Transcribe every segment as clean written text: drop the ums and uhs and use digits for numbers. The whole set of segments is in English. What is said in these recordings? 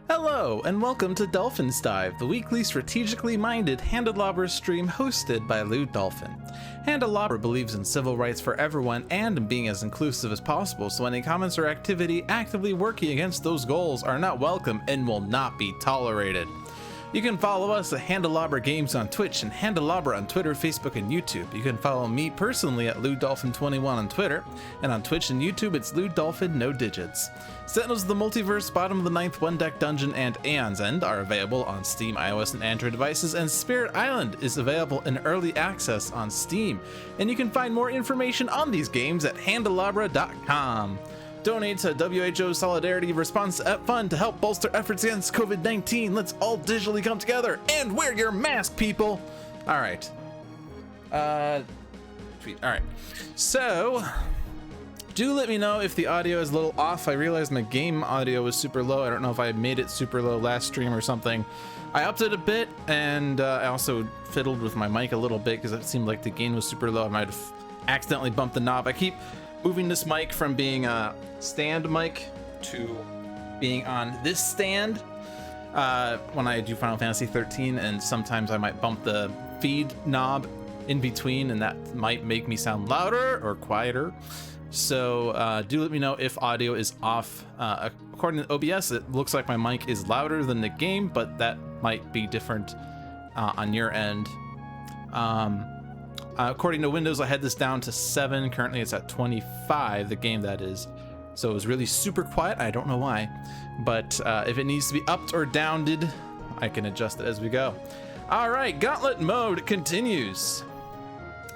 Hello, and welcome to Dolphin's Dive, the weekly strategically minded Handelabra stream hosted by Dolphin. Handelabra believes in civil rights for everyone and in being as inclusive as possible, so any comments or activity actively working against those goals are not welcome and will not be tolerated. You can follow us at Handelabra Games on Twitch and Handelabra on Twitter, Facebook, and YouTube. You can follow me personally at LewDolphin21 on Twitter, and on Twitch and YouTube it's LewDolphin no digits. Sentinels of the Multiverse, Bottom of the Ninth, One Deck Dungeon, and Aeon's End are available on Steam, iOS, and Android devices, and Spirit Island is available in early access on Steam. And you can find more information on these games at Handelabra.com. Donate to WHO's Solidarity Response Fund to help bolster efforts against COVID-19. Let's all digitally come together and wear your mask, people. All right. Tweet. All right. So, do let me know if the audio is a little off. I realized my game audio was super low. I don't know if I made it super low last stream or something. I upped it a bit, and I also fiddled with my mic a little bit because it seemed like the gain was super low. I might have accidentally bumped the knob. I keep moving this mic from being a stand mic to being on this stand when I do Final Fantasy 13, and sometimes I might bump the feed knob in between, and that might make me sound louder or quieter. So do let me know if audio is off. According to OBS, it looks like my mic is louder than the game, but that might be different on your end. According to Windows, I had this down to 7. Currently, it's at 25, the game that is. So it was really super quiet. I don't know why. But if it needs to be upped or downed, I can adjust it as we go. All right, Gauntlet mode continues.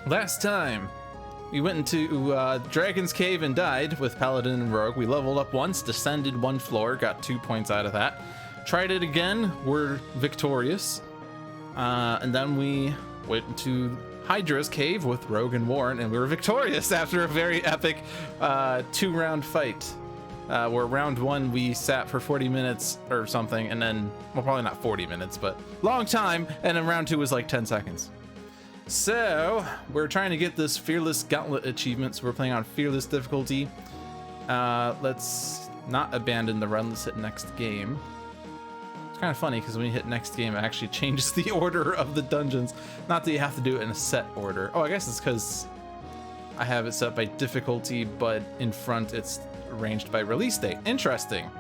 Last time, we went into Dragon's Cave and died with Paladin and Rogue. We leveled up once, descended 1 floor, got 2 points out of that. Tried it again, we're victorious. And then we went into Hydra's cave with Rogue and Warren, and we were victorious after a very epic 2-round fight. Where round 1 we sat for 40 minutes or something, and then, well, probably not 40 minutes, but long time, and then round 2 was like 10 seconds. So we're trying to get this Fearless Gauntlet achievement, so we're playing on Fearless difficulty. Let's not abandon the run, let's hit next game. Kind of funny because when you hit next game, it actually changes the order of the dungeons. Not that you have to do it in a set order. Oh, I guess it's because I have it set by difficulty, but in front it's arranged by release date. Interesting.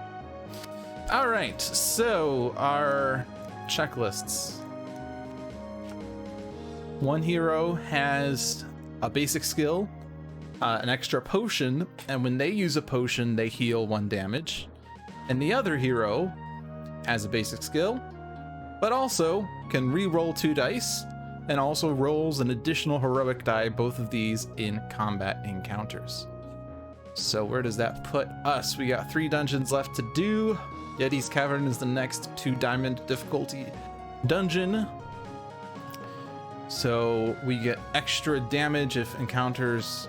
All right, so our checklists. One hero has a basic skill, an extra potion, and when they use a potion, they heal 1 damage. And the other hero has a basic skill, but also can re-roll 2 dice and also rolls an additional heroic die, both of these in combat encounters. So where does that put us? We got 3 dungeons left to do. Yeti's Cavern is the next 2 diamond difficulty dungeon. So we get extra damage if encounters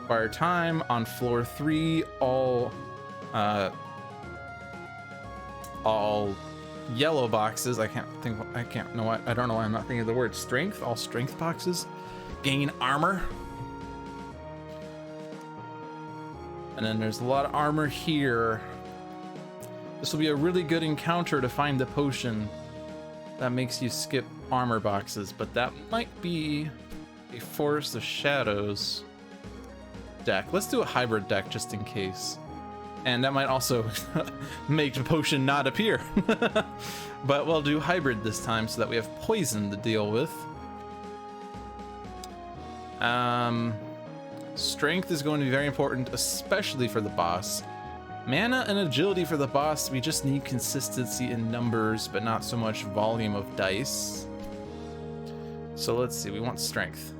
require time. On floor 3, all yellow boxes, I don't know why I'm not thinking of the word strength. All strength boxes gain armor. And then there's a lot of armor here. This will be a really good encounter to find the potion that makes you skip armor boxes, but that might be a Forest of Shadows deck. Let's do a hybrid deck just in case. And that might also make the potion not appear. But we'll do hybrid this time so that we have poison to deal with. Strength is going to be very important, especially for the boss. Mana and agility for the boss, we just need consistency in numbers, but not so much volume of dice. So let's see, we want strength.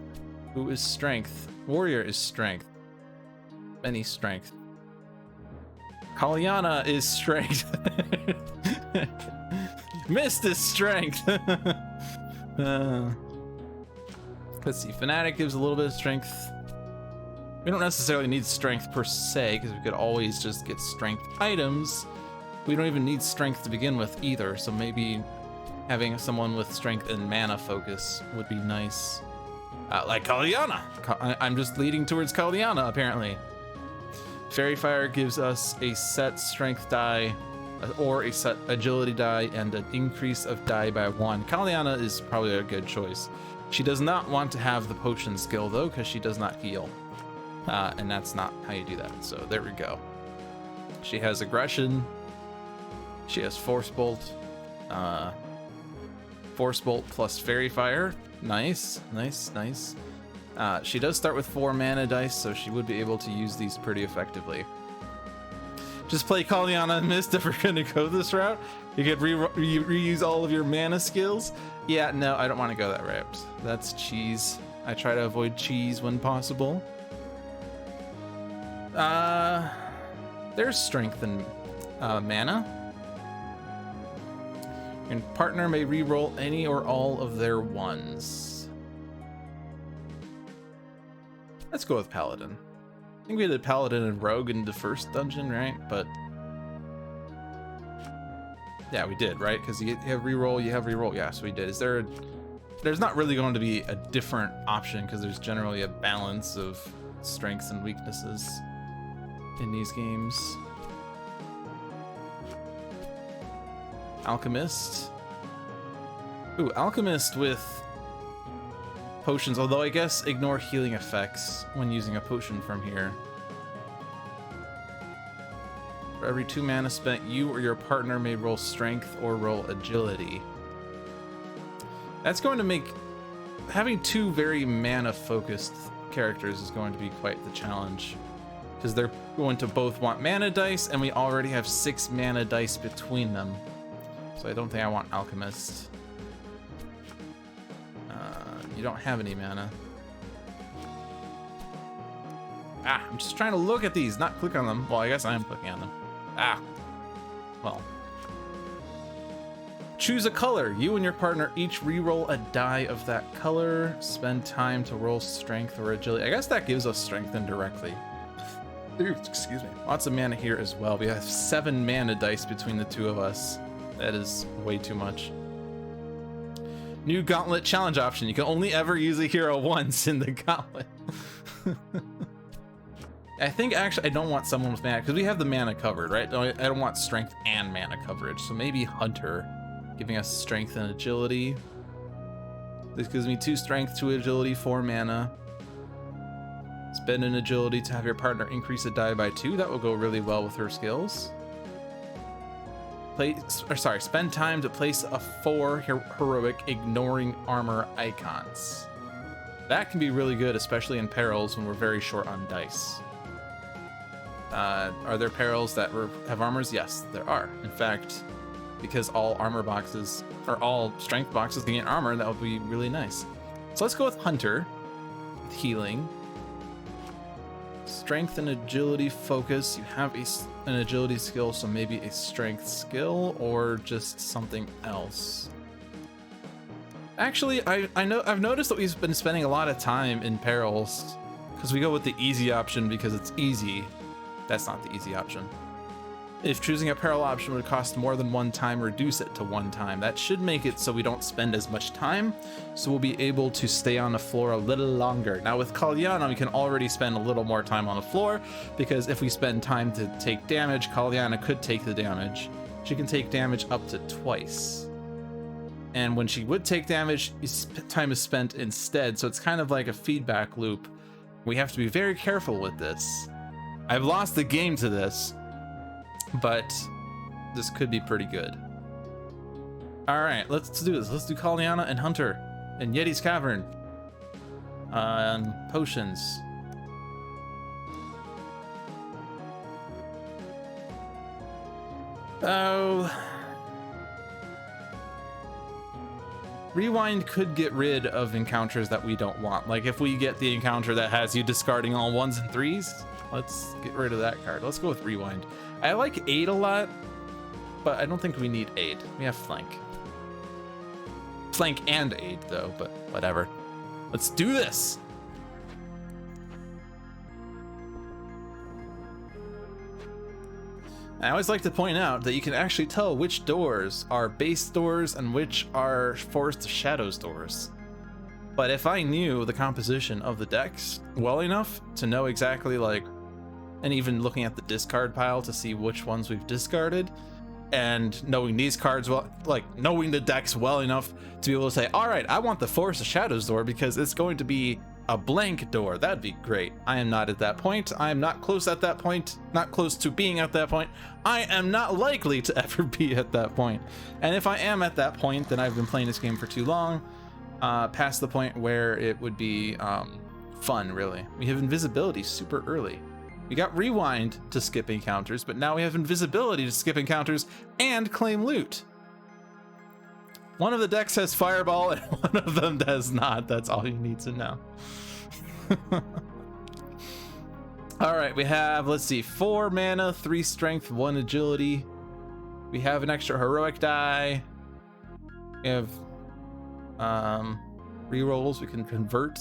Who is strength? Warrior is strength. Any strength. Caliana is strength. Mist is strength. Let's see, Fanatic gives a little bit of strength. We don't necessarily need strength per se, because we could always just get strength items. We don't even need strength to begin with either, so maybe having someone with strength and mana focus would be nice. Like Caliana. I'm just leading towards Caliana, apparently. Fairy Fire gives us a set strength die or a set agility die and an increase of die by 1. Caliana is probably a good choice. She does not want to have the potion skill though, because she does not heal. And that's not how you do that. So there we go. She has aggression. She has force bolt. Force bolt plus fairy fire. Nice, nice, nice. She does start with 4 mana dice, so she would be able to use these pretty effectively. Just play Caliana and Mist if we're gonna go this route. You could reuse all of your mana skills. Yeah, no, I don't want to go that route. That's cheese. I try to avoid cheese when possible. There's strength and mana. Your partner may re-roll any or all of their ones. Let's go with Paladin. I think we did Paladin and Rogue in the first dungeon, right? But yeah, we did, right? Because you have reroll, you have reroll. Yeah, so we did. There's not really going to be a different option because there's generally a balance of strengths and weaknesses in these games. Alchemist. Ooh, Alchemist with potions, although I guess ignore healing effects when using a potion from here. For every 2 mana spent, you or your partner may roll strength or roll agility. That's going to make having 2 very mana focused characters is going to be quite the challenge, because they're going to both want mana dice, and we already have 6 mana dice between them. So I don't think I want Alchemist. You don't have any mana. I'm just trying to look at these, not click on them. Well, I guess I am clicking on them. Well. Choose a color. You and your partner each re-roll a die of that color. Spend time to roll strength or agility. I guess that gives us strength indirectly. Ooh, excuse me. Lots of mana here as well. We have 7 mana dice between the 2 of us. That is way too much. New gauntlet challenge option. You can only ever use a hero once in the gauntlet. I think actually I don't want someone with mana because we have the mana covered, right? I don't want strength and mana coverage. So maybe Hunter, giving us strength and agility. This gives me 2 strength, 2 agility, 4 mana. Spend an agility to have your partner increase a die by 2. That will go really well with her skills. Spend time to place a 4 heroic ignoring armor icons. That can be really good, especially in perils when we're very short on dice. Are there perils that have armors? Yes, there are. In fact, because all armor boxes, or all strength boxes can get armor, that would be really nice. So let's go with Hunter, with healing. Strength and agility focus. You have an agility skill, so maybe a strength skill or just something else. Actually, I've noticed that we've been spending a lot of time in perils because we go with the easy option because it's easy. That's not the easy option. If choosing a peril option would cost more than 1 time, reduce it to 1 time. That should make it so we don't spend as much time, so we'll be able to stay on the floor a little longer. Now with Caliana, we can already spend a little more time on the floor, because if we spend time to take damage, Caliana could take the damage. She can take damage up to twice. And when she would take damage, time is spent instead, so it's kind of like a feedback loop. We have to be very careful with this. I've lost the game to this, but this could be pretty good. All right, let's do this. Let's do Caliana and Hunter and Yeti's Cavern. Potions. Oh. Rewind could get rid of encounters that we don't want. Like if we get the encounter that has you discarding all 1s and 3s, let's get rid of that card. Let's go with Rewind. I like Aid a lot, but I don't think we need Aid. We have Flank. Flank and Aid though, but whatever. Let's do this. I always like to point out that you can actually tell which doors are base doors and which are Forest of Shadows doors. But if I knew the composition of the decks well enough to know exactly and even looking at the discard pile to see which ones we've discarded, and knowing these cards well, like knowing the decks well enough to be able to say, all right, I want the Force of Shadows door because it's going to be a blank door. That'd be great. I am not at that point. I am not close at that point, not close to being at that point. I am not likely to ever be at that point. And if I am at that point, then I've been playing this game for too long, past the point where it would be fun, really. We have invisibility super early. We got rewind to skip encounters, but now we have invisibility to skip encounters and claim loot. One of the decks has fireball and one of them does not. That's all you need to know. All right, we have, let's see, 4 mana, 3 strength, 1 agility. We have an extra heroic die. We have rerolls. We can convert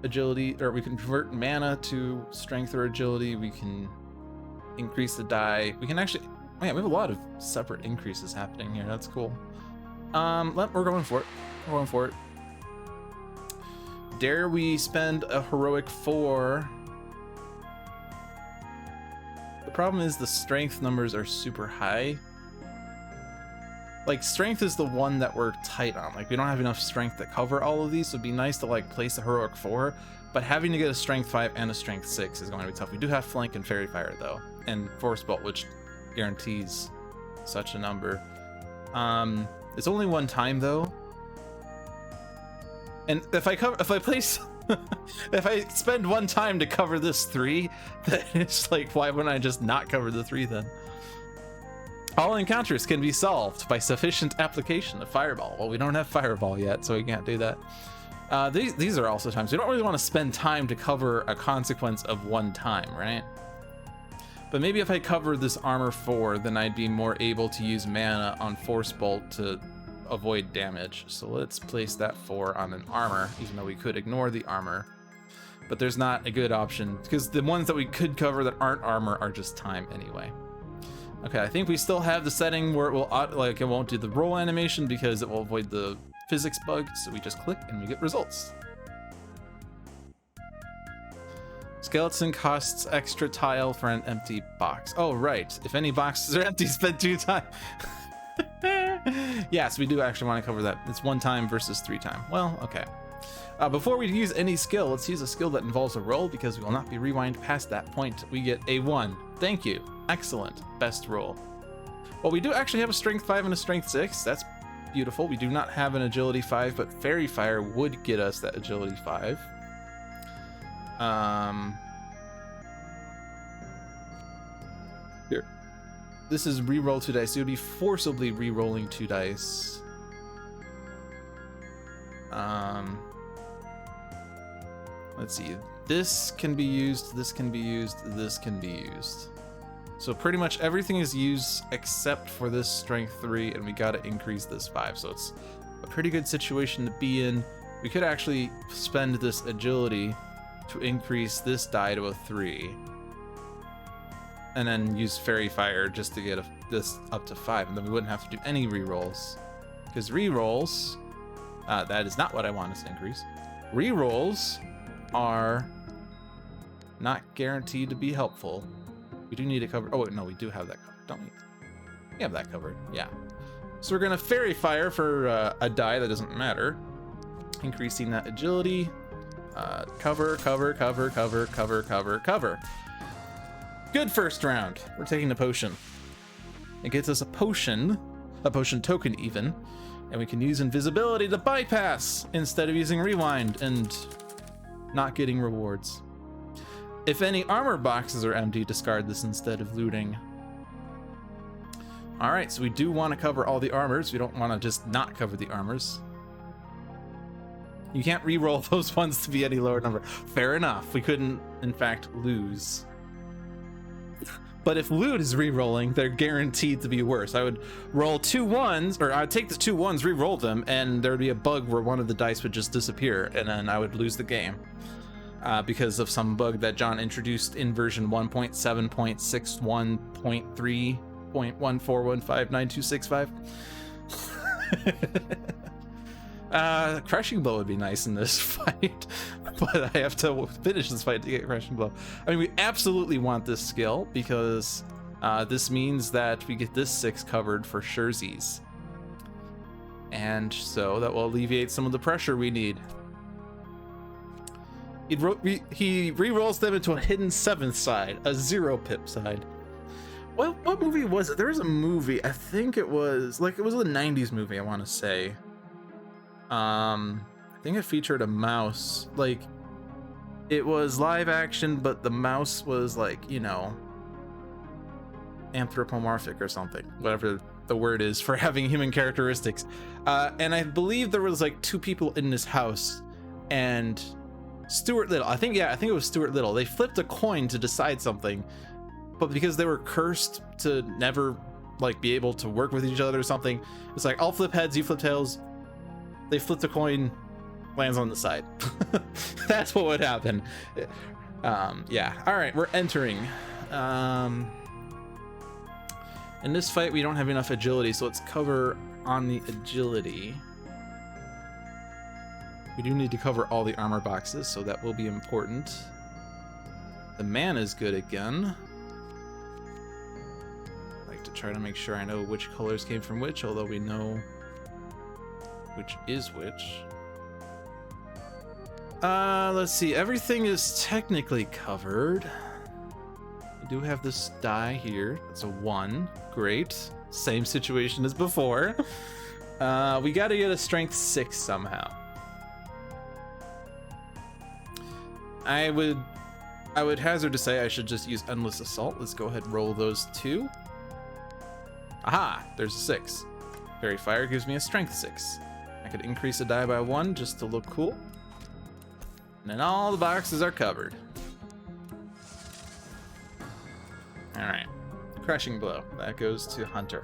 agility, or we can convert mana to strength or agility. We can increase the die. We can actually, man, we have a lot of separate increases happening here. That's cool. We're going for it. We're going for it. Dare we spend a heroic 4? The problem is the strength numbers are super high. Like, strength is the one that we're tight on. Like, we don't have enough strength to cover all of these, so it'd be nice to, like, place a heroic 4, but having to get a strength 5 and a strength 6 is going to be tough. We do have flank and fairy fire, though, and force bolt, which guarantees such a number. It's only 1 time, though. And if I place if I spend 1 time to cover this 3, then it's like, why wouldn't I just not cover the 3 then? All encounters can be solved by sufficient application of fireball. Well, we don't have fireball yet, so we can't do that. These are also times we don't really want to spend time to cover a consequence of 1 time, right? But maybe if I cover this armor 4, then I'd be more able to use mana on force bolt to avoid damage. So let's place that 4 on an armor, even though we could ignore the armor. But there's not a good option, because the ones that we could cover that aren't armor are just time anyway. Okay, I think we still have the setting where it will, like, it won't do the roll animation because it will avoid the physics bug, so we just click and we get results. Skeleton costs extra tile for an empty box. Oh, right. If any boxes are empty, spend 2 time. Yes, we do actually want to cover that. It's 1 time versus 3 time. Well, okay. Before we use any skill, let's use a skill that involves a roll because we will not be rewind past that point. We get a 1. Thank you. Excellent. Best roll. Well, we do actually have a strength 5 and a strength 6. That's beautiful. We do not have an agility 5, but fairy fire would get us that agility 5. Here. This is re-roll 2 dice. So it would be forcibly re-rolling 2 dice. Let's see. This can be used, this can be used, this can be used. So pretty much everything is used except for this strength 3, and we gotta increase this 5. So it's a pretty good situation to be in. We could actually spend this agility to increase this die to a 3. And then use fairy fire just to get this up to 5, and then we wouldn't have to do any rerolls. Because rerolls, that is not what I want us to increase. Rerolls are not guaranteed to be helpful. We do need to cover. Oh, no, we do have that covered, don't we? We have that covered, yeah. So we're gonna fairy fire for a die that doesn't matter, increasing that agility. Cover, cover, cover, cover, cover, cover, cover. Good first round. We're taking a potion. It gets us a potion token even, and we can use invisibility to bypass instead of using rewind and not getting rewards. If any armor boxes are empty, discard this instead of looting. All right, so we do want to cover all the armors. We don't want to just not cover the armors. You can't re-roll those ones to be any lower number. Fair enough. We couldn't, in fact, lose. But if loot is re-rolling, they're guaranteed to be worse. I would roll 2 1s, or I'd take the 2 1s, re-roll them, and there'd be a bug where one of the dice would just disappear, and then I would lose the game. Because of some bug that John introduced in version 1.7.61.3.141592665. Crushing blow would be nice in this fight, but I have to finish this fight to get crushing blow. I mean, we absolutely want this skill because This means that we get this 6 covered for surezies. And so that will alleviate some of the pressure we need. He re-rolls them into a hidden 7th side, a 0 pip side. What movie was it? There was a movie, I think it was a 90s movie, I want to say. I think it featured a mouse. Like, it was live action, but the mouse was like, you know, anthropomorphic or something, whatever the word is for having human characteristics. And I believe there was like 2 people in this house, and Stuart Little, I think it was Stuart Little. They flipped a coin to decide something, but because they were cursed to never like be able to work with each other or something, it's like, I'll flip heads, you flip tails. They flipped a coin, lands on the side. That's what would happen. Yeah. All right, we're entering. In this fight, we don't have enough agility, so let's cover on the agility. We do need to cover all the armor boxes, so that will be important. The mana is good again. I like to try to make sure I know which colors came from which, although we know which is which. Let's see. Everything is technically covered. We do have this die here. That's a 1. Great. Same situation as before. We got to get a strength 6 somehow. I would hazard to say I should just use Endless Assault. Let's go ahead and roll those 2. Aha! There's a 6. Fairy Fire gives me a strength 6. I could increase a die by 1 just to look cool. And then all the boxes are covered. Alright. Crushing Blow. That goes to Hunter.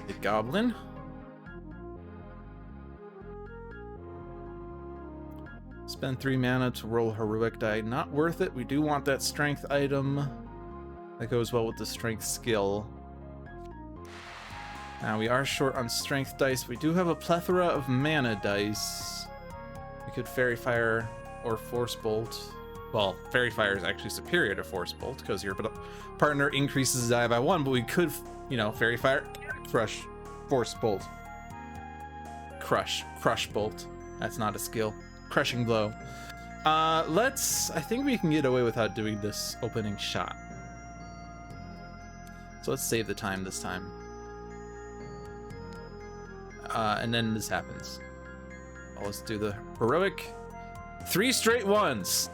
The Goblin. Spend 3 mana to roll Heroic die. Not worth it. We do want that strength item. That goes well with the strength skill. Now we are short on strength dice. We do have a plethora of mana dice. We could Fairy Fire or Force Bolt. Well, Fairy Fire is actually superior to Force Bolt because your partner increases the die by 1, but we could, you know, Fairy Fire, Crush, Force Bolt. Crush Bolt. That's not a skill. Crushing Blow. I think we can get away without doing this opening shot. So let's save the time this time. And then this happens. Well, let's do the heroic. 3 straight 1s.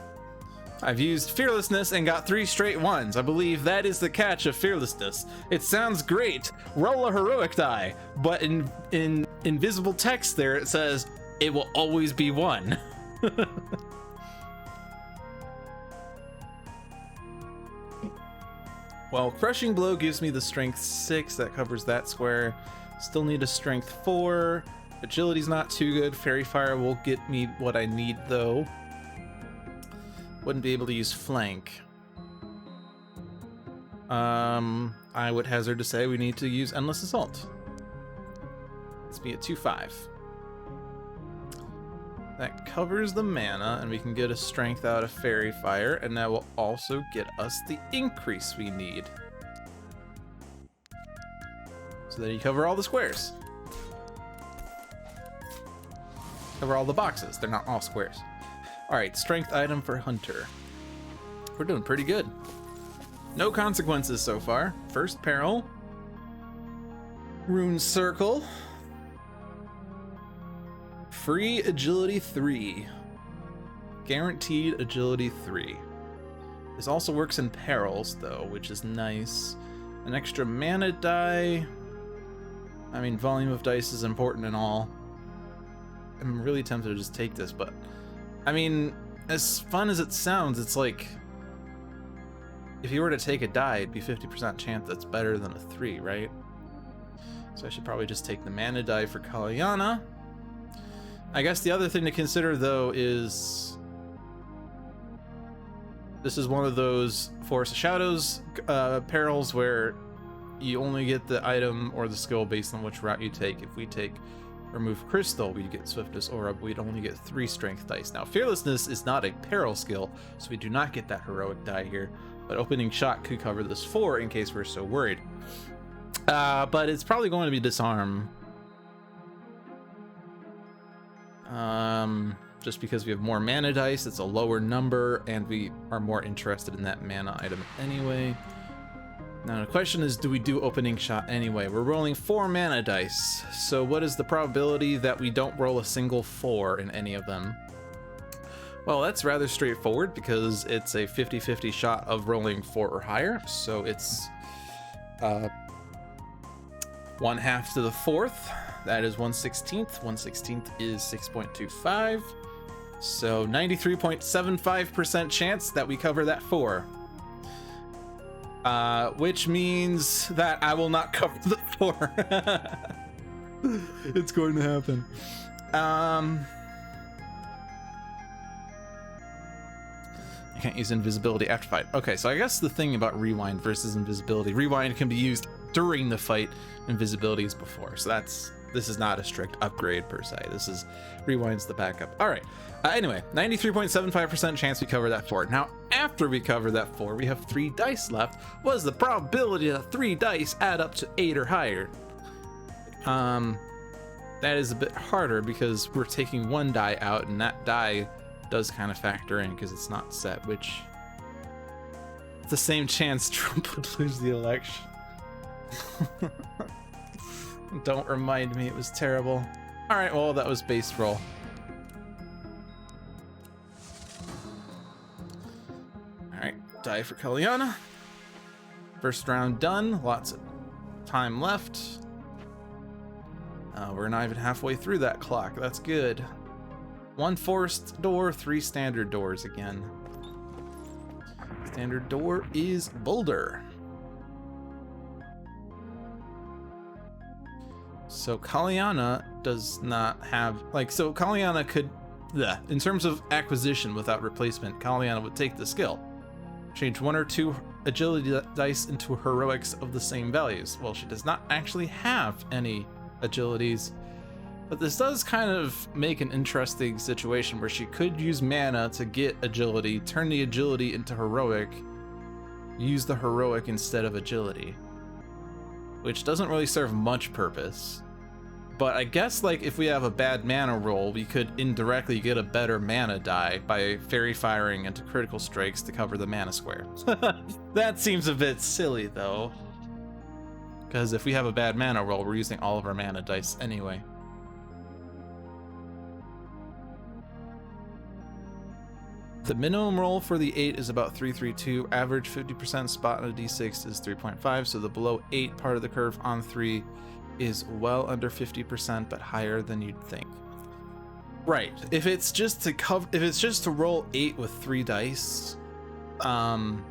I've used Fearlessness and got 3 straight 1s. I believe that is the catch of Fearlessness. It sounds great. Roll a heroic die, but in invisible text there it says it will always be 1. Well, Crushing Blow gives me the strength 6. That covers that square. Still need a strength 4. Agility's not too good. Fairy Fire will get me what I need though. Wouldn't be able to use flank. I would hazard to say we need to use Endless Assault. Let's be at 2/5. That covers the mana, and we can get a strength out of Fairy Fire, and that will also get us the increase we need. So then you cover all the squares. Cover all the boxes. They're not all squares. Alright, strength item for Hunter. We're doing pretty good. No consequences so far. First peril. Rune Circle. Free agility 3. Guaranteed agility 3. This also works in perils though, which is nice. An extra mana die. I mean, volume of dice is important and all. I'm really tempted to just take this, but I mean, as fun as it sounds, it's like if you were to take a die, it'd be 50% chance that's better than a 3, right? So I should probably just take the mana die for Caliana. I guess the other thing to consider though is this is one of those Forest of Shadows perils where you only get the item or the skill based on which route you take. If we take remove crystal, we'd get swiftness, or we'd only get 3 strength dice. Now, fearlessness is not a peril skill, so we do not get that heroic die here, but opening shot could cover this 4 in case we're so worried. But it's probably going to be disarm. Just because we have more mana dice, it's a lower number, and we are more interested in that mana item anyway. Now the question is, do we do opening shot anyway? We're rolling 4 mana dice, so what is the probability that we don't roll a single 4 in any of them? Well, that's rather straightforward because it's a 50-50 shot of rolling 4 or higher, so it's 1/2 to the 4th. That is 1/16. 1/16 is 6.25. So 93.75% chance that we cover that 4. Which means that I will not cover the 4. It's going to happen. I can't use invisibility after fight. Okay, so I guess the thing about rewind versus invisibility, rewind can be used during the fight, invisibility is before. So this is not a strict upgrade per se. This is rewind's the backup. All right. Anyway, 93.75% chance we cover that 4. Now, after we cover that 4, we have 3 dice left. What is the probability that 3 dice add up to 8 or higher? That is a bit harder because we're taking 1 die out, and that die does kind of factor in because it's not set, which it's the same chance Trump would lose the election. Don't remind me, it was terrible. All right, well, that was base roll. All right, die for Caliana. First round done, lots of time left. We're not even halfway through that clock, that's good. 1 forced door, 3 standard doors again. Standard door is Boulder. So Caliana does not have, so Caliana could, in terms of acquisition without replacement, Caliana would take the skill. Change 1 or 2 agility dice into heroics of the same values. Well, she does not actually have any agilities, but this does kind of make an interesting situation where she could use mana to get agility, turn the agility into heroic, use the heroic instead of agility, which doesn't really serve much purpose. But I guess if we have a bad mana roll, we could indirectly get a better mana die by fairy firing into critical strikes to cover the mana square. That seems a bit silly though, because if we have a bad mana roll, we're using all of our mana dice anyway. The minimum roll for the 8 is about 332. Average 50% spot on a d6 is 3.5. So the below 8 part of the curve on 3 is well under 50%, but higher than you'd think. Right. If it's just to roll 8 with 3 dice, an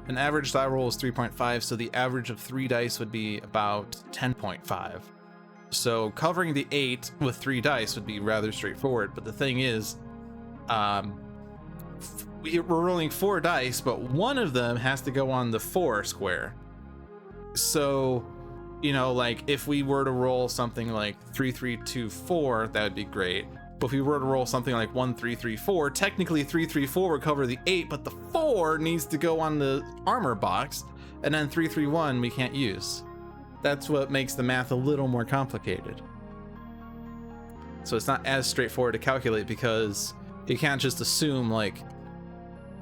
average die roll is 3.5. So the average of 3 dice would be about 10.5. So covering the 8 with 3 dice would be rather straightforward. But the thing is, we're rolling 4 dice, but one of them has to go on the 4 square. So, if we were to roll something like 3, 3, 2, 4, that would be great. But if we were to roll something like 1, 3, 3, 4, technically 3, 3, 4 would cover the 8, but the 4 needs to go on the armor box, and then 3, 3, 1 we can't use. That's what makes the math a little more complicated. So it's not as straightforward to calculate because you can't just assume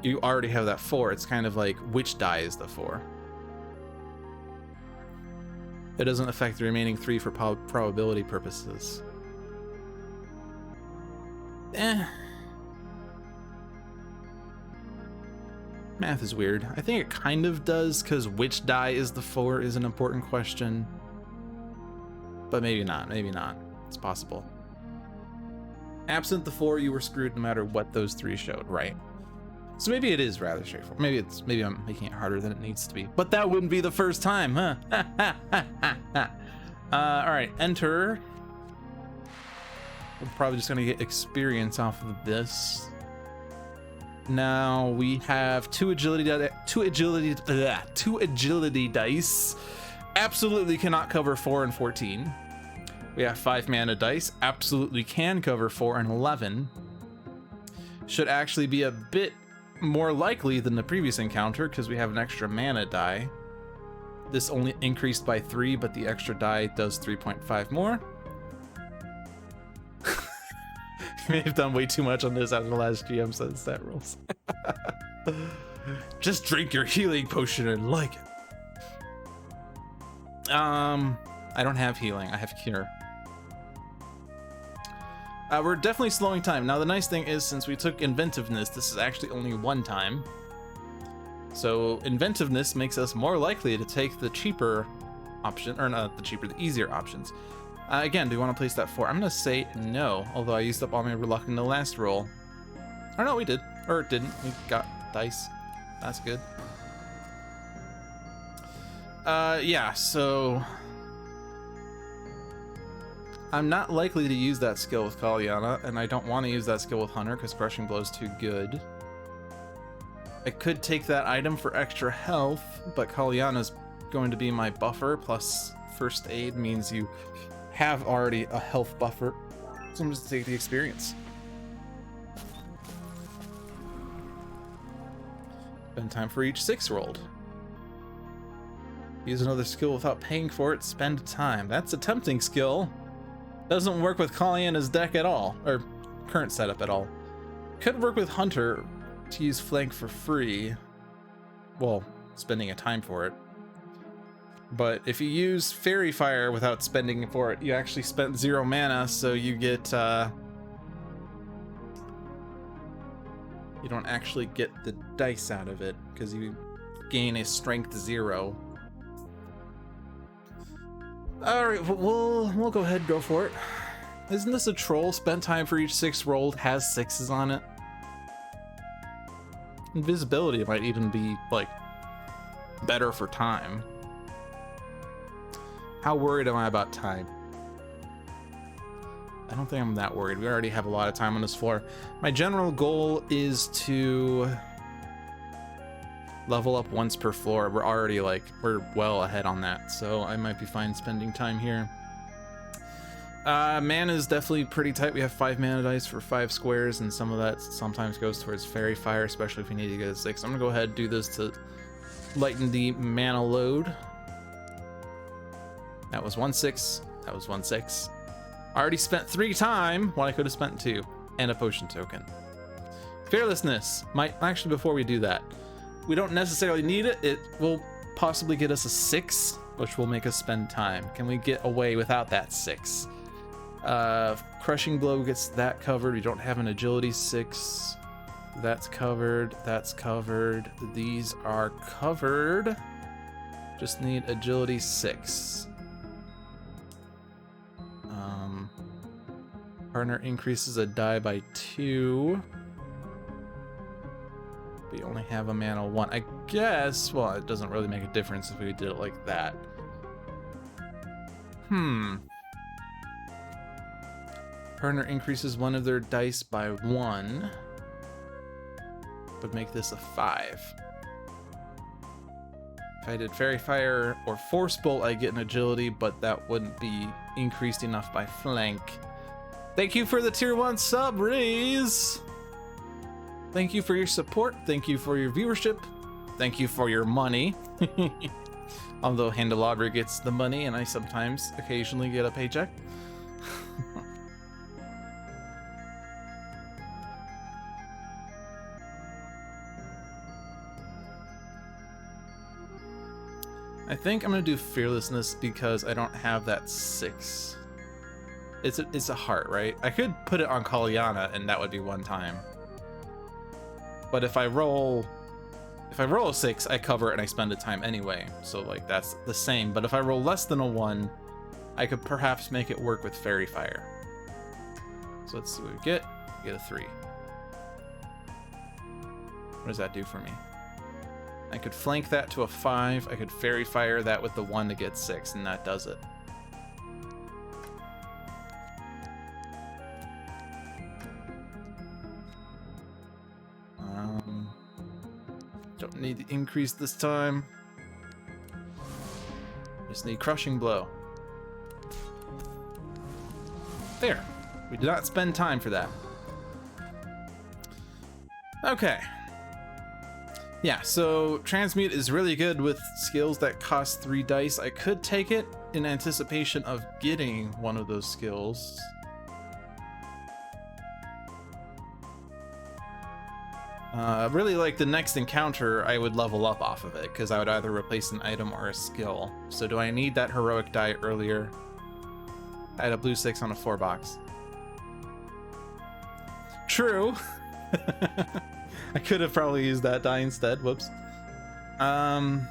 you already have that 4. It's kind of which die is the 4. It doesn't affect the remaining 3 for probability purposes. Math is weird. I think it kind of does, because which die is the 4 is an important question. But maybe not. Maybe not. It's possible. Absent the 4, you were screwed no matter what those 3 showed, right? So maybe it is rather straightforward. Maybe I'm making it harder than it needs to be. But that wouldn't be the first time, huh? All right, enter. We're probably just gonna get experience off of this. Now we have 2 agility dice. Absolutely cannot cover 4 and 14. We have 5 mana dice. Absolutely can cover 4 and 11. Should actually be a bit more likely than the previous encounter because we have an extra mana die. This only increased by 3, but the extra die does 3.5 more. May have done way too much on this after the last GM said stat rules. Just drink your healing potion and like it. I don't have healing. I have cure. We're definitely slowing time. Now the nice thing is, since we took inventiveness, this is actually only 1 time. So inventiveness makes us more likely to take the cheaper option, or not the cheaper, the easier options. Again, do you want to place that 4? I'm going to say no, although I used up all my reluctant in the last roll. Or no, we did. Or it didn't. We got dice. That's good. Yeah, so... I'm not likely to use that skill with Caliana, and I don't want to use that skill with Hunter because Crushing Blow is too good. I could take that item for extra health, but Caliana's going to be my buffer, plus First Aid means you have already a health buffer, so I'm just going to take the experience. Spend time for each 6 rolled. Use another skill without paying for it, spend time. That's a tempting skill. Doesn't work with Caliana's deck at all, or current setup at all. Could work with Hunter to use flank for free. Well, spending a time for it. But if you use Fairy Fire without spending for it, you actually spent 0 mana, so you get, you don't actually get the dice out of it, because you gain a strength 0. Alright, we'll go ahead and go for it. Isn't this a troll? Spent time for each 6 rolled, has 6s on it. Invisibility might even be, like, better for time. How worried am I about time? I don't think I'm that worried. We already have a lot of time on this floor. My general goal is to level up once per floor. We're already, like, we're well ahead on that, so I might be fine spending time here. Mana is definitely pretty tight. We have 5 mana dice for 5 squares, and some of that sometimes goes towards Fairy Fire, especially if we need to get a 6. I'm gonna go ahead and do this to lighten the mana load. That was 1/6. That was 1/6. I already spent 3 time when I could have spent 2, and a potion token. Fearlessness might actually, before we do that, we don't necessarily need it. It will possibly get us a 6, which will make us spend time. Can we get away without that 6? Crushing Blow gets that covered. We don't have an agility 6. That's covered. That's covered. These are covered. Just need agility 6. Partner increases a die by 2. We only have a mana 1. I guess, well, it doesn't really make a difference if we did it like that. Partner increases one of their dice by 1. Would make this a 5. If I did Fairy Fire or Force Bolt, I get an agility, but that wouldn't be increased enough by flank. Thank you for the tier 1 sub, Raise! Thank you for your support. Thank you for your viewership. Thank you for your money. Although Handelabra gets the money and I sometimes occasionally get a paycheck. I think I'm gonna do Fearlessness because I don't have that 6. It's a heart, right? I could put it on Caliana and that would be 1 time. But if I roll a 6, I cover it and I spend a time anyway. So like that's the same. But if I roll less than a 1, I could perhaps make it work with Fairy Fire. So let's see what we get. We get a 3. What does that do for me? I could flank that to a 5. I could Fairy Fire that with the 1 to get 6, and that does it. Don't need the increase this time. Just need Crushing Blow. There. We did not spend time for that. Okay. Yeah, so Transmute is really good with skills that cost 3 dice. I could take it in anticipation of getting one of those skills. Really, like the next encounter, I would level up off of it because I would either replace an item or a skill. So do I need that heroic die earlier? I had a blue 6 on a 4 box. True. I could have probably used that die instead. Whoops. Yeah,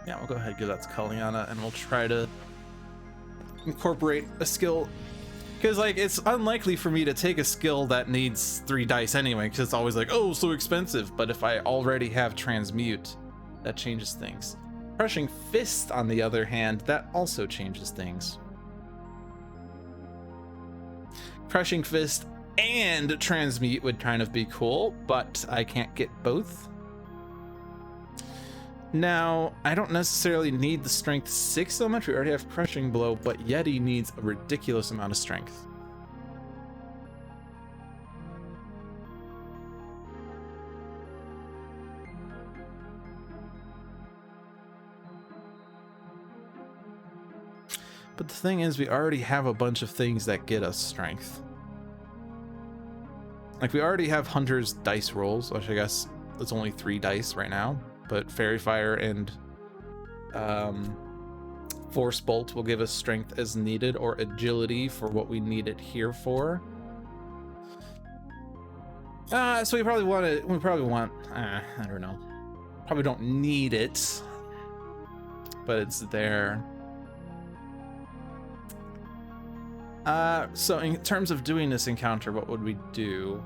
we'll go ahead and give that to Caliana, and we'll try to incorporate a skill. Because, like, it's unlikely for me to take a skill that needs 3 dice anyway, because it's always like, oh, so expensive. But if I already have Transmute, that changes things. Crushing Fist, on the other hand, that also changes things. Crushing Fist and Transmute would kind of be cool, but I can't get both. Now, I don't necessarily need the strength 6 so much. We already have Crushing Blow, but Yeti needs a ridiculous amount of strength. But the thing is, we already have a bunch of things that get us strength. Like, we already have Hunter's dice rolls, which I guess it's only 3 dice right now. But Fairy Fire and Force Bolt will give us strength as needed, or agility for what we need it here for. So we probably want to. I don't know. Probably don't need it, but it's there. So in terms of doing this encounter, what would we do?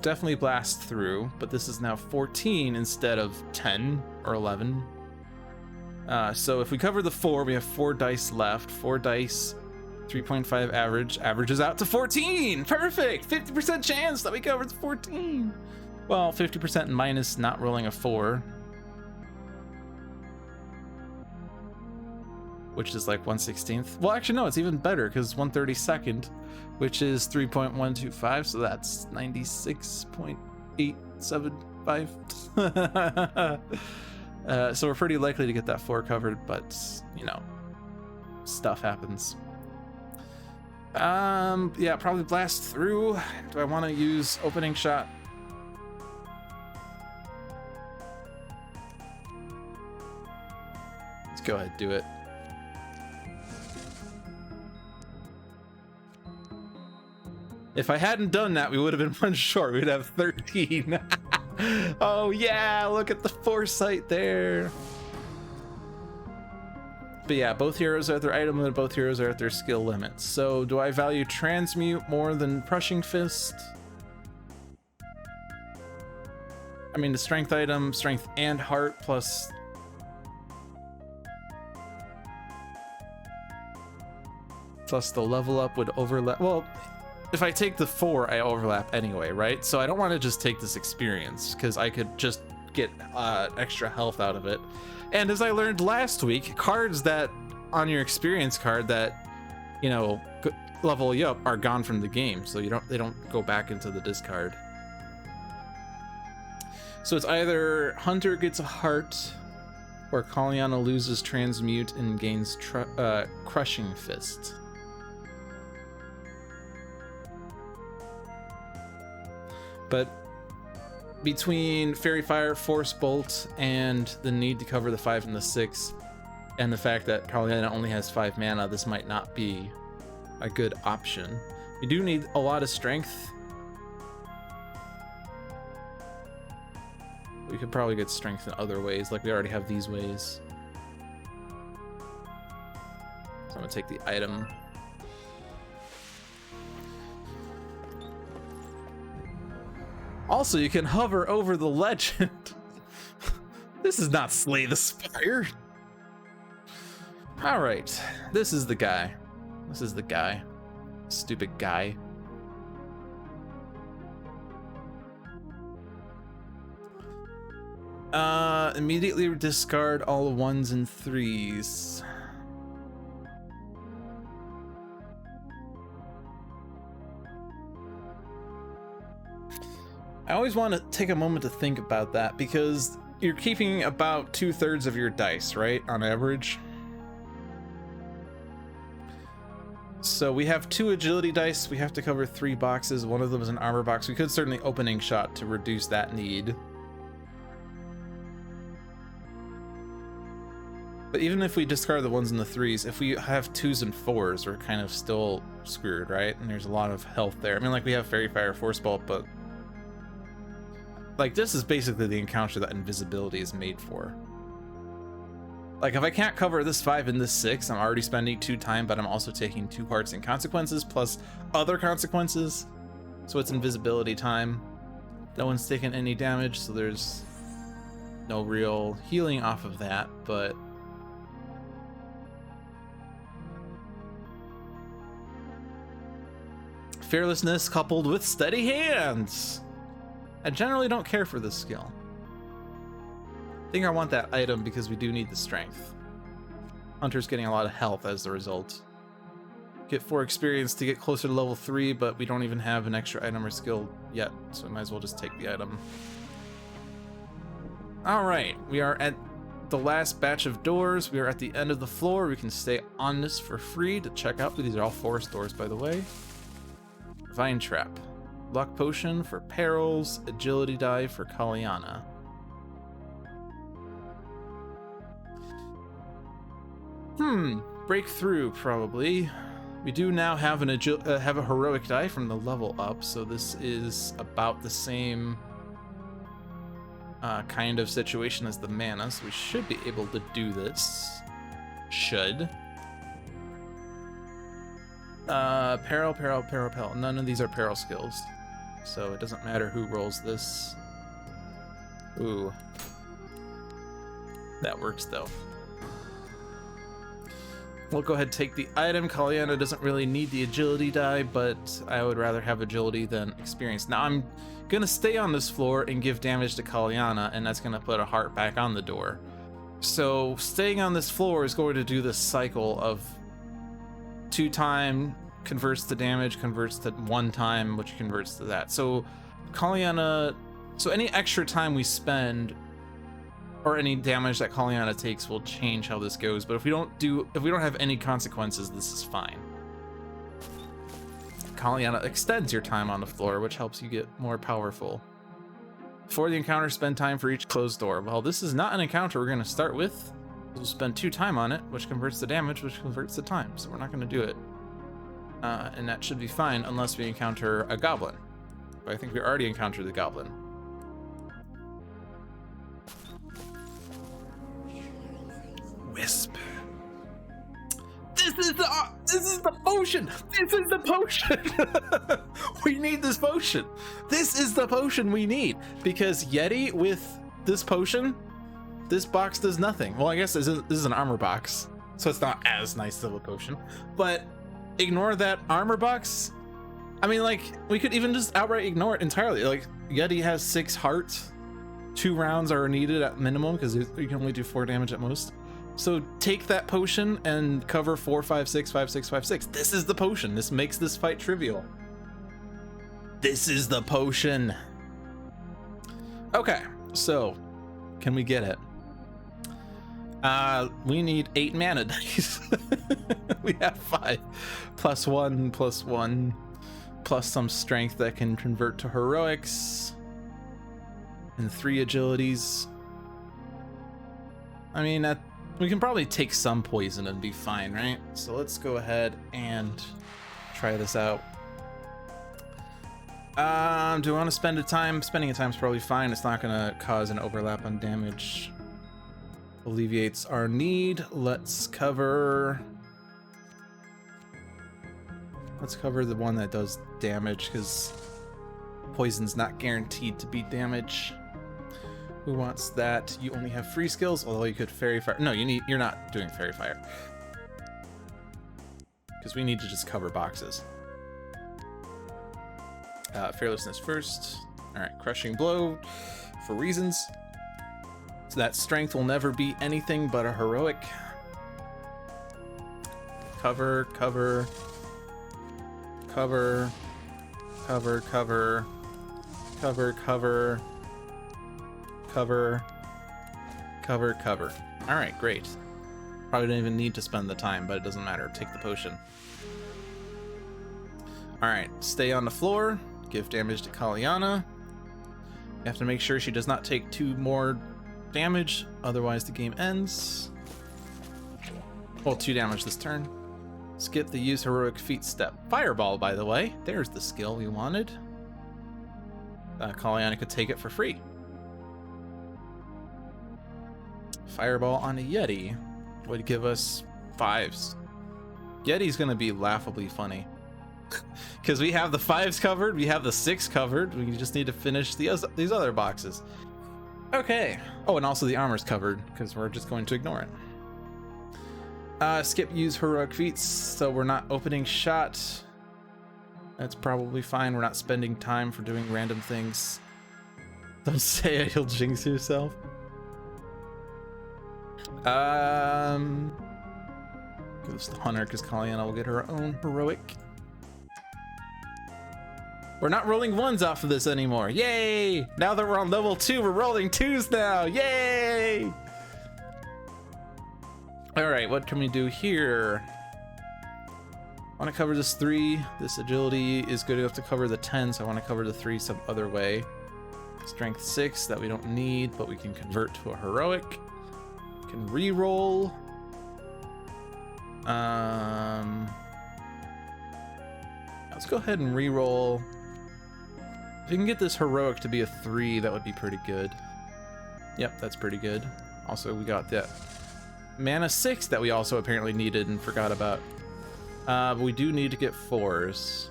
Definitely blast through, but this is now 14 instead of 10 or 11. So if we cover the 4, we have 4 dice left. 4 dice, 3.5 average. Averages out to 14. Perfect. 50% chance that we covered 14. Well, 50% minus not rolling a 4, which is like 1/16. Well, actually, no, it's even better because 1/32, which is 3.125, so that's 96.875. So we're pretty likely to get that 4 covered, but you know, stuff happens. Yeah, probably blast through. Do I want to use opening shot? Let's go ahead, do it. If I hadn't done that, we would have been 1 short. We'd have 13. Oh yeah, look at the foresight there. But yeah, both heroes are at their item limit, both heroes are at their skill limits. So do I value Transmute more than Crushing Fist? I mean, the strength item, strength and heart plus... plus the level up would overlap. Well, if I take the 4, I overlap anyway, right? So I don't want to just take this experience because I could just get extra health out of it. And as I learned last week, cards that on your experience card that, you know, level you up are gone from the game, so they don't go back into the discard. So it's either Hunter gets a heart, or Caliana loses Transmute and gains Crushing Fist. But between Fairy Fire, Force Bolt, and the need to cover the 5 and the 6, and the fact that Caliana only has 5 mana, this might not be a good option. You do need a lot of strength. We could probably get strength in other ways, like we already have these ways. So I'm gonna take the item. Also, you can hover over the legend. This is not Slay the Spire. All right, this is the guy. This is the guy. Stupid guy. Immediately discard all 1s and 3s. I always want to take a moment to think about that, because you're keeping about 2/3 of your dice, right, on average? So we have 2 agility dice. We have to cover 3 boxes. One of them is an armor box. We could certainly opening shot to reduce that need. But even if we discard the 1s and the 3s, if we have 2s and 4s, we're kind of still screwed, right? And there's a lot of health there. I mean, like, we have Fairy Fire, Force Bolt, but like, this is basically the encounter that invisibility is made for. Like, if I can't cover this 5 and this 6, I'm already spending 2 time, but I'm also taking 2 hearts and consequences plus other consequences. So it's invisibility time. No one's taken any damage, so there's no real healing off of that, but fearlessness coupled with steady hands. I generally don't care for this skill. I think I want that item because we do need the strength. Hunter's getting a lot of health as the result. Get 4 experience to get closer to level 3, but we don't even have an extra item or skill yet, so we might as well just take the item. All right, we are at the last batch of doors. We are at the end of the floor. We can stay on this for free to check out. These are all forest doors, by the way. Vine Trap. Luck Potion for Perils. Agility Die for Caliana. Breakthrough, probably. We do now have have a heroic die from the level up, so this is about the same kind of situation as the mana, so we should be able to do this. Should. Peril. None of these are peril skills, so it doesn't matter who rolls this. Ooh. That works, though. We'll go ahead and take the item. Caliana doesn't really need the agility die, but I would rather have agility than experience. Now, I'm gonna stay on this floor and give damage to Caliana, and that's gonna put a heart back on the door. So staying on this floor is going to do this cycle of 2 time converts to damage, converts to 1 time, which converts to that. So Caliana, so any extra time we spend or any damage that Caliana takes will change how this goes. But if we don't have any consequences, this is fine. Caliana extends your time on the floor, which helps you get more powerful. For the encounter, spend time for each closed door. Well, this is not an encounter we're going to start with. We'll spend 2 time on it, which converts to damage, which converts to time. So we're not going to do it. And that should be fine unless we encounter a goblin. But I think we already encountered the goblin. Wisp. This is the potion. This is the potion. We need this potion. This is the potion we need, because Yeti with this potion, this box does nothing. Well, I guess this is an armor box, so it's not as nice of a potion, but ignore that armor box. I mean, like, we could even just outright ignore it entirely. Like, Yeti has 6 hearts. 2 rounds are needed at minimum because you can only do 4 damage at most. So take that potion and cover 4, 5, 6, 5, 6, 5, 6. This is the potion. This makes this fight trivial. This is the potion. Okay, so can we get it? We need 8 mana dice. We have 5 plus 1 plus 1 plus some strength that can convert to heroics and 3 agilities. I mean, we can probably take some poison and be fine, right? So let's go ahead and try this out. Do I want to spend a time? Spending a time is probably fine. It's not going to cause an overlap on damage. Alleviates our need. Let's cover the one that does damage, because poison's not guaranteed to be damage. Who wants that? You only have free skills, although you could fairy fire. No, you're not doing fairy fire, because we need to just cover boxes. Fearlessness first. All right, crushing blow for reasons. So that strength will never be anything but a heroic. Cover, cover, cover, cover, cover, Cover, cover, cover, cover, cover. All right, great. Probably don't even need to spend the time, but it doesn't matter. Take the potion. All right, stay on the floor. Give damage to Caliana. You have to make sure she does not take 2 more damage, otherwise the game ends. Well, 2 damage this turn. Skip the use heroic feat step. Fireball, by the way. There's the skill we wanted. Caliana could take it for free. Fireball on a Yeti would give us 5s. Yeti's gonna be laughably funny. Because we have the 5s covered, we have the 6 covered, we just need to finish these other boxes. Okay. Oh, and also the armor's covered, because we're just going to ignore it. Skip use heroic feats, so we're not opening shot. That's probably fine. We're not spending time for doing random things. Don't say it, you'll jinx yourself. Give us the hunter, because Caliana will get her own heroic. We're not rolling 1s off of this anymore. Yay! Now that we're on level 2, we're rolling 2s now. Yay! All right, what can we do here? I want to cover this 3. This agility is good enough to cover the 10, so I want to cover the 3 some other way. Strength 6 that we don't need, but we can convert to a heroic. We can re-roll. Let's go ahead and re-roll. If we can get this heroic to be a 3, that would be pretty good. Yep, that's pretty good. Also, we got that mana 6 that we also apparently needed and forgot about. But we do need to get 4s.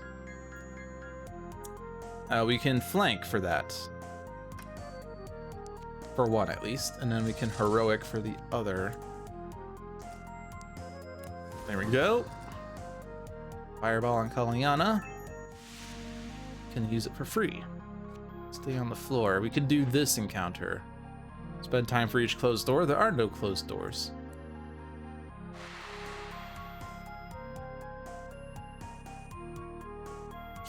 We can flank for that. For 1 at least. And then we can heroic for the other. There we go. Fireball on Caliana. Can use it for free. Stay on the floor. We can do this encounter. Spend time for each closed door. There are no closed doors.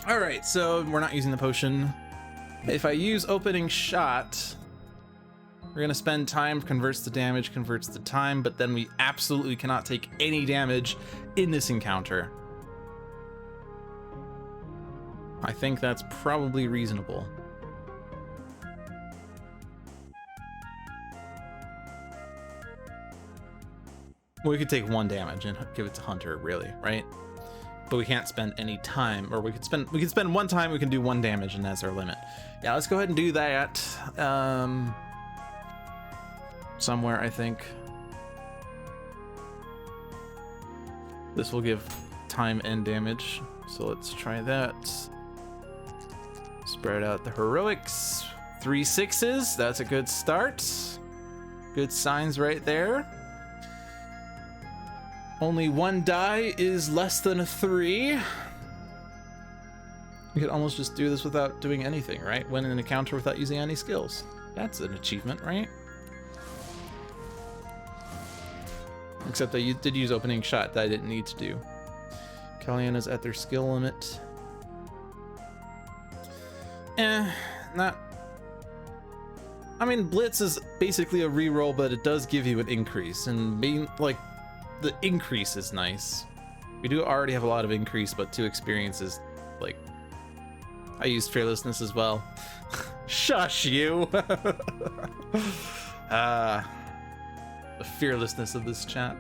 All right, so we're not using the potion. If I use opening shot, we're gonna spend time, converts the damage, converts the time, but then we absolutely cannot take any damage in this encounter. I think that's probably reasonable. We could take 1 damage and give it to Hunter, really, right? But we can't spend any time, or we could spend 1 time, we can do 1 damage, and that's our limit. Yeah, let's go ahead and do that. Somewhere, I think. This will give time and damage, so let's try that. Spread out the heroics. 3 6s, that's a good start. Good signs right there. Only 1 die is less than a 3. We could almost just do this without doing anything, right? Win an encounter without using any skills. That's an achievement, right? Except that you did use opening shot that I didn't need to do. Caliana's at their skill limit. Not... I mean, Blitz is basically a reroll, but it does give you an increase, and being, like, the increase is nice. We do already have a lot of increase, but 2 experiences, like... I used Fearlessness as well. Shush you! The fearlessness of this chat.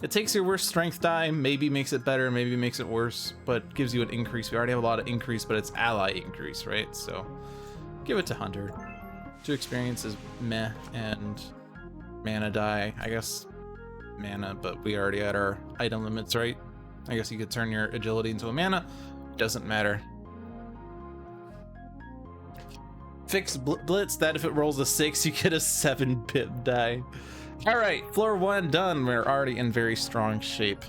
It takes your worst strength die, maybe makes it better, maybe makes it worse, but gives you an increase. We already have a lot of increase, but it's ally increase, right? So give it to Hunter. 2 experiences, meh, and mana die. I guess mana, but we already had our item limits, right? I guess you could turn your agility into a mana. Doesn't matter. Fix Blitz, that if it rolls a 6, you get a 7 pip die. All right, floor 1 done. We're already in very strong shape.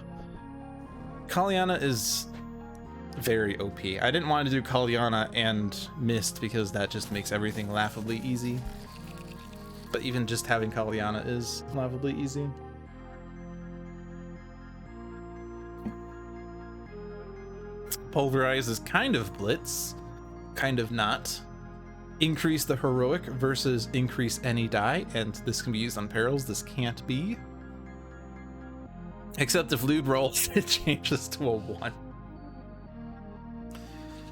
Caliana is very OP. I didn't want to do Caliana and Mist because that just makes everything laughably easy. But even just having Caliana is laughably easy. Pulverize is kind of blitz, kind of not. Increase the heroic versus increase any die, and this can be used on perils. This can't be. Except if lube rolls, it changes to a 1.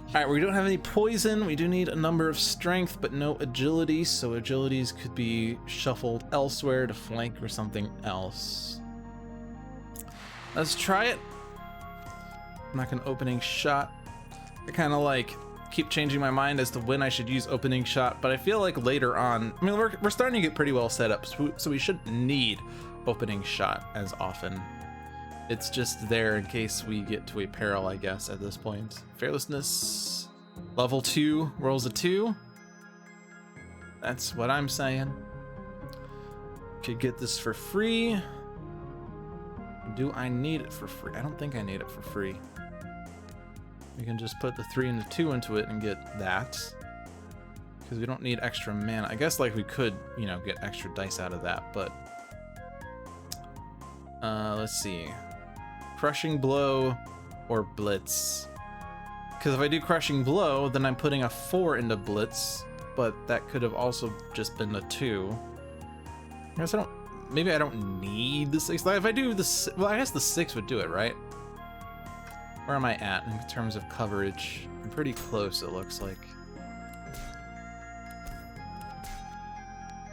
Alright, we don't have any poison. We do need a number of strength, but no agility, so agilities could be shuffled elsewhere to flank or something else. Let's try it. I'm not gonna opening shot. I kind of like keep changing my mind as to when I should use opening shot, but I feel like later on, I mean, we're starting to get pretty well set up, so we shouldn't need opening shot as often. It's just there in case we get to a peril, I guess, at this point. Fearlessness, level 2, rolls a 2. That's what I'm saying. Could get this for free. Do I need it for free? I don't think I need it for free. We can just put the 3 and the 2 into it and get that. Because we don't need extra mana. I guess like we could, you know, get extra dice out of that, but... let's see. Crushing Blow or Blitz. Because if I do Crushing Blow, then I'm putting a 4 into Blitz, but that could have also just been a 2. I guess I don't... Maybe I don't need the 6. Like if I do the... Well, I guess the 6 would do it, right? Where am I at in terms of coverage? I'm pretty close, it looks like.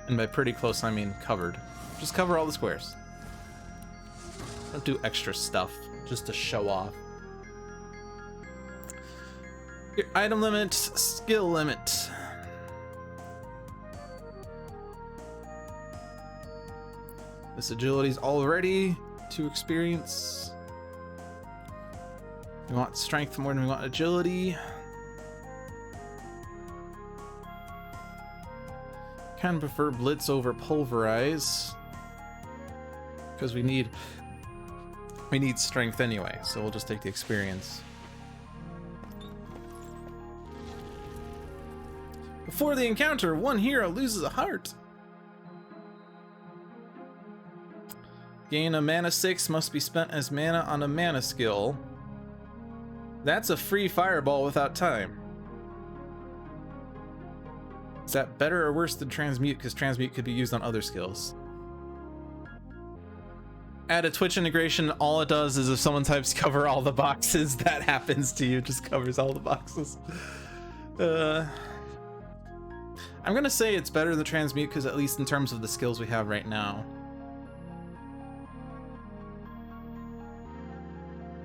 And by pretty close, I mean covered. Just cover all the squares. Don't do extra stuff just to show off. Your item limit, skill limit. This agility's already 2 experience. We want strength more than we want agility. Kind of prefer blitz over pulverize because we need strength anyway, so we'll just take the experience. Before the encounter, one hero loses a heart. Gain a mana 6 must be spent as mana on a mana skill. That's a free fireball without time. Is that better or worse than transmute? Because transmute could be used on other skills. Add a Twitch integration. All it does is if someone types cover all the boxes, that happens to you. It just covers all the boxes. I'm gonna say it's better than transmute because at least in terms of the skills we have right now.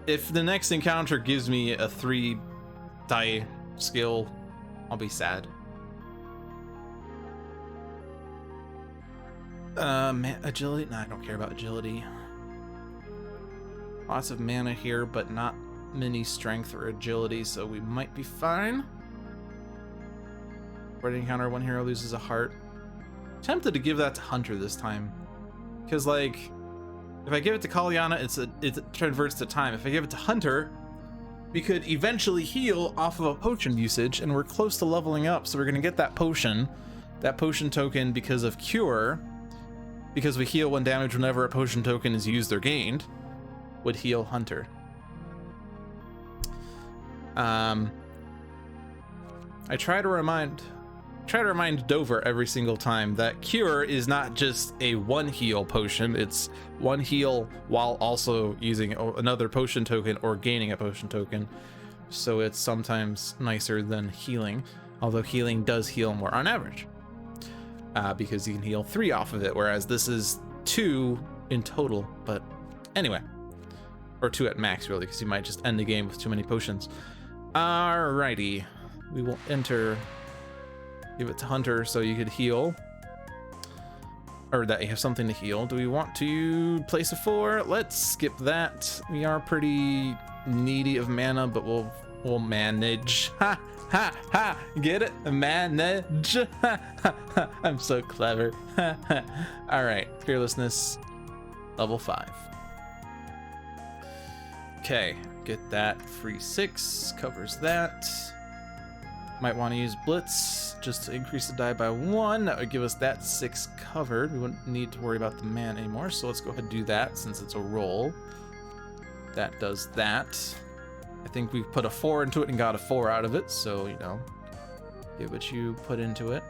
If the next encounter gives me a 3 die skill, I'll be sad. Agility? No, I don't care about agility. Lots of mana here, but not many strength or agility, so we might be fine. For the encounter, one hero loses a heart. Tempted to give that to Hunter this time. Because, like, if I give it to Caliana, it converts to time. If I give it to Hunter, we could eventually heal off of a potion usage, and we're close to leveling up, so we're going to get that potion token because of Cure, because we heal 1 damage whenever a potion token is used or gained, would heal Hunter. I try to remind Dover every single time that Cure is not just a 1 heal potion, it's 1 heal while also using another potion token or gaining a potion token, so it's sometimes nicer than healing, although healing does heal more on average, because you can heal 3 off of it, whereas this is 2 in total, but anyway, or 2 at max really, because you might just end the game with too many potions. Alrighty, we will enter. Give it to Hunter so you could heal. Or that you have something to heal. Do we want to place a 4? Let's skip that. We are pretty needy of mana, but we'll manage. Ha ha ha! Get it? Manage. I'm so clever. Alright, fearlessness, level 5. Okay, get that. Free 6 covers that. Might want to use Blitz just to increase the die by 1. That would give us that 6 covered. We wouldn't need to worry about the mana anymore, so let's go ahead and do that since it's a roll. That does that. I think we put a 4 into it and got a 4 out of it, so, you know, get what you put into it.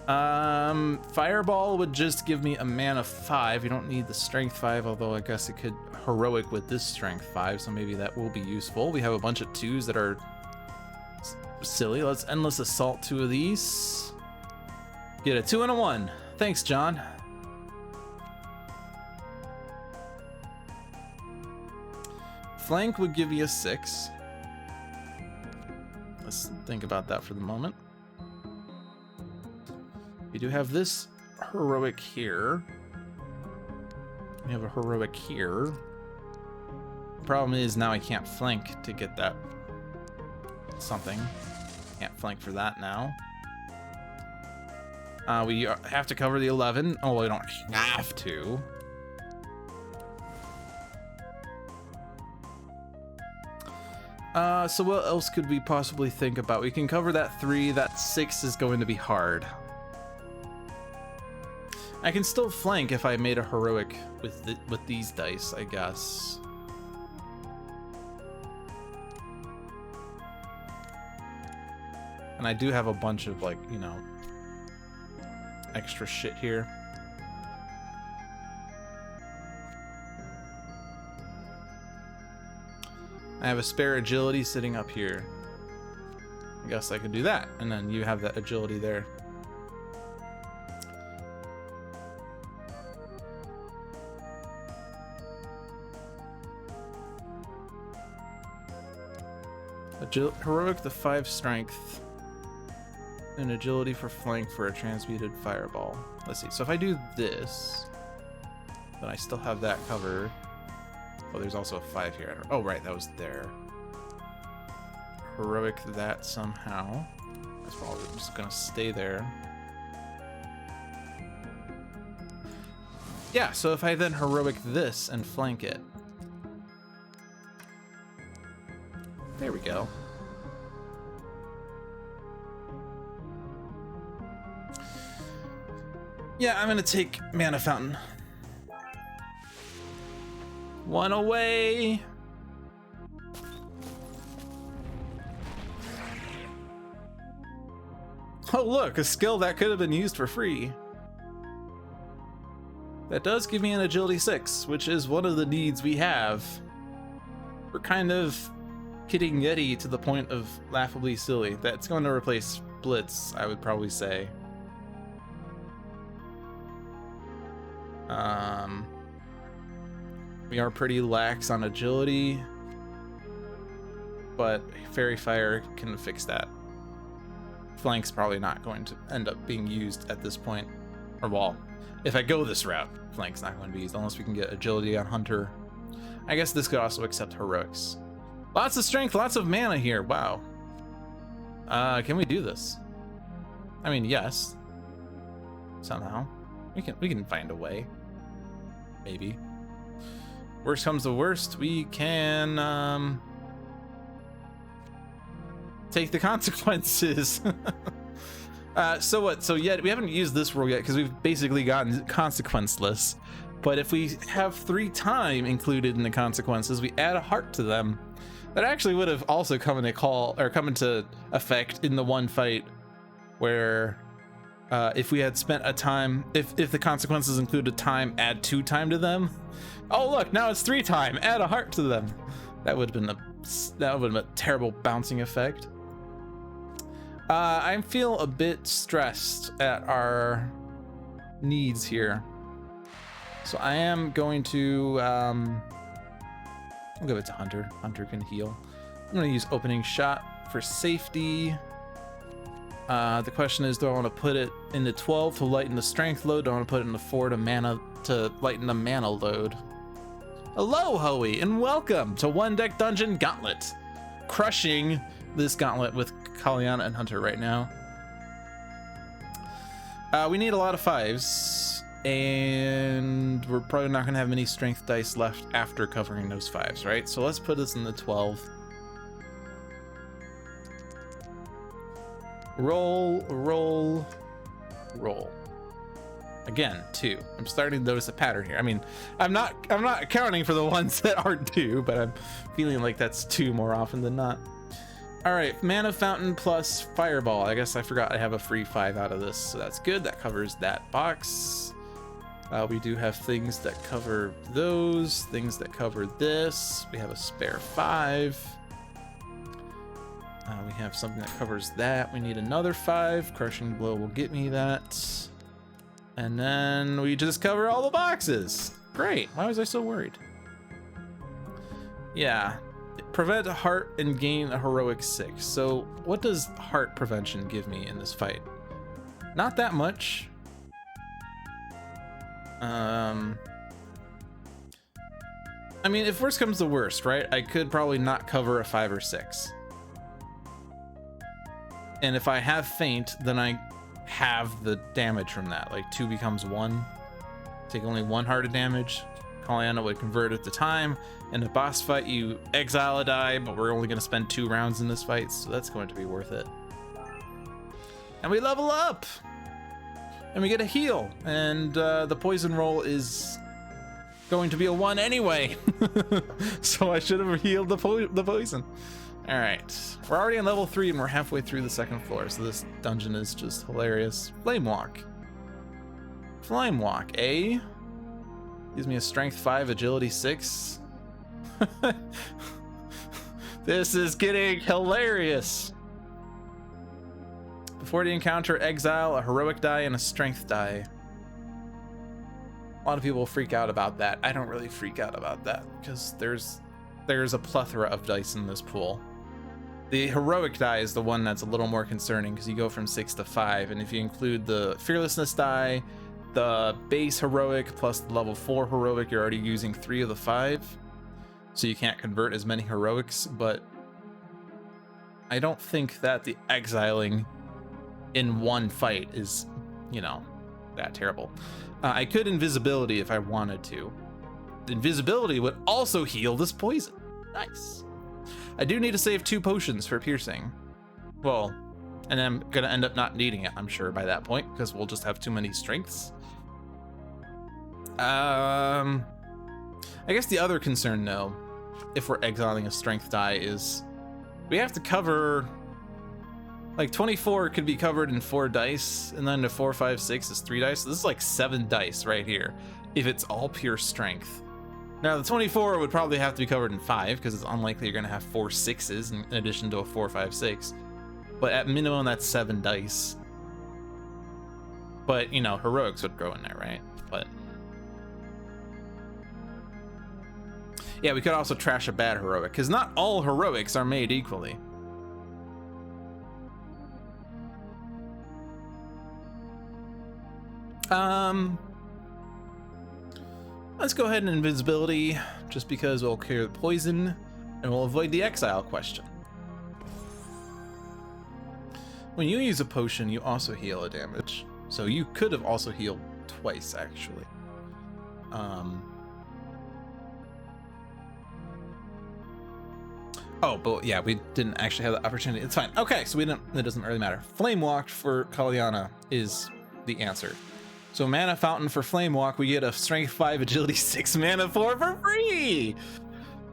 Fireball would just give me a mana 5. You don't need the strength 5, although I guess it could heroic with this strength 5, so maybe that will be useful. We have a bunch of 2s that are silly. Let's endless assault 2 of these. Get a 2 and a 1. Thanks, John. Flank would give you a 6. Let's think about that for the moment. We do have this heroic here. We have a heroic here. Problem is now I can't flank to get that something. Can't flank for that now. We have to cover the 11. Oh, we don't have to. So what else could we possibly think about? We can cover that 3. That 6 is going to be hard. I can still flank if I made a heroic with these dice, I guess. And I do have a bunch of, like, you know, extra shit here. I have a spare agility sitting up here. I guess I could do that, and then you have that agility there. Heroic the 5 strength and agility for flank for a transmuted fireball. Let's see. So if I do this, then I still have that covered. Oh, there's also a 5 here. Oh, right, that was there. Heroic that somehow. That's probably just gonna stay there. Yeah, so if I then heroic this and flank it. There we go. Yeah, I'm gonna take Mana Fountain. 1 away. Oh look, a skill that could have been used for free. That does give me an agility 6, which is one of the needs we have. We're kind of kidding Yeti to the point of laughably silly. That's going to replace Blitz, I would probably say. We are pretty lax on agility, but Fairy Fire can fix that. Flank's probably not going to end up being used at this point. Or, well, if I go this route, Flank's not going to be used unless we can get agility on Hunter. I guess this could also accept heroics. Lots of strength, lots of mana here. Wow. Can we do this? I mean, yes. Somehow. We can find a way. Maybe. Worst comes to worst, we can take the consequences. So what? So yet we haven't used this rule yet because we've basically gotten consequenceless. But if we have 3 time included in the consequences, we add a heart to them. That actually would have also come into effect in the one fight where if we had spent a time, if the consequences included time, add 2 time to them. Oh look, now it's 3 time, add a heart to them. That would have been a terrible bouncing effect. I feel a bit stressed at our needs here. So I am going to I'll give it to Hunter. Hunter can heal. I'm gonna use opening shot for safety. The question is, do I want to put it into 12 to lighten the strength load? Do I want to put it into 4 to lighten the mana load? Hello, Hoey, and welcome to One Deck Dungeon Gauntlet. Crushing this gauntlet with Caliana and Hunter right now. We need a lot of 5s, and we're probably not going to have many strength dice left after covering those 5s, right? So let's put this in the 12. Roll, roll, roll. Again, 2. I'm starting to notice a pattern here. I mean, I'm not accounting for the ones that aren't 2, but I'm feeling like that's 2 more often than not. All right, mana fountain plus fireball. I guess I forgot I have a free 5 out of this, so that's good. That covers that box. We do have things that cover those, things that cover this. We have a spare 5. We have something that covers that. We need another 5. Crushing blow will get me that. And then we just cover all the boxes. Great. Why was I so worried? Yeah. Prevent heart and gain a heroic 6. So what does heart prevention give me in this fight? Not that much. I mean, if worst comes to worst, right? I could probably not cover a 5 or 6. And if I have faint, then I have the damage from that. Like 2 becomes 1. Take only 1 heart of damage. Caliana would convert at the time. In a boss fight, you exile a die, but we're only going to spend 2 rounds in this fight, so that's going to be worth it. And we level up! And we get a heal. And the poison roll is going to be a 1 anyway. So I should have healed the poison. All right, we're already on level 3 and we're halfway through the 2nd floor, so this dungeon is just hilarious. Flame walk, eh? Gives me a strength 5, agility 6. This is getting hilarious. Before the encounter, exile a heroic die and a strength die. A lot of people freak out about that. I don't really freak out about that because there's a plethora of dice in this pool. The heroic die is the one that's a little more concerning because you go from 6 to 5, and if you include the fearlessness die, the base heroic plus the level 4 heroic, you're already using 3 of the 5, so you can't convert as many heroics. But I don't think that the exiling in one fight is, you know, that terrible. I could invisibility if I wanted to. Invisibility would also heal this poison. Nice. I do need to save 2 potions for piercing. Well, and I'm gonna end up not needing it, I'm sure, by that point, because we'll just have too many strengths. I guess the other concern, though, if we're exiling a strength die, is we have to cover, like 24 could be covered in 4 dice, and then the 4, 5, 6 is 3 dice. So this is like 7 dice right here, if it's all pure strength. Now the 24 would probably have to be covered in 5 because it's unlikely you're gonna have 4 6s in addition to a 4, 5, 6. But at minimum, that's 7 dice. But you know, heroics would go in there, right? But yeah, we could also trash a bad heroic because not all heroics are made equally. Let's go ahead and invisibility, just because we'll clear the poison and we'll avoid the exile question. When you use a potion, you also heal a damage. So you could have also healed twice, actually. Oh, but yeah, we didn't actually have the opportunity. It's fine. Okay, so it doesn't really matter. Flame Walk for Caliana is the answer. So mana fountain for Flame Walk, we get a strength 5, agility 6, mana 4 for free.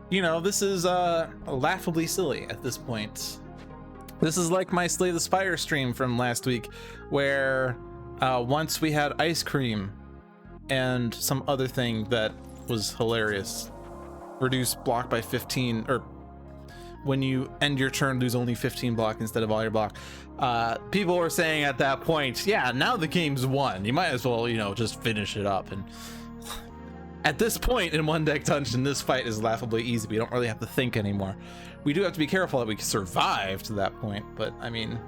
You know, this is laughably silly at this point. This is like my Slay the Spire stream from last week, where once we had ice cream and some other thing that was hilarious. Reduce block by 15, or when you end your turn, lose only 15 block instead of all your block. People were saying at that point, yeah, now the game's won. You might as well, you know, just finish it up. And at this point in One Deck Dungeon, this fight is laughably easy. We don't really have to think anymore. We do have to be careful that we survive to that point, but I mean,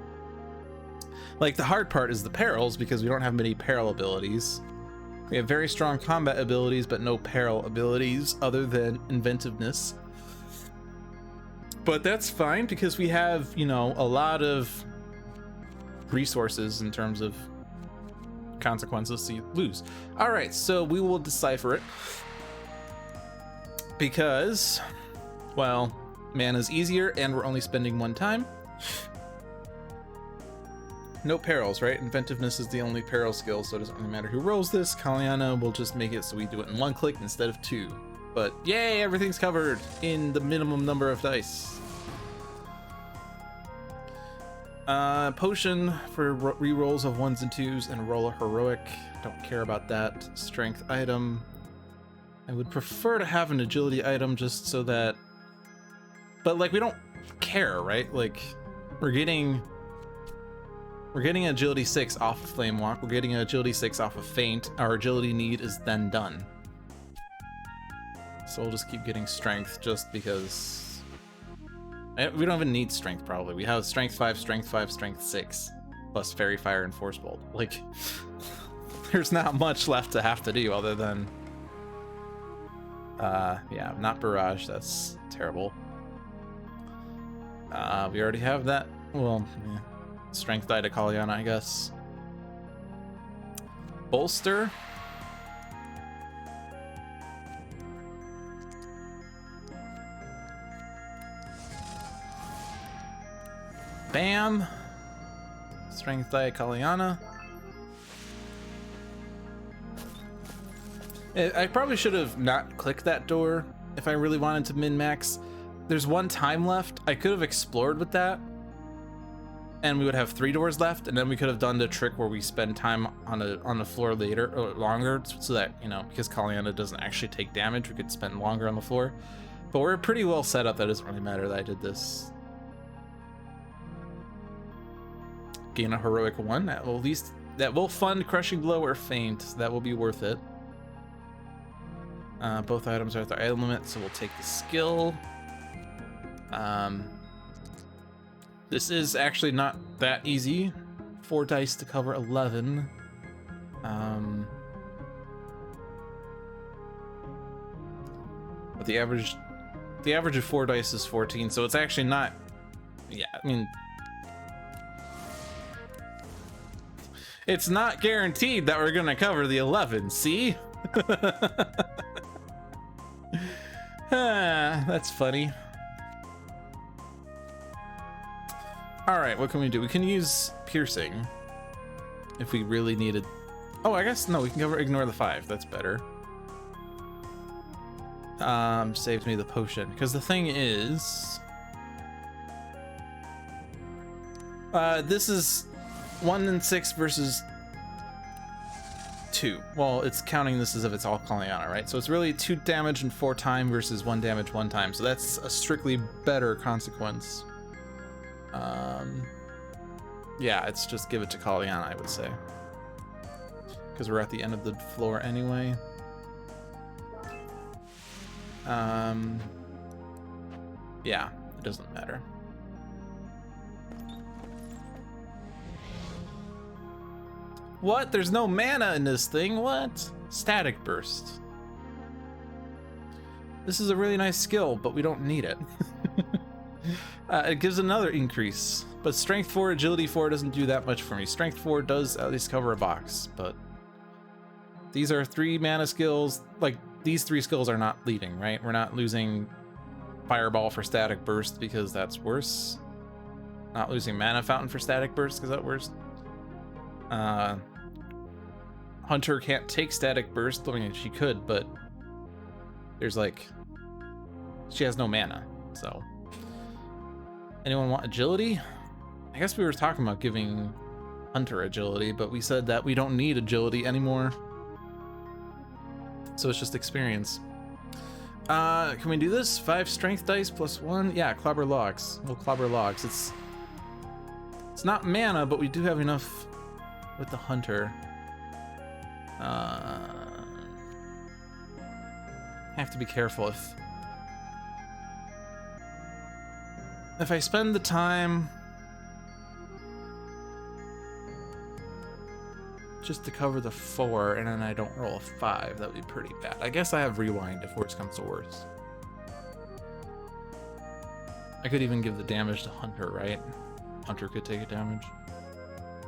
like, the hard part is the perils, because we don't have many peril abilities. We have very strong combat abilities, but no peril abilities other than inventiveness. But that's fine because we have, you know, a lot of resources in terms of consequences, so you lose. All right, so we will decipher it because, well, mana's easier and we're only spending 1 time. no perils, right? Inventiveness is the only peril skill, so it doesn't really matter who rolls this. Caliana will just make it so we do it in 1 click instead of 2. But yay, everything's covered in the minimum number of dice. Potion for rerolls of 1s and 2s, and roll a heroic. Don't care about that. Strength item. I would prefer to have an agility item just so that, but like we don't care, right? Like we're getting agility 6 off of flame walk. We're getting agility 6 off of faint. Our agility need is then done. So we'll just keep getting strength just because we don't even need strength probably. We have strength 5, strength 5, strength 6, plus fairy fire and force bolt. Like there's not much left to have to do other than yeah, not barrage, that's terrible. We already have that. Well, yeah. Strength die to Caliana, I guess. Bolster. Bam. Strength die Caliana. I probably should have not clicked that door if I really wanted to min-max. There's 1 time left. I could have explored with that, and we would have 3 doors left, and then we could have done the trick where we spend time on the floor later or longer, so that, you know, because Caliana doesn't actually take damage, we could spend longer on the floor. But we're pretty well set up that it doesn't really matter that I did this. Gain a heroic 1. That will at least fund crushing blow or faint. That will be worth it. Both items are at their item limit, so we'll take the skill. This is actually not that easy. 4 dice to cover 11. But the average of 4 dice is 14, so it's actually not. Yeah, I mean, it's not guaranteed that we're gonna cover the 11. See? That's funny. All right, what can we do? We can use piercing if we really needed. Oh, I guess no, we can ignore the 5. That's better. Saved me the potion, because the thing is, this is 1 and 6 versus 2. Well, it's counting this as if it's all Caliana, right? So it's really 2 damage and 4 time versus 1 damage 1 time. So that's a strictly better consequence. Yeah, it's just give it to Caliana, I would say, because we're at the end of the floor anyway. Yeah, it doesn't matter. What? There's no mana in this thing? What? Static burst. This is a really nice skill, but we don't need it. It gives another increase, but strength 4, agility 4 doesn't do that much for me. Strength 4 does at least cover a box, but these are 3 mana skills. Like, these 3 skills are not leaving, right? We're not losing fireball for static burst because that's worse. Not losing mana fountain for static burst because that's worse. Hunter can't take static burst. I mean, she could, but there's like, she has no mana, so. Anyone want agility? I guess we were talking about giving Hunter agility, but we said that we don't need agility anymore. So it's just experience. Can we do this? 5 strength dice plus 1? Yeah, clobber logs. We'll clobber logs. It's not mana, but we do have enough with the Hunter. Have to be careful if I spend the time just to cover the 4 and then I don't roll a 5, that would be pretty bad. I guess I have rewind if worse comes to worse. I could even give the damage to Hunter, right? Hunter could take a damage.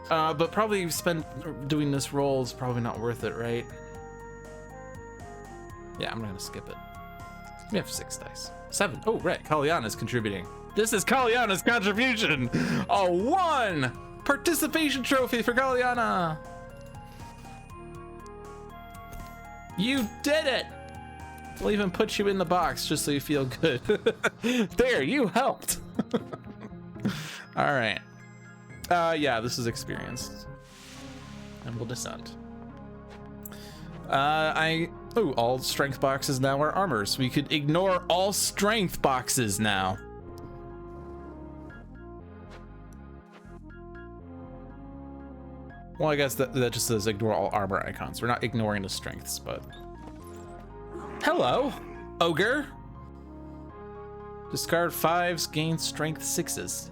But probably doing this roll is probably not worth it, right? Yeah, I'm gonna skip it. We have 6 dice. 7. Oh, right, Caliana's contributing. This is Caliana's contribution! A 1! participation trophy for Caliana. You did it. We'll even put you in the box just so you feel good. There, you helped. All right. Yeah, this is experienced. And we'll descend. All strength boxes now are armors. We could ignore all strength boxes now. Well, I guess that just says ignore all armor icons. We're not ignoring the strengths, but... Hello, ogre. Discard 5s, gain strength 6s.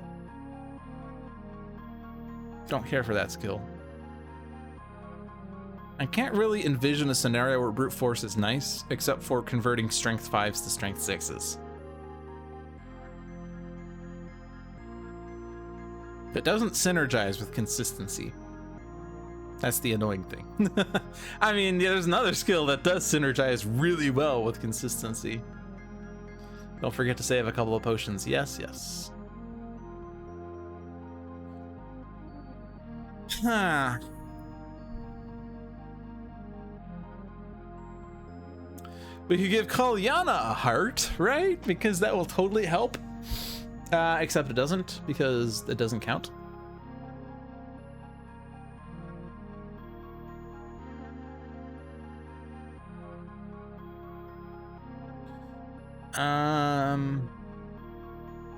Don't care for that skill. I can't really envision a scenario where brute force is nice, except for converting strength 5s to strength 6s. It doesn't synergize with consistency. That's the annoying thing. I mean, yeah, there's another skill that does synergize really well with consistency. Don't forget to save a couple of potions. Yes, yes. Huh. We could give Caliana a heart, right? Because that will totally help. Except it doesn't, because it doesn't count.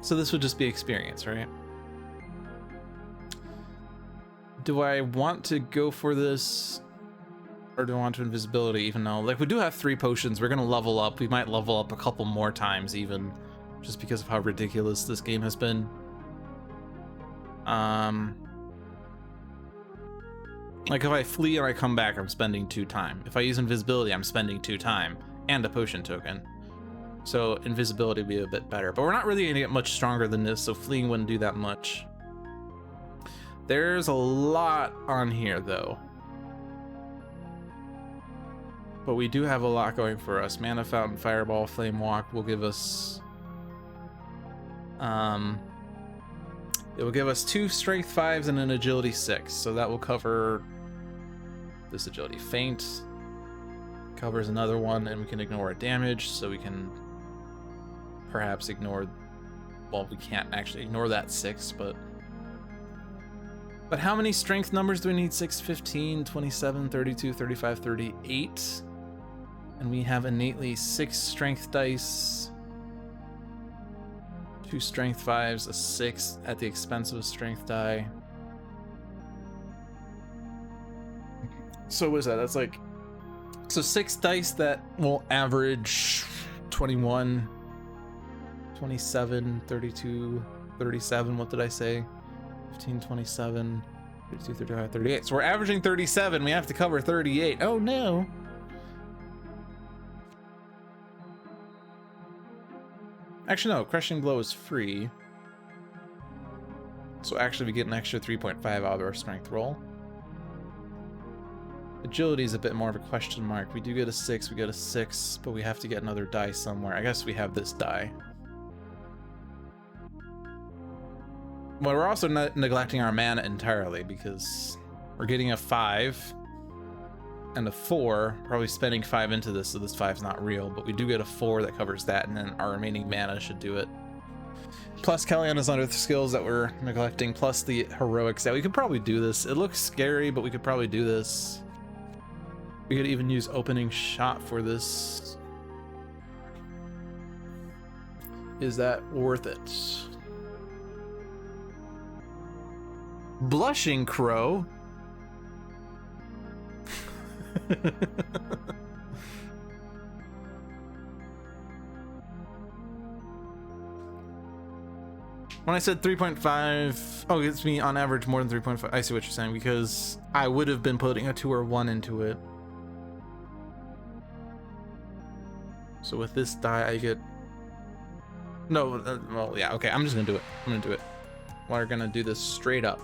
So this would just be experience, right? Do I want to go for this, or do I want to invisibility? Even though, like, we do have 3 potions, we're gonna level up. We might level up a couple more times, even, just because of how ridiculous this game has been. Like, if I flee and I come back, I'm spending 2 time. If I use invisibility, I'm spending 2 time and a potion token. So invisibility would be a bit better, but we're not really gonna get much stronger than this, so fleeing wouldn't do that much. There's a lot on here though. But we do have a lot going for us. Mana Fountain, Fireball, Flame Walk will give us... it will give us 2 Strength 5s and an Agility 6, so that will cover this Agility. Feint covers another one, and we can ignore a damage, so we can perhaps ignore... Well, we can't actually ignore that 6, but how many strength numbers do we need? 6, 15, 27, 32, 35, 38. And we have innately 6 strength dice, 2 strength 5s, a 6 at the expense of a strength die. So what is that? That's like... So 6 dice that will average 21, 27, 32, 37. What did I say? 15, 27, 32, 35, 38. So we're averaging 37. We have to cover 38. Oh no. Actually, no. Crushing Blow is free. So actually we get an extra 3.5 out of our strength roll. Agility is a bit more of a question mark. We do get a 6, we get a 6, but we have to get another die somewhere. I guess we have this die. Well, we're also not neglecting our mana entirely because we're getting a 5 and a 4, probably spending 5 into this, so this 5's not real, but we do get a 4 that covers that, and then our remaining mana should do it. Plus Caliana's under the skills that we're neglecting, plus the heroics. Yeah, we could probably do this. It looks scary, but we could probably do this. We could even use opening shot for this. Is that worth it? Blushing Crow. When I said 3.5, oh, it's me on average more than 3.5. I see what you're saying, because I would have been putting a 2 or 1 into it. So with this die, I get... No, well, yeah, okay, I'm just gonna do it. I'm gonna do it. We're gonna do this straight up.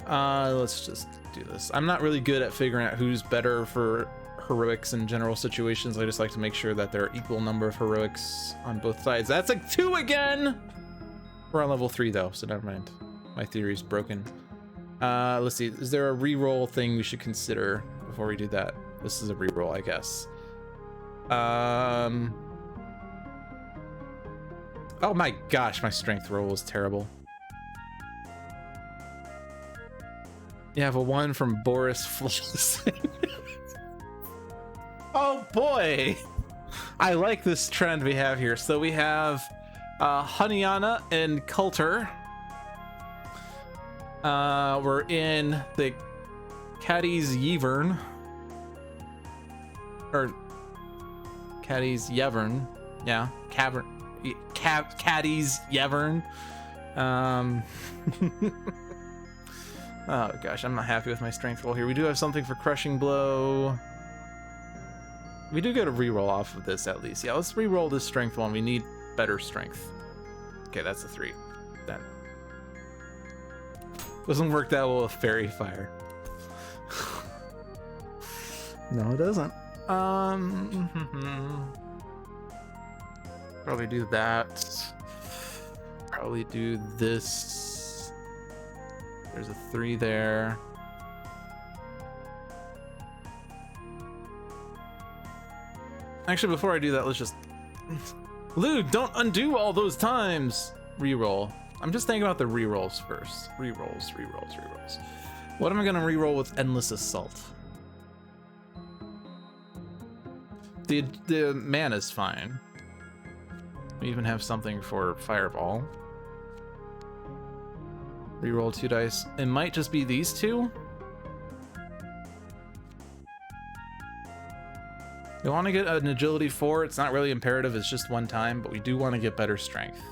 Let's just do this. I'm not really good at figuring out who's better for heroics in general situations. I just like to make sure that there are equal number of heroics on both sides. That's a 2 again! We're on level 3 though, so never mind. My theory's broken. Let's see. Is there a reroll thing we should consider before we do that? This is a reroll, I guess. Oh my gosh, my strength roll was terrible. You have a 1 from Boris Flawlessing. Oh boy! I like this trend we have here. So we have Caliana and Coulter. We're in the Caddy's Yevern. Or Caddy's Yevern. Yeah, cavern. Caddy's Yevern. Oh gosh, I'm not happy with my strength roll here. We do have something for Crushing Blow. We do get a reroll off of this at least. Yeah, let's reroll this strength one. We need better strength. Okay, that's a 3. That doesn't work that well with Fairy Fire. No, it doesn't. Probably do that. Probably do this. There's a 3 there. Actually, before I do that, let's just... Lude, don't undo all those times! Reroll. I'm just thinking about the rerolls first. Rerolls. What am I gonna reroll with Endless Assault? The mana's fine. We even have something for Fireball. Reroll 2 dice. It might just be these 2. We want to get an agility 4. It's not really imperative, it's just 1 time, but we do want to get better strength.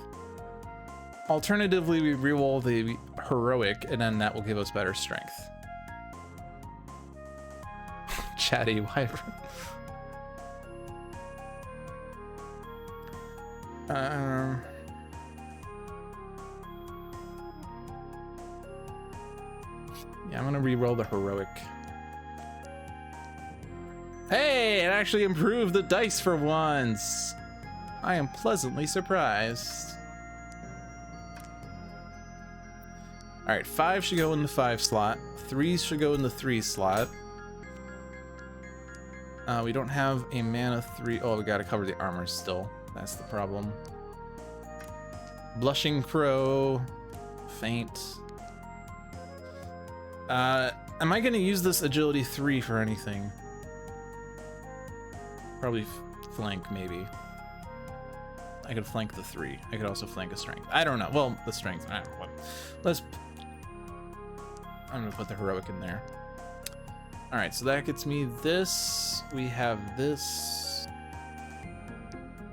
Alternatively, we reroll the heroic, and then that will give us better strength. Chatty wyvern. Yeah, I'm gonna reroll the heroic. Hey, it actually improved the dice for once. I am pleasantly surprised. All right, 5 should go in the 5 slot. 3 should go in the 3 slot. We don't have a mana 3. Oh, we gotta cover the armor still. That's the problem. Blushing Crow. Faint. Am I gonna use this agility 3 for anything? Probably flank, maybe. I could flank the 3. I could also flank a strength. I don't know. Well, the strength. I don't know what. I'm gonna put the heroic in there. All right, so that gets me this. We have this.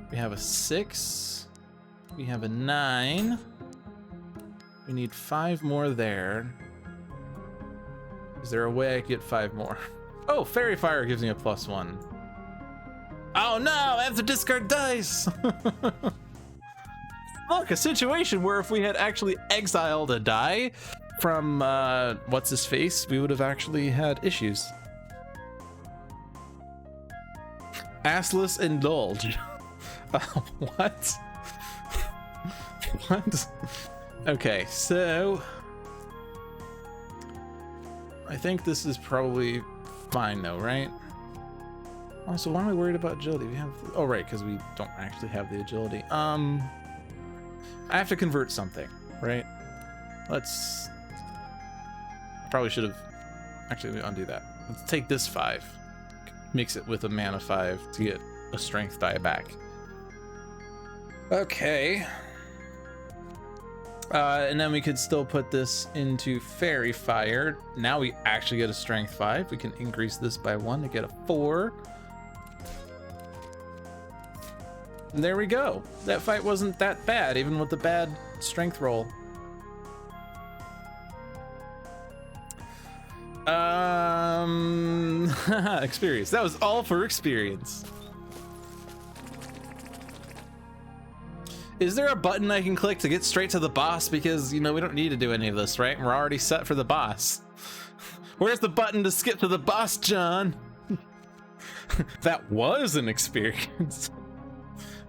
We have a 6. We have a 9. We need 5 more there. Is there a way I could get 5 more? Oh, Fairy Fire gives me a +1. Oh no, I have to discard dice! Look, a situation where if we had actually exiled a die from, what's-his-face, we would have actually had issues. Assless Indulge. What? What? Okay, so... I think this is probably fine though, right? Also, why am I worried about agility? We have... Oh, right, because we don't actually have the agility. I have to convert something, right? Let's... Probably should have... Actually, we undo that. Let's take this 5. Mix it with a mana 5 to get a strength die back. Okay. And then we could still put this into Fairy Fire. Now we actually get a strength 5. We can increase this by 1 to get a 4. And there we go. That fight wasn't that bad, even with the bad strength roll. Experience. That was all for experience. Is there a button I can click to get straight to the boss? Because, you know, we don't need to do any of this, right? We're already set for the boss. Where's the button to skip to the boss, John? That was an experience.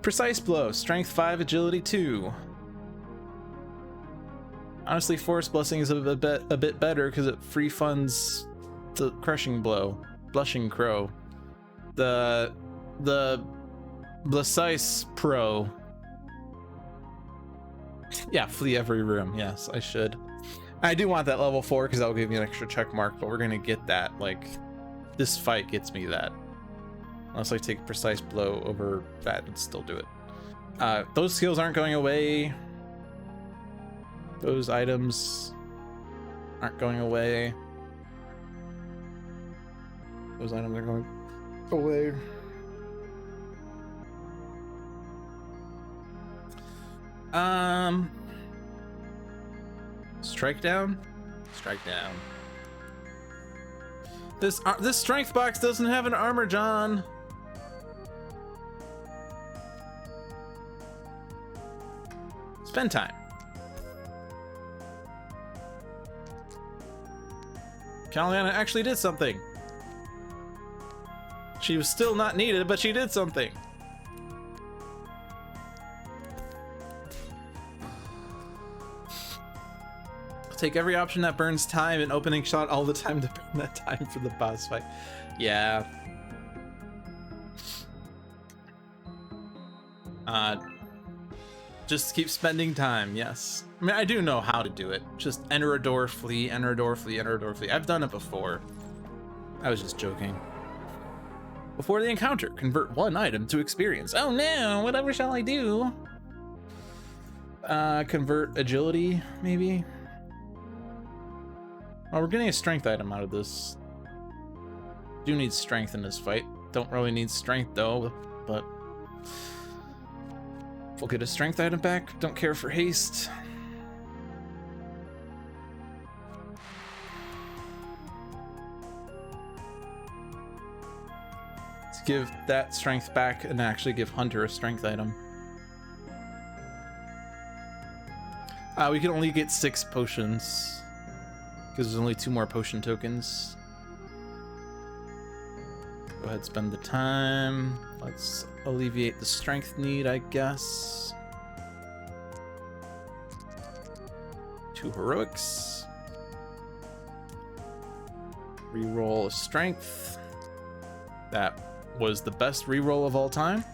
Precise Blow, Strength 5, Agility 2. Honestly, Force Blessing is a bit better because it free funds the Crushing Blow, Blushing Crow, the Blasice Pro. Yeah, flee every room. Yes, I should. I do want that level 4 because that will give me an extra check mark, but we're gonna get that. Like, this fight gets me that. Unless I take Precise Blow over that and still do it. Those skills aren't going away. Those items aren't going away. Those items are going away. Strike down. Strike down. This strength box doesn't have an armor, John. Spend time. Caliana actually did something. She was still not needed, but she did something. Take every option that burns time and opening shot all the time to burn that time for the boss fight. Yeah. Just keep spending time, yes. I mean, I do know how to do it. Just enter a door, flee, enter a door, flee, enter a door, flee. I've done it before. I was just joking. Before the encounter, convert one item to experience. Oh no, whatever shall I do? Convert agility, maybe? Oh, we're getting a strength item out of this. Do need strength in this fight. Don't really need strength though, but we'll get a strength item back. Don't care for haste. Let's give that strength back and actually give Hunter a strength item. We can only get 6 potions because there's only 2 more potion tokens. Go ahead, spend the time. Let's alleviate the strength need, I guess. 2 heroics. Reroll a strength. That was the best reroll of all time.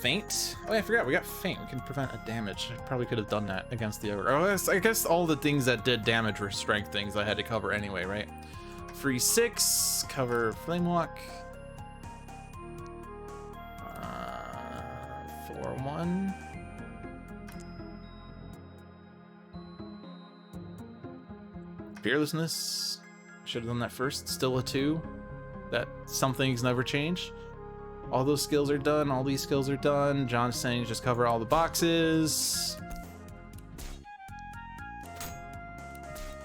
Faint. Oh, yeah, I forgot we got faint. We can prevent a damage. I probably could have done that against the ogre. Oh, I guess all the things that did damage were strength things I had to cover anyway, right? Free 6, cover flame walk. 4-1. Fearlessness. Should have done that first. Still a 2. That some things never change. All those skills are done. All these skills are done. John's saying just cover all the boxes.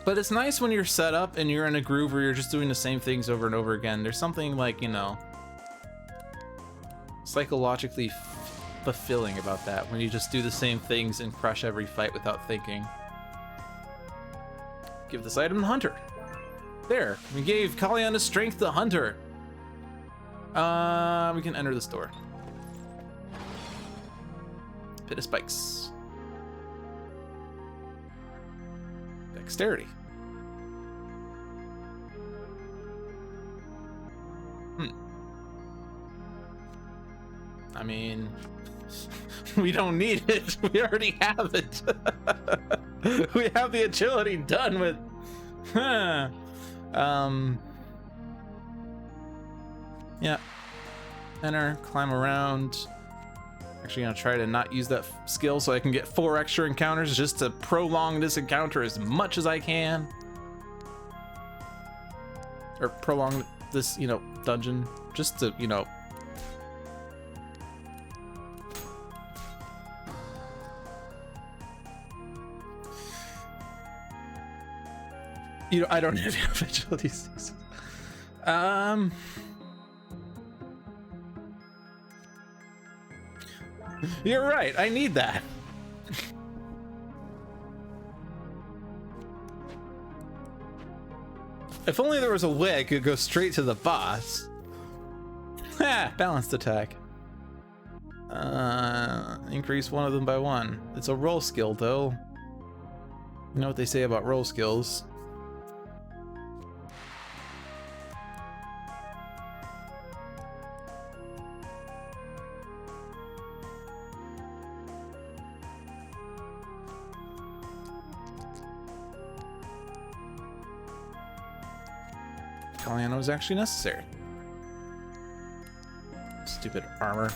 But it's nice when you're set up and you're in a groove where you're just doing the same things over and over again. There's something like, you know, psychologically fulfilling about that when you just do the same things and crush every fight without thinking. Give this item to Hunter. There, we gave Caliana's strength to Hunter. We can enter this door. Pit of spikes. Dexterity. I mean, we don't need it. We already have it. We have the agility done with. Yeah. Enter, climb around. Actually gonna try to not use that skill so I can get 4 extra encounters just to prolong this encounter as much as I can. Or prolong this, you know, dungeon. Just to, you know. You know, I don't have enough agility. You're right, I need that. If only there was a way I could go straight to the boss. Balanced attack. Increase one of them by 1. It's a roll skill though. You know what they say about roll skills. Caliana was actually necessary. Stupid armor.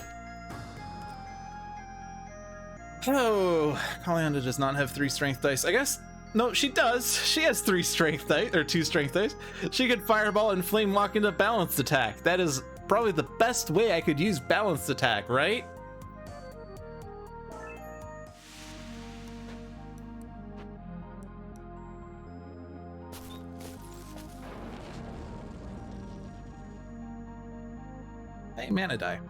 Oh, Caliana does not have 3 strength dice. I guess, no, she does. She has 3 strength dice, or 2 strength dice. She could fireball and flame walk into balanced attack. That is probably the best way I could use balanced attack, right? Hey, mana die.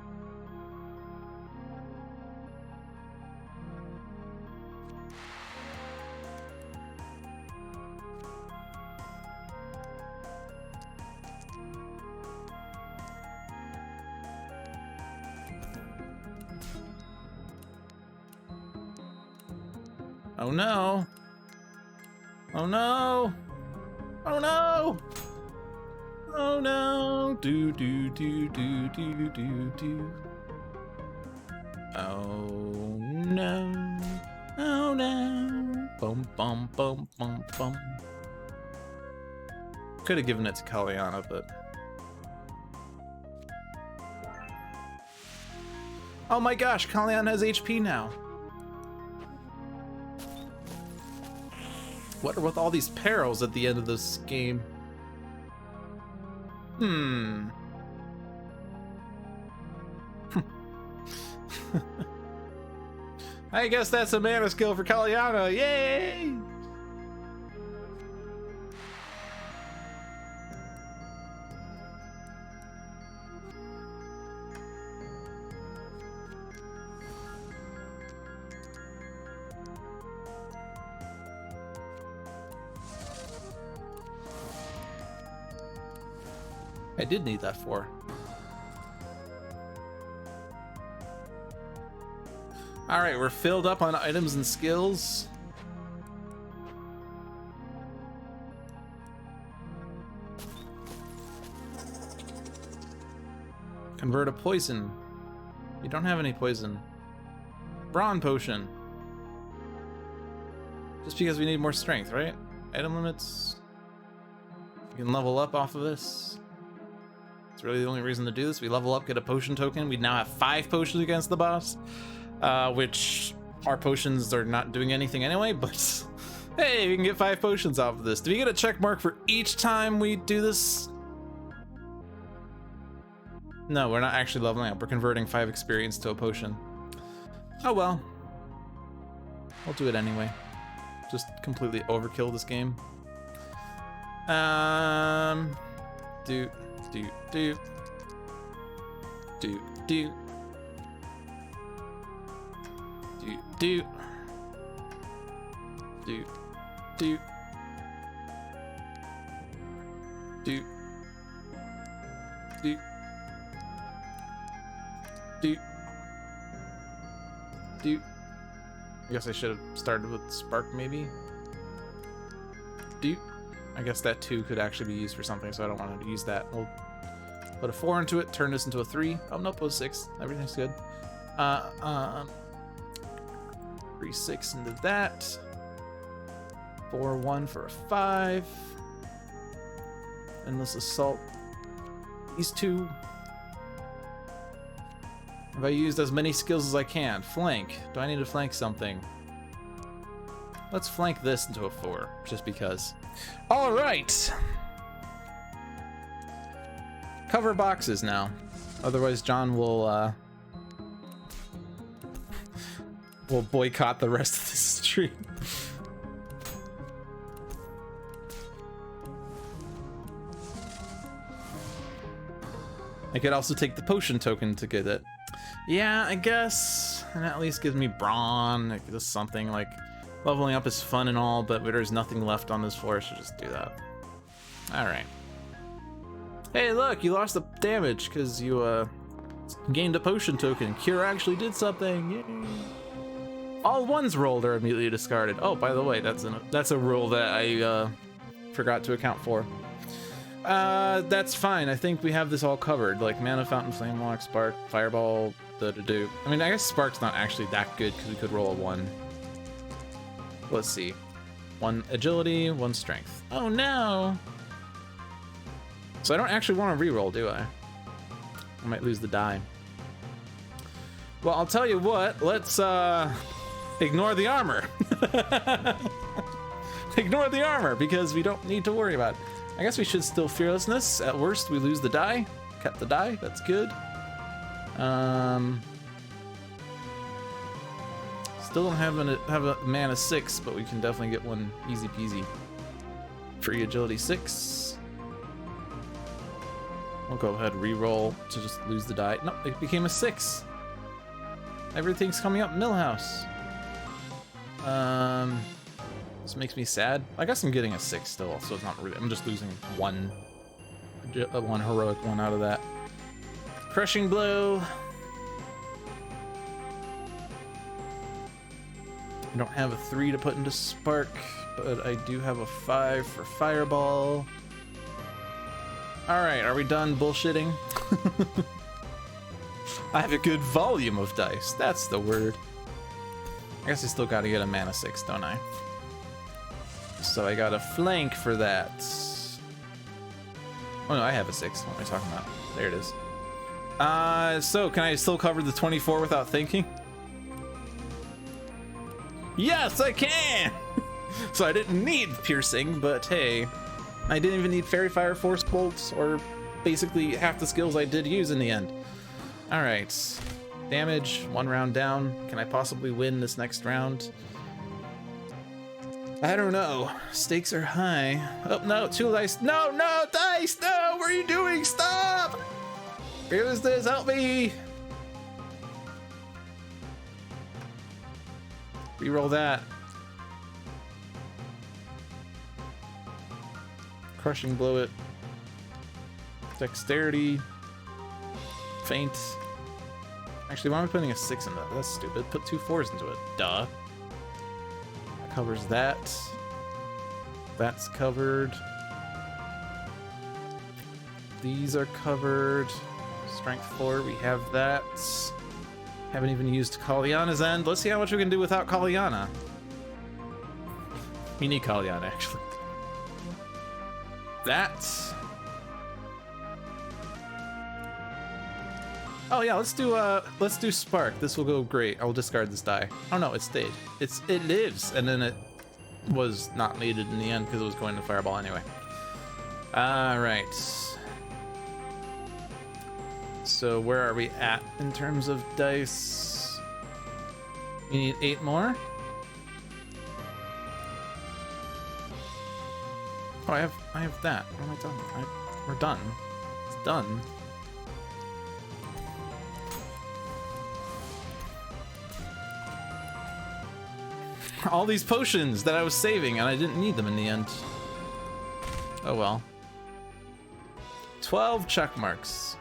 Oh no! Oh no! Oh no! Oh no! Do do do do do do do. Oh no! Oh no! Bum bum bum bum bum. Could have given it to Caliana, but. Oh my gosh, Caliana has HP now. What are with all these perils at the end of this game? I guess that's a mana skill for Caliana. Yay! I did need that for. All right, we're filled up on items and skills. Convert a poison. You don't have any poison. Brawn potion. Just because we need more strength, right? Item limits. You can level up off of this. It's really the only reason to do this. We level up, get a potion token. We now have 5 potions against the boss, which our potions are not doing anything anyway, but hey, we can get 5 potions off of this. Do we get a check mark for each time we do this? No, we're not actually leveling up. We're converting 5 experience to a potion. Oh well. We'll do it anyway. Just completely overkill this game. Do. Do do do do do do do do do do do do. I guess I should have started with spark, maybe. Do. I guess that 2 could actually be used for something, so I don't want to use that. We'll put a 4 into it, turn this into a 3. Oh, nope, it was 6. Everything's good. 3, 6 into that. 4, 1 for a 5. Endless assault. These 2. Have I used as many skills as I can? Flank. Do I need to flank something? Let's flank this into a 4, just because. All right. Cover boxes now. Otherwise, John will boycott the rest of this stream. I could also take the potion token to get it. Yeah, I guess. And that at least gives me brawn. It does something like. Leveling up is fun and all, but there's nothing left on this floor, so just do that. Alright. Hey, look, you lost the damage because you gained a potion token. Cure actually did something. Yay. All ones rolled are immediately discarded. Oh, by the way, that's a rule that I forgot to account for. That's fine. I think we have this all covered. Like Mana Fountain, Flame Lock, Spark, Fireball, da-da-do. I mean, I guess Spark's not actually that good because we could roll a 1. Let's see. 1 Agility, 1 Strength. Oh no! So I don't actually want to reroll, do I? I might lose the die. Well, I'll tell you what. Let's ignore the armor. Ignore the armor because we don't need to worry about it. I guess we should still Fearlessness. At worst, we lose the die. Kept the die. That's good. Still don't have a mana 6, but we can definitely get one easy peasy. Free Agility 6. We'll go ahead and re-roll to just lose the die. No, it became a 6. Everything's coming up Millhouse. This makes me sad. I guess I'm getting a 6 still, so it's not really. I'm just losing one heroic one out of that. Crushing Blow. I don't have a 3 to put into Spark, but I do have a 5 for Fireball. All right, are we done bullshitting? I have a good volume of dice. That's the word. I guess I still got to get a mana 6, don't I? So I got a flank for that. Oh no, I have a 6. What am I talking about? There it is. So can I still cover the 24 without thinking? Yes, I can! So I didn't need piercing, but hey, I didn't even need Fairy Fire, Force Bolts, or basically half the skills I did use in the end. All right, damage, 1 round down. Can I possibly win this next round? I don't know. Stakes are high. Oh no, 2 dice. No, no, dice, no, what are you doing? Stop! Where is this? Help me! Reroll that. Crushing Blow it. Dexterity. Feint. Actually, why am I putting a 6 in that? That's stupid. Put 2 4s into it. Duh. That covers that. That's covered. These are covered. Strength 4, we have that. Haven't even used Caliana's end. Let's see how much we can do without Caliana. We need Caliana, actually. That. Oh yeah, let's do Spark. This will go great. I'll discard this die. Oh no, it stayed. It lives, and then it was not needed in the end because it was going to Fireball anyway. All right. So where are we at in terms of dice? We need 8 more. Oh, I have that. What am I talking? We're done. It's done. All these potions that I was saving and I didn't need them in the end. Oh well. 12 check marks.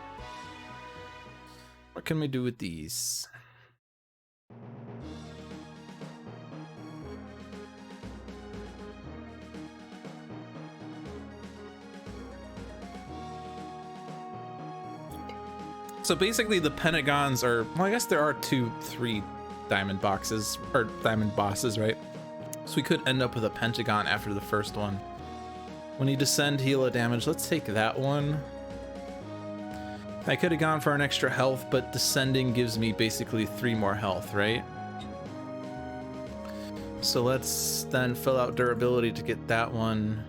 What can we do with these? So basically the Pentagons are, well, I guess there are 2, 3 diamond boxes, or diamond bosses, right? So we could end up with a Pentagon after the first one. When you descend, heal a damage. Let's take that one. I could have gone for an extra health, but descending gives me basically 3 more health, right? So let's then fill out durability to get that one.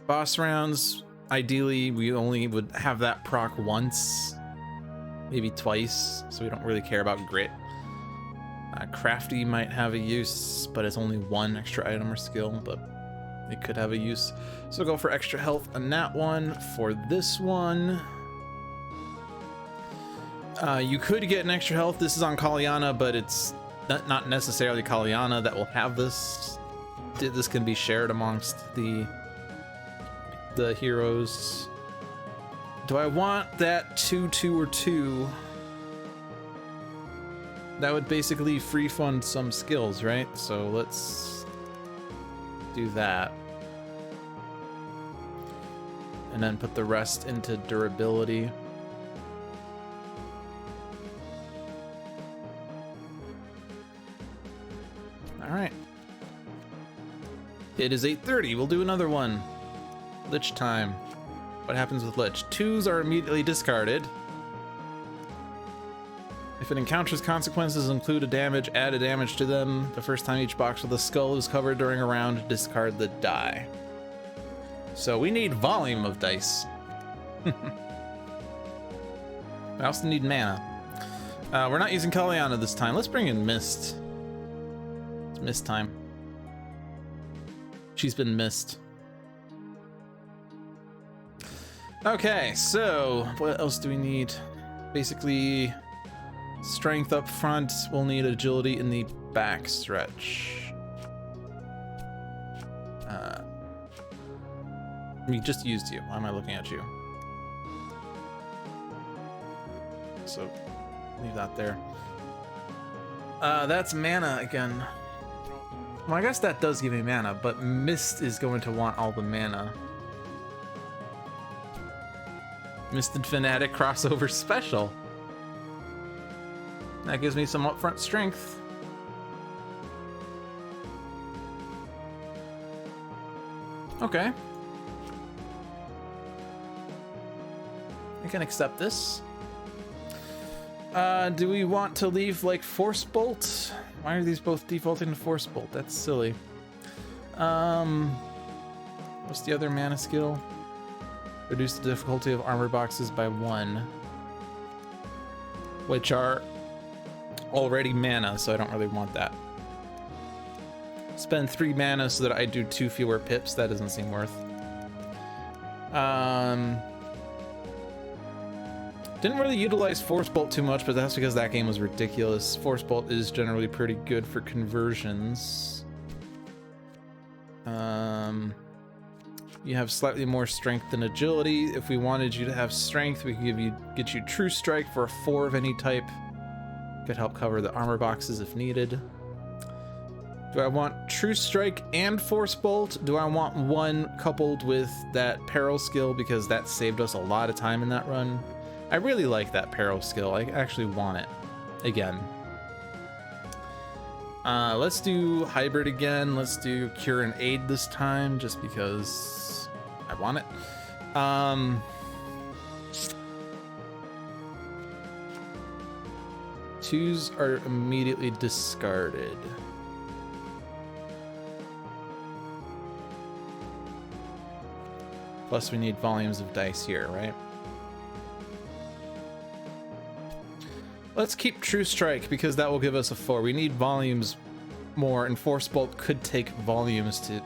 Boss rounds, ideally we only would have that proc once, maybe twice, so we don't really care about grit. Crafty might have a use, but it's only 1 extra item or skill, but it could have a use. So go for extra health on that one. For this one, you could get an extra health. This is on Caliana, but it's not necessarily Caliana that will have this. This can be shared amongst the heroes. Do I want that 2, 2, or 2? That would basically free fund some skills, right? So let's do that. And then put the rest into durability. All right. It is 8:30. We'll do another one. Lich time. What happens with Lich? 2s are immediately discarded. If it encounters consequences, include a damage, add a damage to them. The first time each box with a skull is covered during a round, discard the die. So we need volume of dice. I also need mana. We're not using Caliana this time. Let's bring in Mist. It's Mist time. She's been missed. Okay, so what else do we need? Basically, strength up front. We'll need agility in the back stretch. We just used you. Why am I looking at you? So leave that there. That's mana again. Well, I guess that does give me mana, but Mist is going to want all the mana. Mist and Fanatic crossover special. That gives me some upfront strength. Okay. I can accept this. Do we want to leave like Force Bolt? Why are these both defaulting to Force Bolt? That's silly. What's the other mana skill? Reduce the difficulty of armor boxes by 1. Which are already mana, so I don't really want that. Spend 3 mana so that I do 2 fewer pips. That doesn't seem worth. Didn't really utilize Force Bolt too much, but that's because that game was ridiculous. Force Bolt is generally pretty good for conversions. You have slightly more strength than agility. If we wanted you to have strength, we could get you True Strike for a 4 of any type. Could help cover the armor boxes if needed. Do I want True Strike and Force Bolt? Do I want one coupled with that Peril skill, because that saved us a lot of time in that run? I really like that Peril skill. I actually want it again. Let's do Hybrid again. Let's do Cure and Aid this time, just because I want it. 2s are immediately discarded. Plus we need volumes of dice here, right? Let's keep True Strike, because that will give us a 4. We need volumes more, and Force Bolt could take volumes to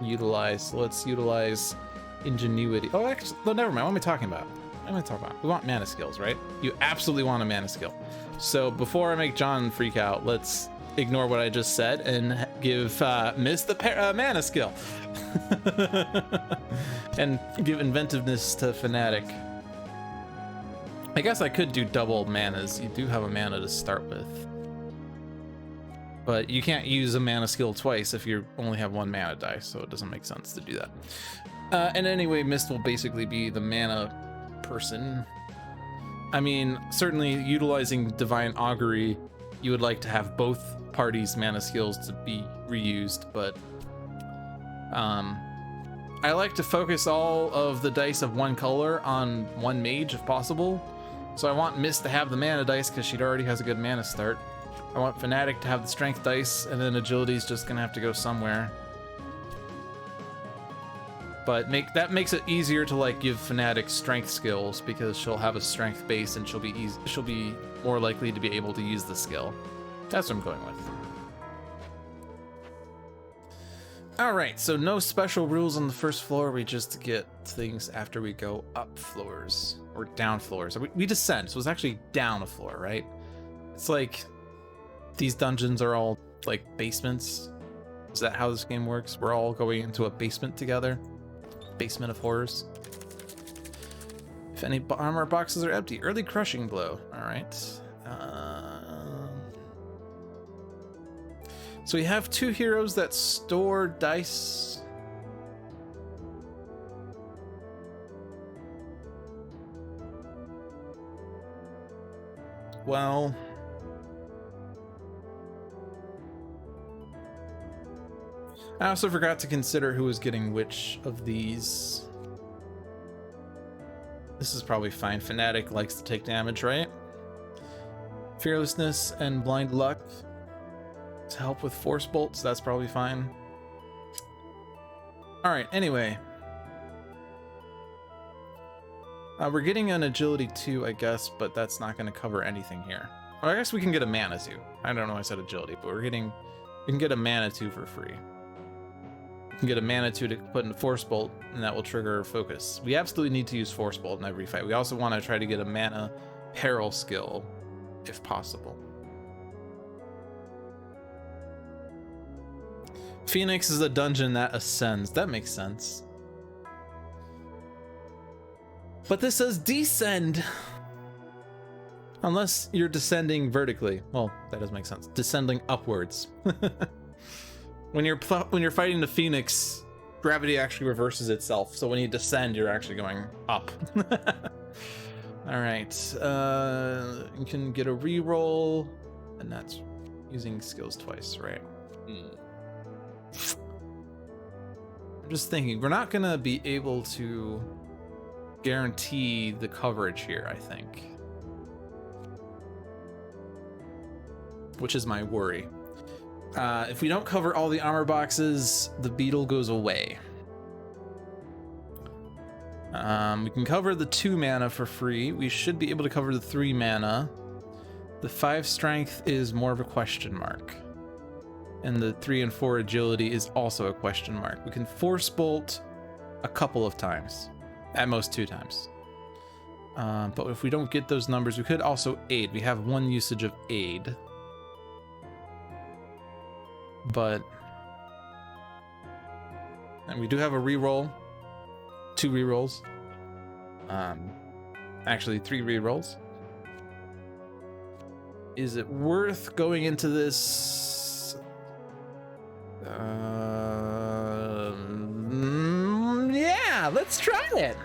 utilize. So let's utilize Ingenuity. Oh, actually, no, never mind. What am I talking about? What am I talking about? We want mana skills, right? You absolutely want a mana skill. So before I make John freak out, let's ignore what I just said and give Mist the mana skill. And give inventiveness to Fanatic. I guess I could do double manas. You do have a mana to start with. But you can't use a mana skill twice if you only have 1 mana die, so it doesn't make sense to do that. And anyway, Mist will basically be the mana person. I mean, certainly utilizing Divine Augury, you would like to have both parties' mana skills to be reused, but I like to focus all of the dice of one color on one mage if possible. So I want Mist to have the mana dice because she already has a good mana start. I want Fanatic to have the strength dice, and then agility's just gonna have to go somewhere. But that makes it easier to like give Fanatic strength skills, because she'll have a strength base and she'll be more likely to be able to use the skill. That's what I'm going with. All right, so no special rules on the first floor. We just get things after we go up floors or down floors. We descend, so it's actually down a floor, right? It's like these dungeons are all like basements. Is that how this game works? We're all going into a basement together. Basement of horrors. If any armor boxes are empty, early crushing blow. All right. So we have 2 heroes that store dice. Well, I also forgot to consider who was getting which of these. This is probably fine. Fanatic likes to take damage, right? Fearlessness and blind luck to help with force bolts. That's probably fine. All right. Anyway, we're getting an agility 2, I guess, but that's not going to cover anything here. Or I guess we can get a mana 2. I don't know why I said agility, but we can get a mana 2 for free. We can get a mana 2 to put in force bolt, and that will trigger focus. We absolutely need to use force bolt in every fight. We also want to try to get a mana peril skill, if possible. Phoenix is a dungeon that ascends. That makes sense. But this says descend. Unless you're descending vertically. Well, that does make sense. Descending upwards. When you're fighting the Phoenix, gravity actually reverses itself. So when you descend, you're actually going up. All right. You can get a reroll, and that's using skills twice, right? I'm just thinking, we're not gonna be able to guarantee the coverage here, I think. Which is my worry. If we don't cover all the armor boxes, the beetle goes away. We can cover the 2 mana for free. We should be able to cover the 3 mana. The 5 strength is more of a question mark. And the 3 and 4 agility is also a question mark. We can force bolt a couple of times. At most 2 times. But if we don't get those numbers, we could also aid. We have 1 usage of aid. But... and we do have a reroll. 2 rerolls. Actually 3 rerolls. Is it worth going into this? Yeah, let's try it.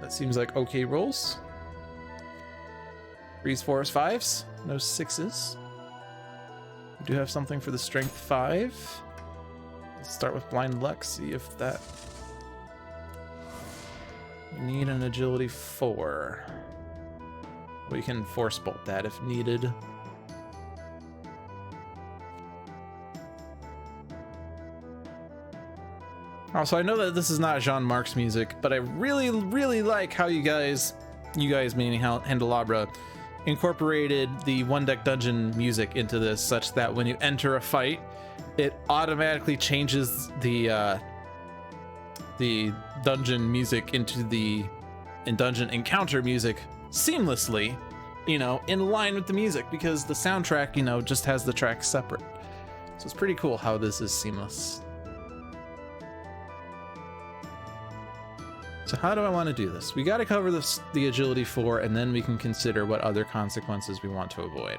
That seems like okay rolls. 3s, 4s, 5s, no 6s. We do have something for the strength 5. Let's start with blind luck, see if that... we need an agility 4. We can force bolt that if needed. Also, I know that this is not Jean-Marc's music, but I really, really like how you guys meaning Handelabra, incorporated the one deck dungeon music into this, such that when you enter a fight, it automatically changes the dungeon music into the dungeon encounter music seamlessly, you know, in line with the music, because the soundtrack, you know, just has the tracks separate. So it's pretty cool how this is seamless. So how do I want to do this? We got to cover the agility 4, and then we can consider what other consequences we want to avoid.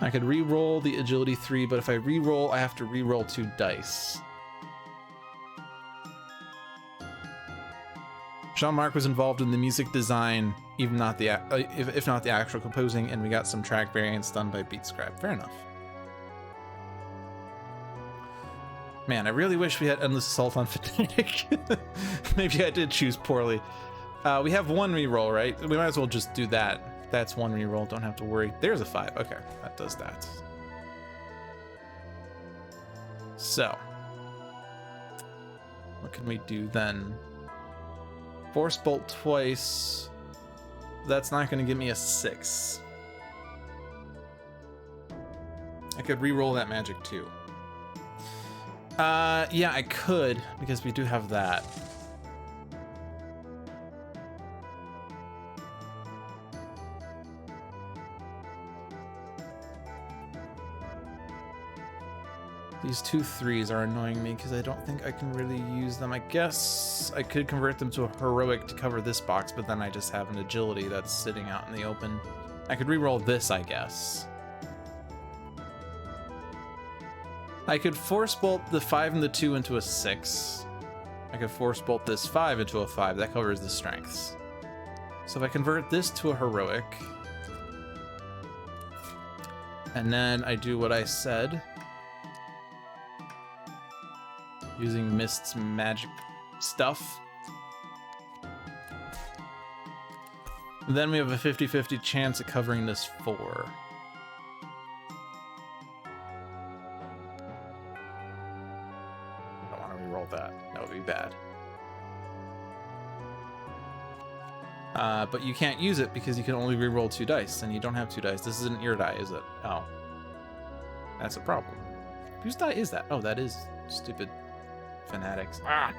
I could re-roll the agility 3, but if I re-roll, I have to re-roll 2 dice. Jean-Marc was involved in the music design, even not the if not the actual composing, and we got some track variants done by BeatScribe. Fair enough. Man, I really wish we had Endless Assault on Fanatic. Maybe I did choose poorly. We have 1 reroll, right? We might as well just do that. That's 1 reroll, don't have to worry. There's a 5, okay, that does that. So, what can we do then? Force bolt twice. That's not gonna give me a 6. I could re-roll that magic too. Yeah, I could, because we do have that. These 2 3s are annoying me because I don't think I can really use them. I guess I could convert them to a heroic to cover this box, but then I just have an agility that's sitting out in the open. I could re-roll this, I guess. I could force bolt the 5 and the 2 into a 6. I could force bolt this 5 into a 5. That covers the strengths. So if I convert this to a heroic, and then I do what I said, using Mist's magic stuff, then we have a 50-50 chance of covering this 4. I don't want to reroll that. That would be bad. But you can't use it because you can only reroll 2 dice, and you don't have 2 dice. This isn't your die, is it? Oh. That's a problem. Whose die is that? Oh, that is stupid Fanatics. Ah!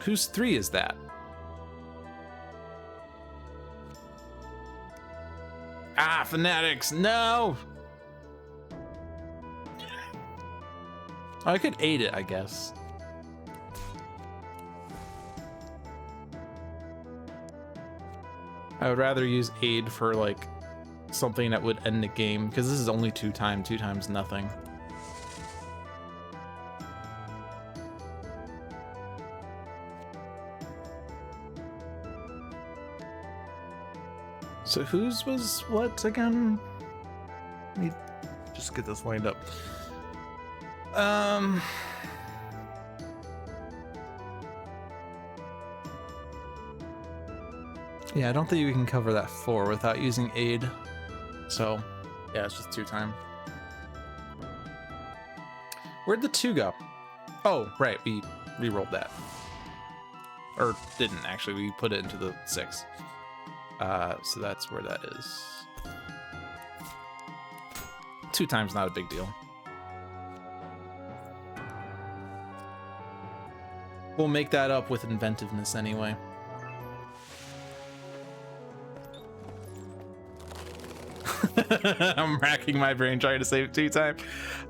Whose 3 is that? Ah, Fanatics, no! Oh, I could aid it, I guess. I would rather use aid for like something that would end the game, because this is only 2 times nothing. So whose was what again? Let me just get this lined up. Yeah, I don't think we can cover that 4 without using aid. So, yeah, it's just 2 time. Where'd the 2 go? Oh, right, we re-rolled that. Or didn't, actually, we put it into the 6. So that's where that is. 2 times, not a big deal. We'll make that up with inventiveness anyway. I'm racking my brain trying to save it 2 times.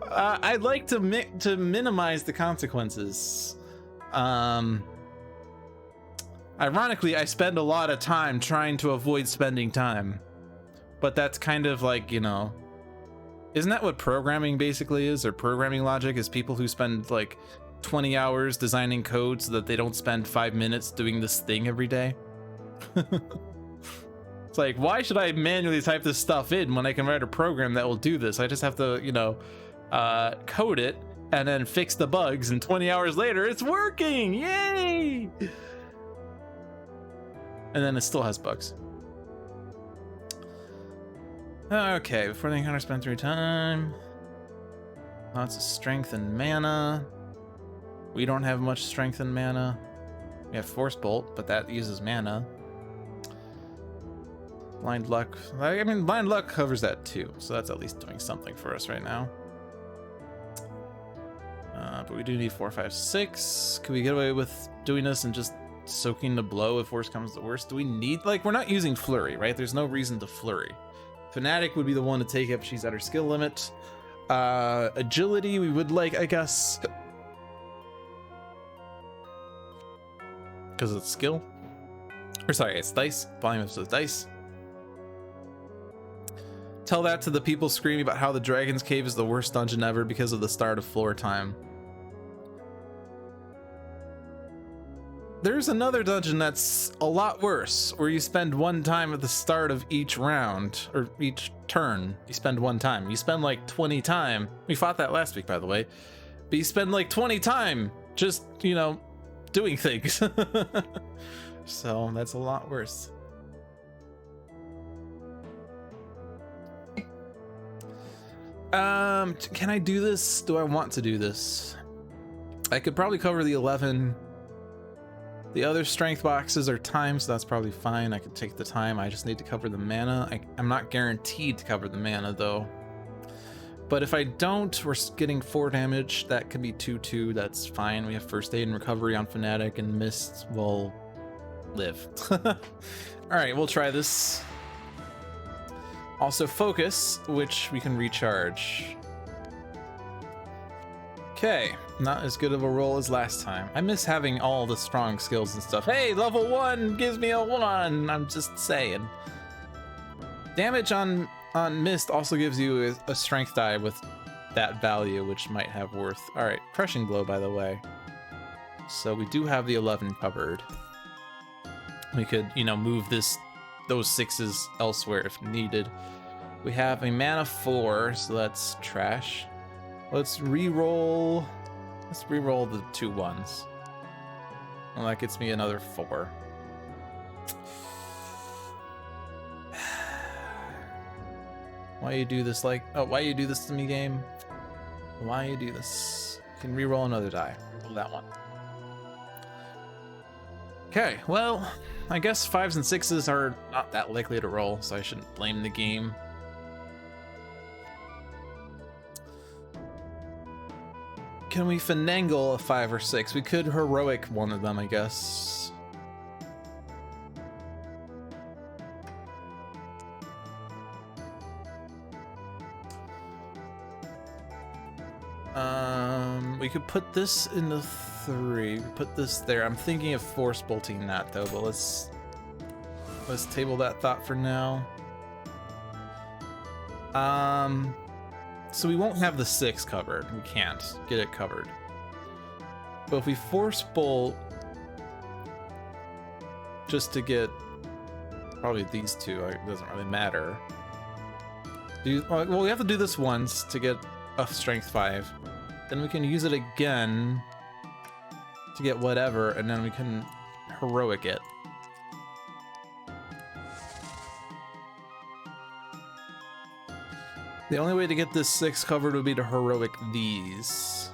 I'd like to minimize the consequences. Ironically, I spend a lot of time trying to avoid spending time. But that's kind of like, you know... Isn't that what programming basically is? Or programming logic is people who spend like 20 hours designing code so that they don't spend 5 minutes doing this thing every day? It's like, why should I manually type this stuff in when I can write a program that will do this? I just have to, you know, code it and then fix the bugs, and 20 hours later, it's working! Yay! And then it still has bugs. Okay, before the encounter, spend 3 time. Lots of strength and mana. We don't have much strength and mana. We have Force Bolt, but that uses mana. Blind Luck. I mean, Blind Luck covers that too, so that's at least doing something for us right now. But we do need 4, 5, 6. Can we get away with doing this and just soaking the blow if worse comes to worse? Do we need, like, we're not using Flurry, right? There's no reason to Flurry. Fanatic would be the one to take if she's at her skill limit. Agility we would like, I guess. Because it's skill. Or sorry, it's dice. Volume of dice. Tell that to the people screaming about how the Dragon's Cave is the worst dungeon ever because of the start of floor time. There's another dungeon that's a lot worse, where you spend 1 time at the start of each round, or each turn. You spend 1 time. You spend like 20 time. We fought that last week, by the way. But you spend like 20 time just, you know, doing things. So that's a lot worse. Can I do this? Do I want to do this? I could probably cover the 11. The other strength boxes are time, so that's probably fine. I could take the time. I just need to cover the mana. I'm not guaranteed to cover the mana, though. But if I don't, we're getting 4 damage. That could be 2/2. That's fine. We have first aid and recovery on Fanatic, and Mist will live. All right, we'll try this. Also focus, which we can recharge. Okay, not as good of a roll as last time. I miss having all the strong skills and stuff. Hey, level 1 gives me a 1. I'm just saying. Damage on mist also gives you a strength die with that value, which might have worth. All right, crushing blow, by the way. So we do have the 11 covered. We could, you know, move those 6s elsewhere if needed. We have a mana 4, so that's trash. Let's re-roll. Let's re-roll the 2 1s. Well, that gets me another 4. Why you do this why you do this to me, game? Why you do this? You can re-roll another die. Roll that one. Okay, well, I guess 5s and 6s are not that likely to roll, so I shouldn't blame the game. Can we finagle a 5 or 6? We could heroic one of them, I guess. We could put this in the 3. Put this there. I'm thinking of force bolting that though, but let's table that thought for now. So we won't have the 6 covered. We can't get it covered. But if we force bolt just to get probably these 2, it doesn't really matter. Well, we have to do this once to get a strength 5. Then we can use it again to get whatever, and then we can heroic it. The only way to get this 6 covered would be to heroic these.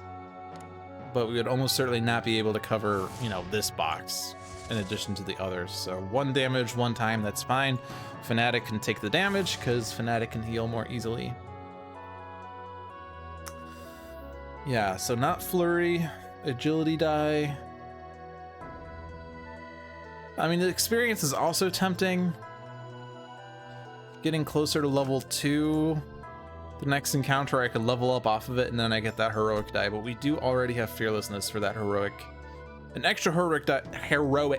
But we would almost certainly not be able to cover, you know, this box in addition to the others. So 1 damage, 1 time, that's fine. Fanatic can take the damage because Fanatic can heal more easily. Yeah, so not flurry, agility die. I mean, the experience is also tempting. Getting closer to level 2. The next encounter I could level up off of it, and then I get that heroic die. But we do already have fearlessness for that heroic. An extra heroic die. Heroic.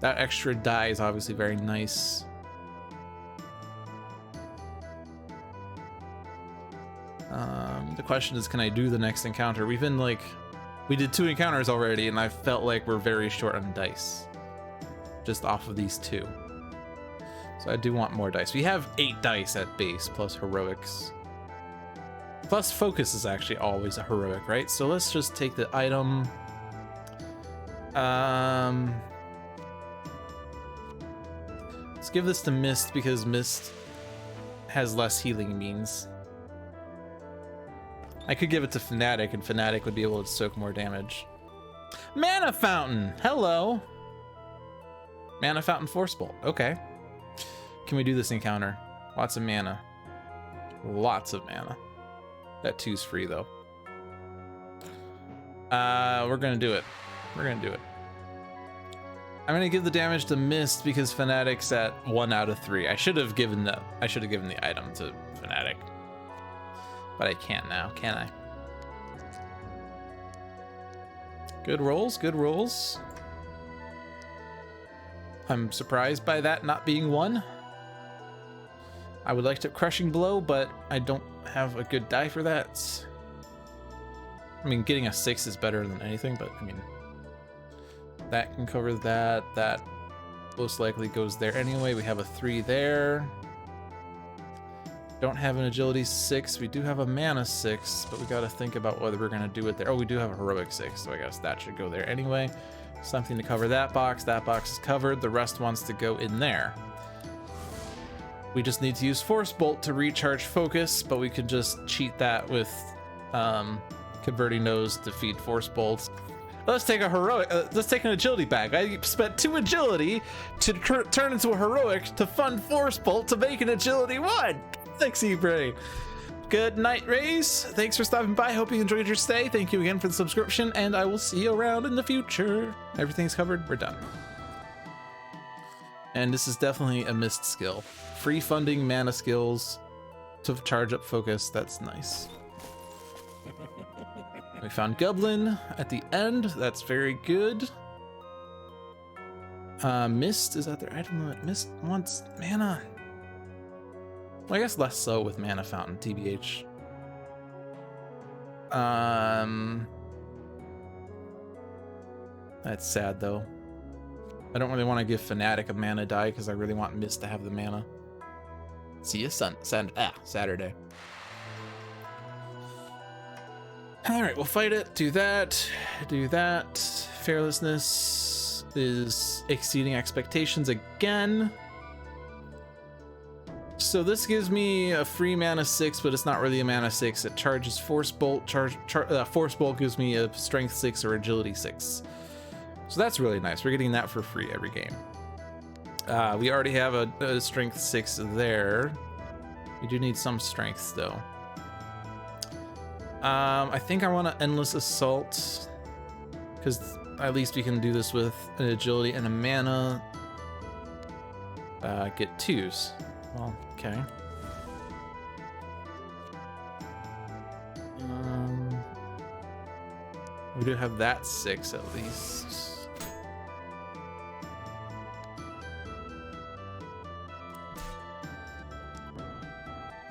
That extra die is obviously very nice. The question is, can I do the next encounter? We've been like, we did 2 encounters already, and I felt like we're very short on dice. Just off of these 2. So I do want more dice. We have 8 dice at base, plus heroics. Plus focus is actually always a heroic, right? So let's just take the item. Let's give this to Mist, because Mist has less healing means. I could give it to Fanatic, and Fanatic would be able to soak more damage. Mana Fountain! Hello! Mana Fountain Force Bolt. Okay. Can we do this encounter? Lots of mana. Lots of mana. That 2's free, though. We're gonna do it. We're gonna do it. I'm gonna give the damage to Mist because Fanatic's at 1 out of 3. I should have given the item to Fanatic. But I can't now, can I? Good rolls, good rolls. I'm surprised by that not being 1. I would like to crushing blow, but I don't have a good die for that. I mean, getting a 6 is better than anything, but I mean, that can cover that. That most likely goes there anyway. We have a 3 there. Don't have an agility 6. We do have a mana 6, but we got to think about whether we're going to do it there. Oh, we do have a heroic 6, so I guess that should go there anyway. Something to cover that box. That box is covered. The rest wants to go in there. We just need to use Force Bolt to recharge focus, but we could just cheat that with converting those to feed Force Bolts. Let's take a heroic. Let's take an agility back. I spent 2 agility to turn into a heroic to fund Force Bolt to make an agility 1. Sexy brain. Good night, Rays. Thanks for stopping by. Hope you enjoyed your stay. Thank you again for the subscription, and I will see you around in the future. Everything's covered. We're done. And this is definitely a missed skill. Free funding mana skills to charge up focus. That's nice. We found Goblin at the end. That's very good. Mist is at their item limit. Mist wants mana. Well, I guess less so with Mana Fountain, TBH. That's sad though. I don't really want to give Fanatic a mana die because I really want Mist to have the mana. See you Saturday. All right, we'll fight it. Do that. Do that. Fearlessness is exceeding expectations again. So this gives me a free mana 6, but it's not really a mana 6. It charges Force Bolt. Force Bolt gives me a Strength 6 or Agility 6. So that's really nice. We're getting that for free every game. We already have a Strength 6 there. We do need some strength though. I think I want to Endless Assault because at least we can do this with an Agility and a mana. Get 2s. Well, okay. We do have that 6 at least.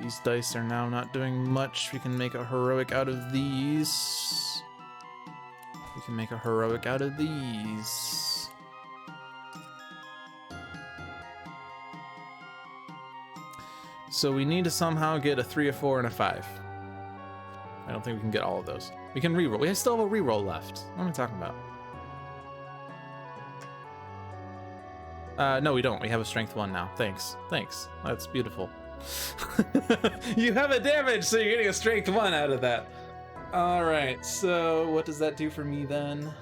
These dice are now not doing much. We can make a heroic out of these. We can make a heroic out of these. So we need to somehow get a 3, a 4, and a 5. I don't think we can get all of those. We can reroll. We still have a reroll left. What am I talking about? No, we don't. We have a strength 1 now. Thanks. Thanks. That's beautiful. You have a damage, so you're getting a strength 1 out of that. All right. So what does that do for me then?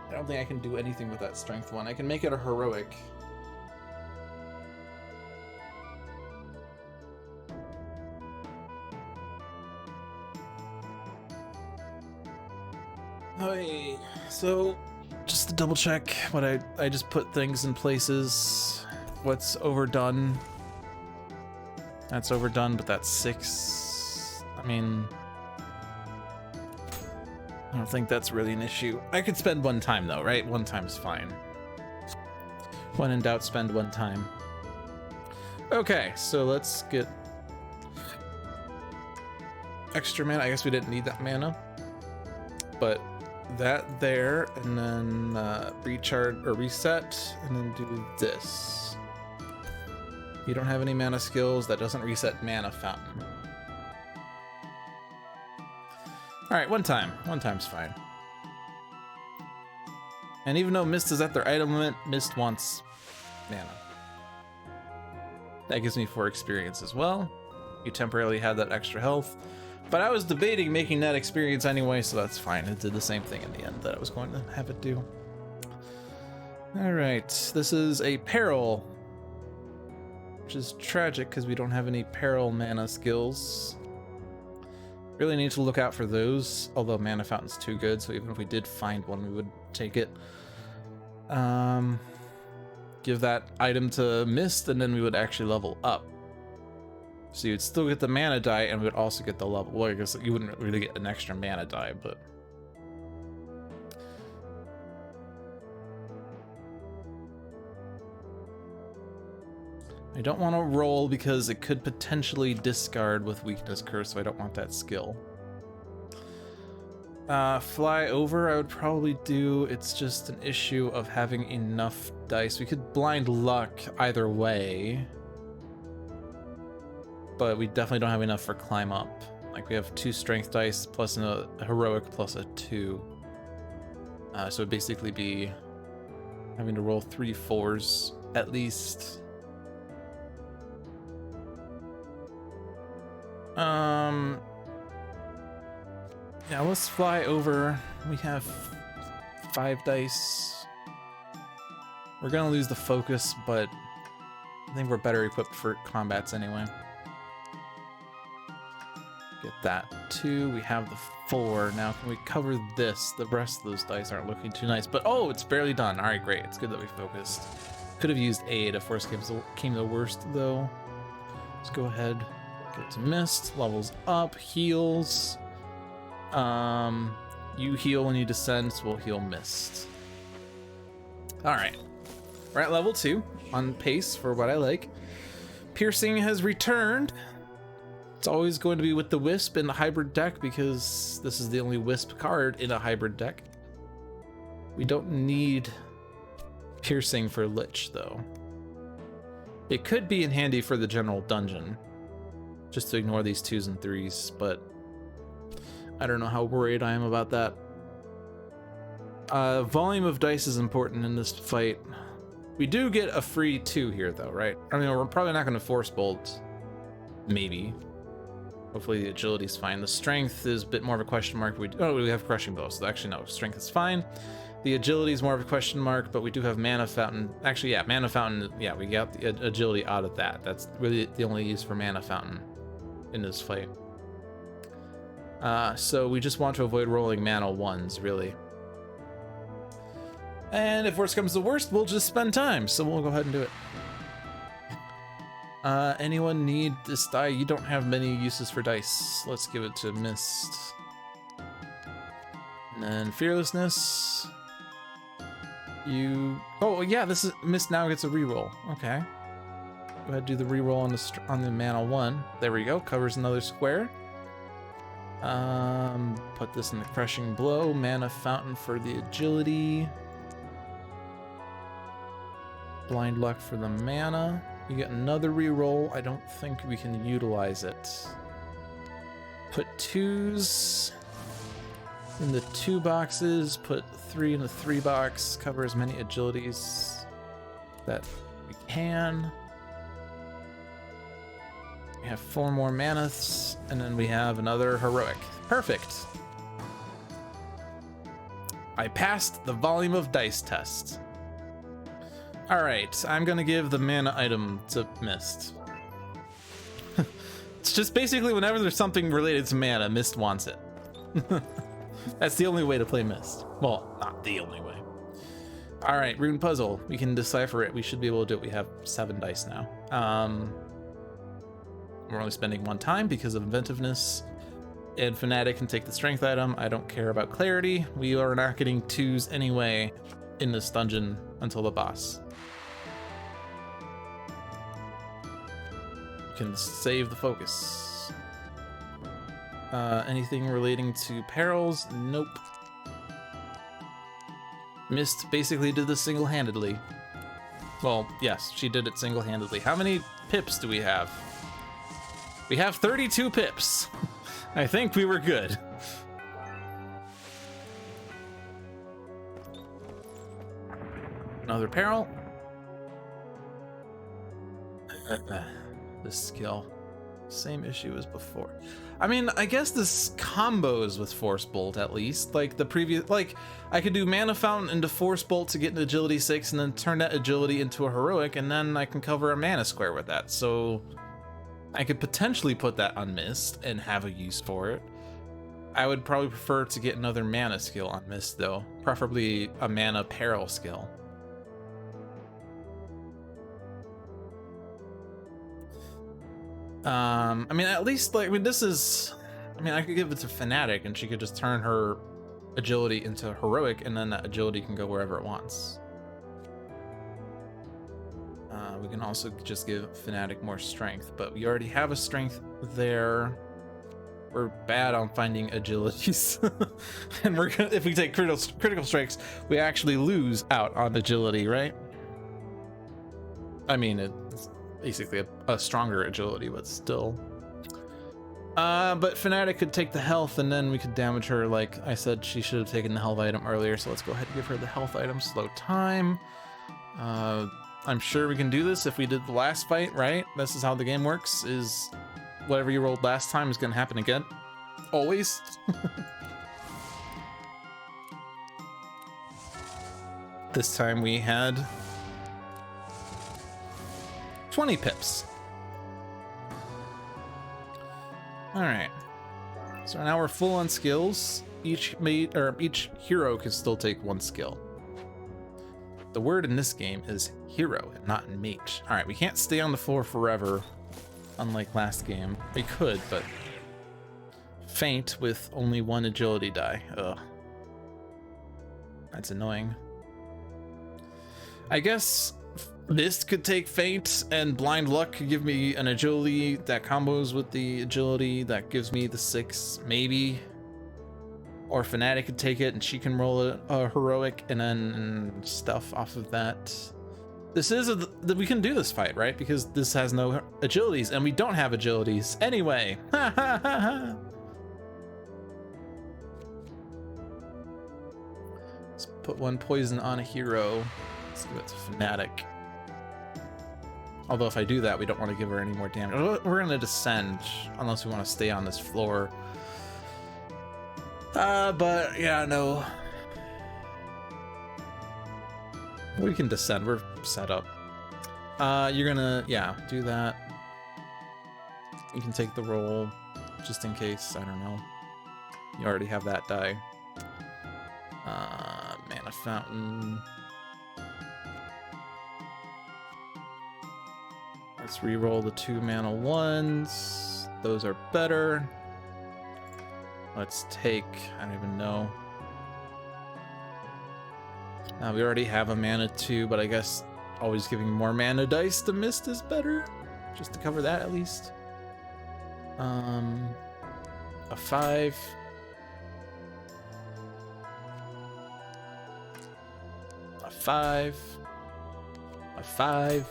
I don't think I can do anything with that strength 1. I can make it a heroic. Okay, so just to double check what I just put things in places. What's overdone? That's overdone, but that's 6. I mean, I don't think that's really an issue. I could spend 1 time though, right? 1 time's fine. When in doubt, spend 1 time. Okay, so let's get extra mana. I guess we didn't need that mana, but that there, and then recharge or reset, and then do this. You don't have any mana skills. That doesn't reset Mana Fountain. All right, 1 time. 1 time's fine. And even though Mist is at their item limit, Mist wants mana. That gives me 4 experience as well. You temporarily had that extra health. But I was debating making that experience anyway, so that's fine. It did the same thing in the end that I was going to have it do. All right, this is a peril, which is tragic because we don't have any peril mana skills. Really need to look out for those, although Mana Fountain's too good, so even if we did find one, we would take it. Give that item to Mist, and then we would actually level up. So you'd still get the mana die, and we would also get the level. Well, I guess you wouldn't really get an extra mana die, but... I don't want to roll because it could potentially discard with Weakness Curse, so I don't want that skill. Fly over, I would probably do. It's just an issue of having enough dice. We could blind luck either way, but we definitely don't have enough for climb up. Like, we have 2 strength dice plus a heroic plus a 2. So it'd basically be having to roll 3 4s at least. Yeah, let's fly over. We have 5 dice. We're gonna lose the focus, but I think we're better equipped for combats anyway. Get that 2. We have the 4. Now can we cover this? The rest of those dice aren't looking too nice, but oh, it's barely done. All right, great. It's good that we focused. Could have used aid if worst came the worst though. Let's go ahead. Get to Mist. Levels up. Heals. You heal when you descend, so we'll heal Mist. Alright. We're at level 2, on pace for what I like. Piercing has returned. It's always going to be with the Wisp in the hybrid deck because this is the only Wisp card in a hybrid deck. We don't need Piercing for Lich, though. It could be in handy for the general dungeon, just to ignore these 2s and 3s, but I don't know how worried I am about that. Volume of dice is important in this fight. We do get a free 2 here, though, right? I mean, we're probably not going to force bolt. Maybe. Hopefully the agility's fine. The strength is a bit more of a question mark. We have crushing blow, so actually no, strength is fine. The agility is more of a question mark, but we do have mana fountain. Actually, yeah, mana fountain. Yeah, we got the agility out of that. That's really the only use for mana fountain in this fight. So we just want to avoid rolling mana 1s, really. And if worst comes to worst, we'll just spend time. So we'll go ahead and do it. Anyone need this die? You don't have many uses for dice. Let's give it to Mist. And then Fearlessness. Oh yeah, this is Mist now gets a reroll. Okay. Go ahead and do the reroll on the mana 1. There we go. Covers another square. Put this in the crushing blow. Mana fountain for the agility. Blind luck for the mana. You get another reroll. I don't think we can utilize it. Put 2s in the 2 boxes. Put 3 in the 3 box. Cover as many agilities that we can. We have 4 more manas, and then we have another heroic. Perfect. I passed the volume of dice test. All right, I'm gonna give the mana item to Mist. It's just basically whenever there's something related to mana, Mist wants it. That's the only way to play Mist. Well, not the only way. All right, rune puzzle. We can decipher it. We should be able to do it. We have 7 dice now. We're only spending 1 time because of inventiveness. And Fanatic can take the strength item. I don't care about clarity. We are not getting 2s anyway in this dungeon until the boss. Can save the focus. Anything relating to perils? Nope. Mist basically did this single-handedly. Well, yes, she did it single-handedly. How many pips do we have? We have 32 pips. I think we were good. Another peril. This skill, same issue as before. I mean, I guess this combos with Force Bolt at least. Like the previous, like I could do Mana Fountain into Force Bolt to get an Agility 6 and then turn that Agility into a Heroic, and then I can cover a Mana Square with that. So I could potentially put that on Mist and have a use for it. I would probably prefer to get another Mana skill on Mist though, preferably a Mana Peril skill. I mean, at least, like, I mean, this is, I mean, I could give it to Fanatic and she could just turn her agility into heroic, and then that agility can go wherever it wants. We can also just give Fanatic more strength, but we already have a strength there. We're bad on finding agilities. And we're gonna, if we take critical strikes, we actually lose out on agility, right? I mean, it's basically a stronger agility, but still. But Fanatic could take the health, and then we could damage her. Like I said, she should have taken the health item earlier, so let's go ahead and give her the health item. Slow time. I'm sure we can do this if we did the last fight, right? This is how the game works, is whatever you rolled last time is gonna happen again. Always. This time we had 20 pips. All right. So now we're full on skills. Each hero can still take 1 skill. The word in this game is hero and not mage. All right, we can't stay on the floor forever, unlike last game. We could, but faint with only 1 agility die. Ugh. That's annoying. I guess Mist could take Feint, and Blind Luck could give me an agility that combos with the agility that gives me the 6, maybe. Or Fanatic could take it and she can roll a heroic and then stuff off of that. This is we can do this fight, right? Because this has no agilities and we don't have agilities anyway. Let's put 1 poison on a hero. Let's give it to Fanatic. Although if I do that, we don't want to give her any more damage. We're gonna descend unless we want to stay on this floor. But yeah, no. We can descend, we're set up. You're gonna, yeah, do that. You can take the roll, just in case, I don't know. You already have that die. Mana Fountain. Let's re-roll the 2 mana 1s. Those are better. Let's take, I don't even know. We already have a mana 2, but I guess always giving more mana dice to Mist is better. Just to cover that at least. A 5. A 5. A 5.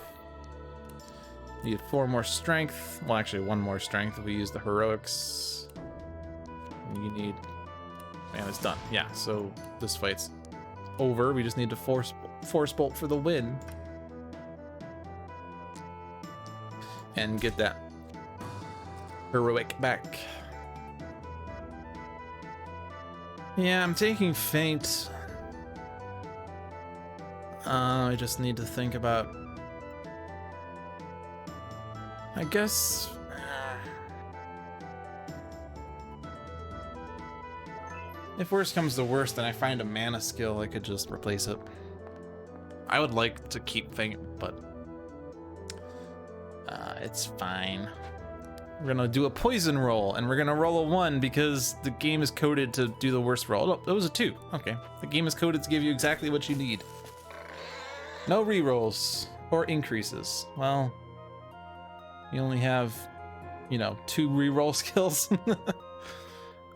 Need 4 more strength. Well, actually 1 more strength if we use the heroics. You need, man, it's done. Yeah, so this fight's over. We just need to force bolt for the win and get that heroic back. Yeah, I'm taking Feint. I just need to think about, I guess. If worst comes to worst, and I find a mana skill, I could just replace it. I would like to keep Feint, but it's fine. We're gonna do a poison roll, and we're gonna roll a 1 because the game is coded to do the worst roll. Oh, that was a 2. Okay, the game is coded to give you exactly what you need. No rerolls or increases. Well, you only have, you know, 2 reroll skills.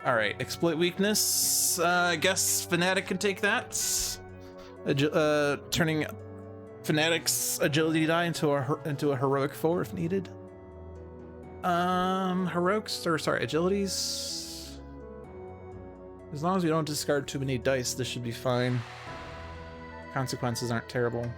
All right, exploit weakness. I guess Fanatic can take that. Turning Fanatic's agility die into a heroic 4 if needed. Heroics, or sorry, agilities. As long as we don't discard too many dice, this should be fine. Consequences aren't terrible.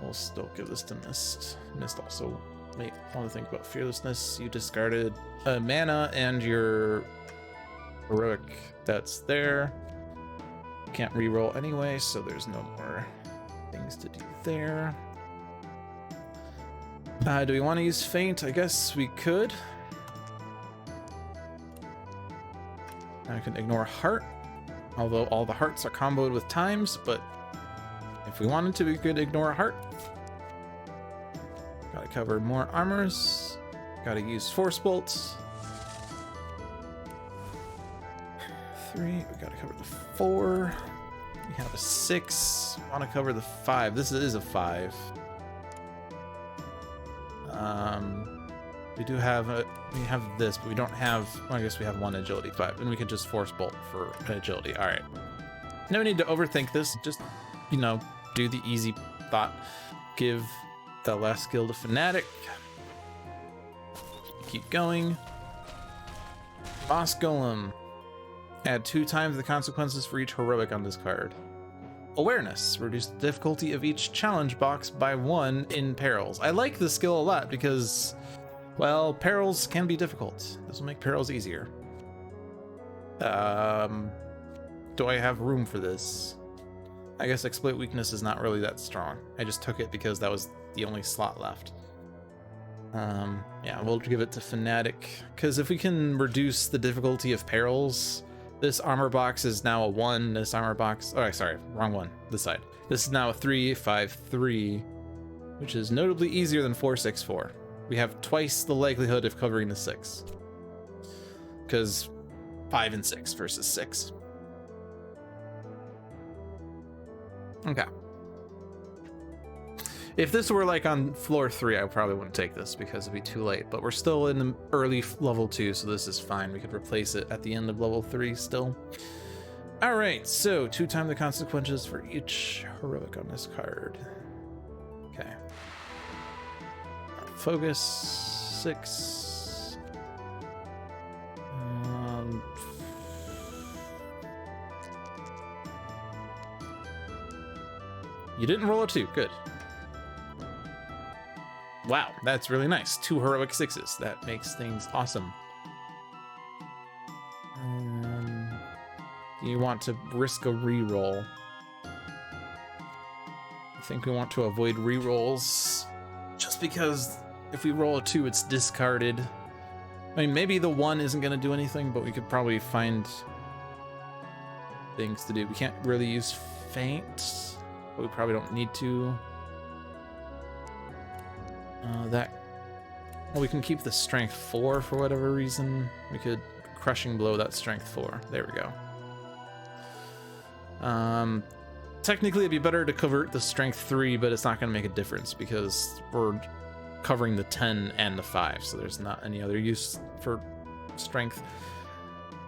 We'll still give this to Mist. Mist also. Wait, I want to think about fearlessness. You discarded a mana and your heroic that's there. Can't reroll anyway, so there's no more things to do there. Do we want to use Feint? I guess we could. I can ignore Heart, although all the hearts are comboed with times, but if we wanted to, we could ignore Heart. Gotta cover more armors. Gotta use Force Bolts. 3. We gotta cover the 4. We have a 6. Wanna cover the 5. This is a 5. We do have we have this, but we don't have. Well, I guess we have 1 agility 5, and we could just Force Bolt for an agility. All right. No need to overthink this. Just, you know, do the easy thought. Give the last skill to Fanatic. Keep going. Boss Golem. Add 2 times the consequences for each heroic on this card. Awareness. Reduce the difficulty of each challenge box by 1 in perils. I like this skill a lot because, well, perils can be difficult. This will make perils easier. Do I have room for this? I guess exploit weakness is not really that strong. I just took it because that was the only slot left. Yeah, we'll give it to Fanatic, because if we can reduce the difficulty of perils, this armor box is now a 1. This armor box, oh, sorry, wrong one. This side. This is now a 3, 5, 3, which is notably easier than 4, 6, 4. We have twice the likelihood of covering the 6, because 5 and 6 versus 6. Okay. If this were like on floor 3, I probably wouldn't take this because it'd be too late, but we're still in the early level 2, so this is fine. We could replace it at the end of level 3 still. All right, so 2 times the consequences for each heroic on this card. Okay. Focus 6. You didn't roll a 2, good. Wow, that's really nice. 2 heroic 6s. That makes things awesome. You want to risk a reroll. I think we want to avoid rerolls just because if we roll a 2, it's discarded. I mean, maybe the 1 isn't going to do anything, but we could probably find things to do. We can't really use feint, but we probably don't need to. Well, we can keep the strength 4 for whatever reason. We could crushing blow that strength 4. There we go. Technically it'd be better to convert the strength 3, but it's not going to make a difference because we're covering the 10 and the 5, so there's not any other use for strength.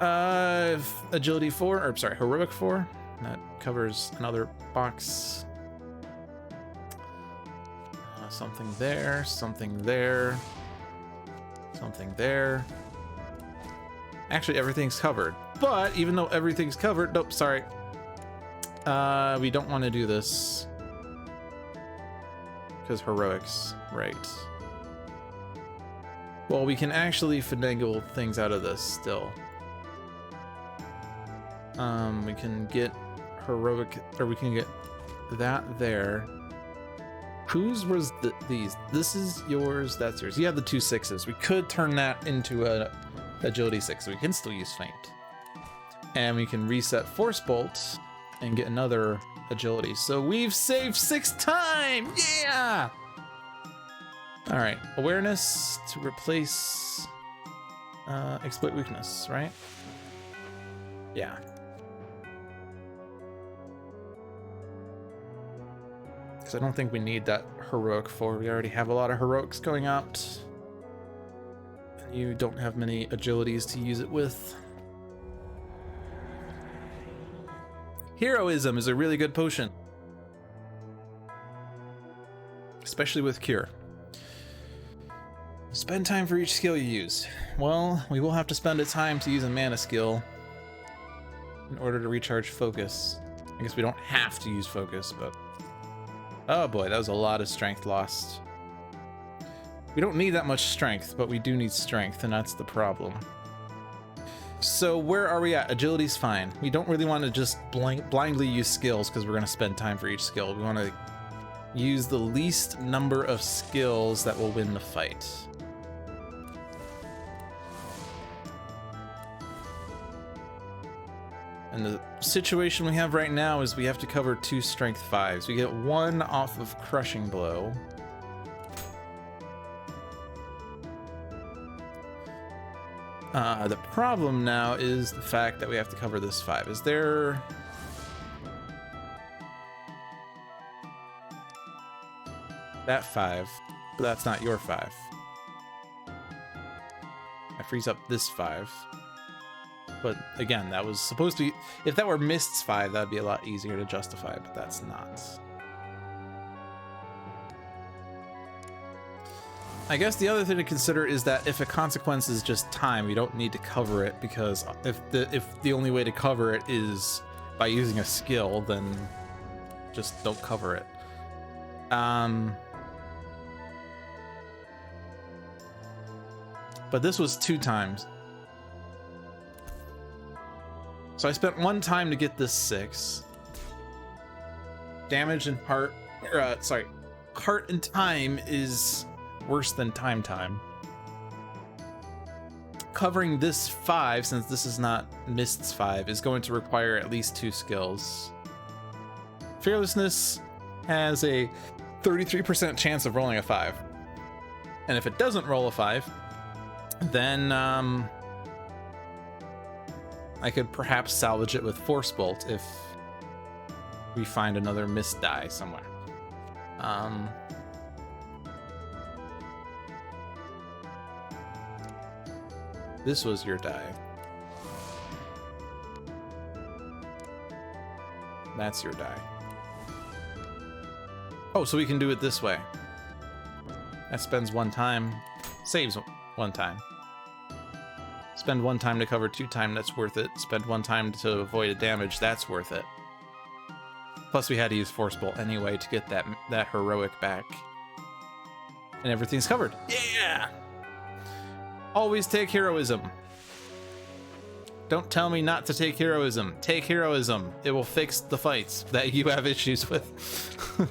Agility 4, or sorry, heroic 4. That covers another box. Something there, something there, something there. Actually, everything's covered. But even though everything's covered, nope, sorry. We don't want to do this because heroics, right? Well, we can actually finagle things out of this still. We can get heroic, or we can get that there. Whose was these? This is yours, that's yours. You have the 2 6s. We could turn that into a agility 6, so we can still use feint. And we can reset force bolt and get another agility. So we've saved 6 time! Yeah! All right, awareness to replace exploit weakness, right? Yeah. Because I don't think we need that heroic 4. We already have a lot of heroics going out. And you don't have many agilities to use it with. Heroism is a really good potion. Especially with Cure. Spend time for each skill you use. Well, we will have to spend a time to use a mana skill in order to recharge focus. I guess we don't have to use focus, but... Oh boy, that was a lot of strength lost. We don't need that much strength, but we do need strength, and that's the problem. So where are we at? Agility's fine. We don't really want to just blindly use skills because we're going to spend time for each skill. We want to use the least number of skills that will win the fight. And the situation we have right now is we have to cover 2 strength 5s. We get 1 off of crushing blow. The problem now is the fact that we have to cover this 5. Is there... that 5, but that's not your 5. I freeze up this 5. But again, that was supposed to be... if that were Mist's 5, that'd be a lot easier to justify, but that's not. I guess the other thing to consider is that if a consequence is just time, we don't need to cover it, because if the only way to cover it is by using a skill, then just don't cover it. But this was 2 times. So I spent 1 time to get this 6. Damage and heart, heart and time is worse than time. Covering this 5, since this is not Mist's 5, is going to require at least 2 skills. Fearlessness has a 33% chance of rolling a 5. And if it doesn't roll a 5, then I could perhaps salvage it with Force Bolt if we find another mist die somewhere. This was your die. That's your die. Oh, so we can do it this way. That spends 1 time, saves 1 time. Spend 1 time to cover 2 time, that's worth it. Spend 1 time to avoid a damage, that's worth it. Plus we had to use Force Bolt anyway to get that heroic back. And everything's covered. Yeah! Always take heroism. Don't tell me not to take heroism. Take heroism. It will fix the fights that you have issues with.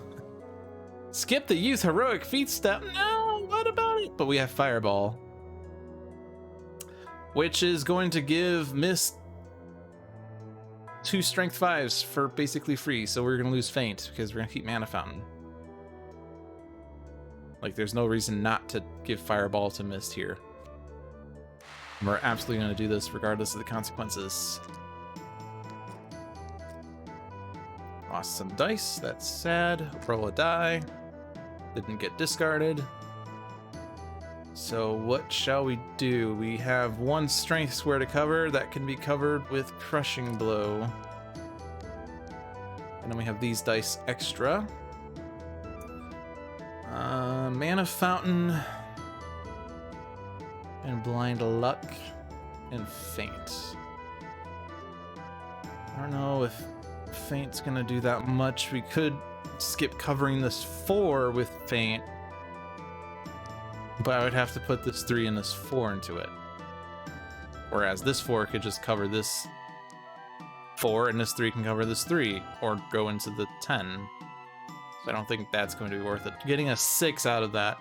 Skip the youth heroic feat step. No, what about it? But we have Fireball, which is going to give Mist 2 strength 5s for basically free. So we're going to lose Faint because we're going to keep Mana Fountain. Like, there's no reason not to give Fireball to Mist here. And we're absolutely going to do this regardless of the consequences. Lost some dice. That's sad. Roll a die. Didn't get discarded. So what shall we do? We have 1 strength square to cover. That can be covered with Crushing Blow. And then we have these dice extra. Mana Fountain. And Blind Luck. And Faint. I don't know if Faint's gonna do that much. We could skip covering this 4 with Faint. But I would have to put this 3 and this 4 into it. Whereas this 4 could just cover this 4 and this 3 can cover this 3. Or go into the 10. So I don't think that's going to be worth it. Getting a 6 out of that.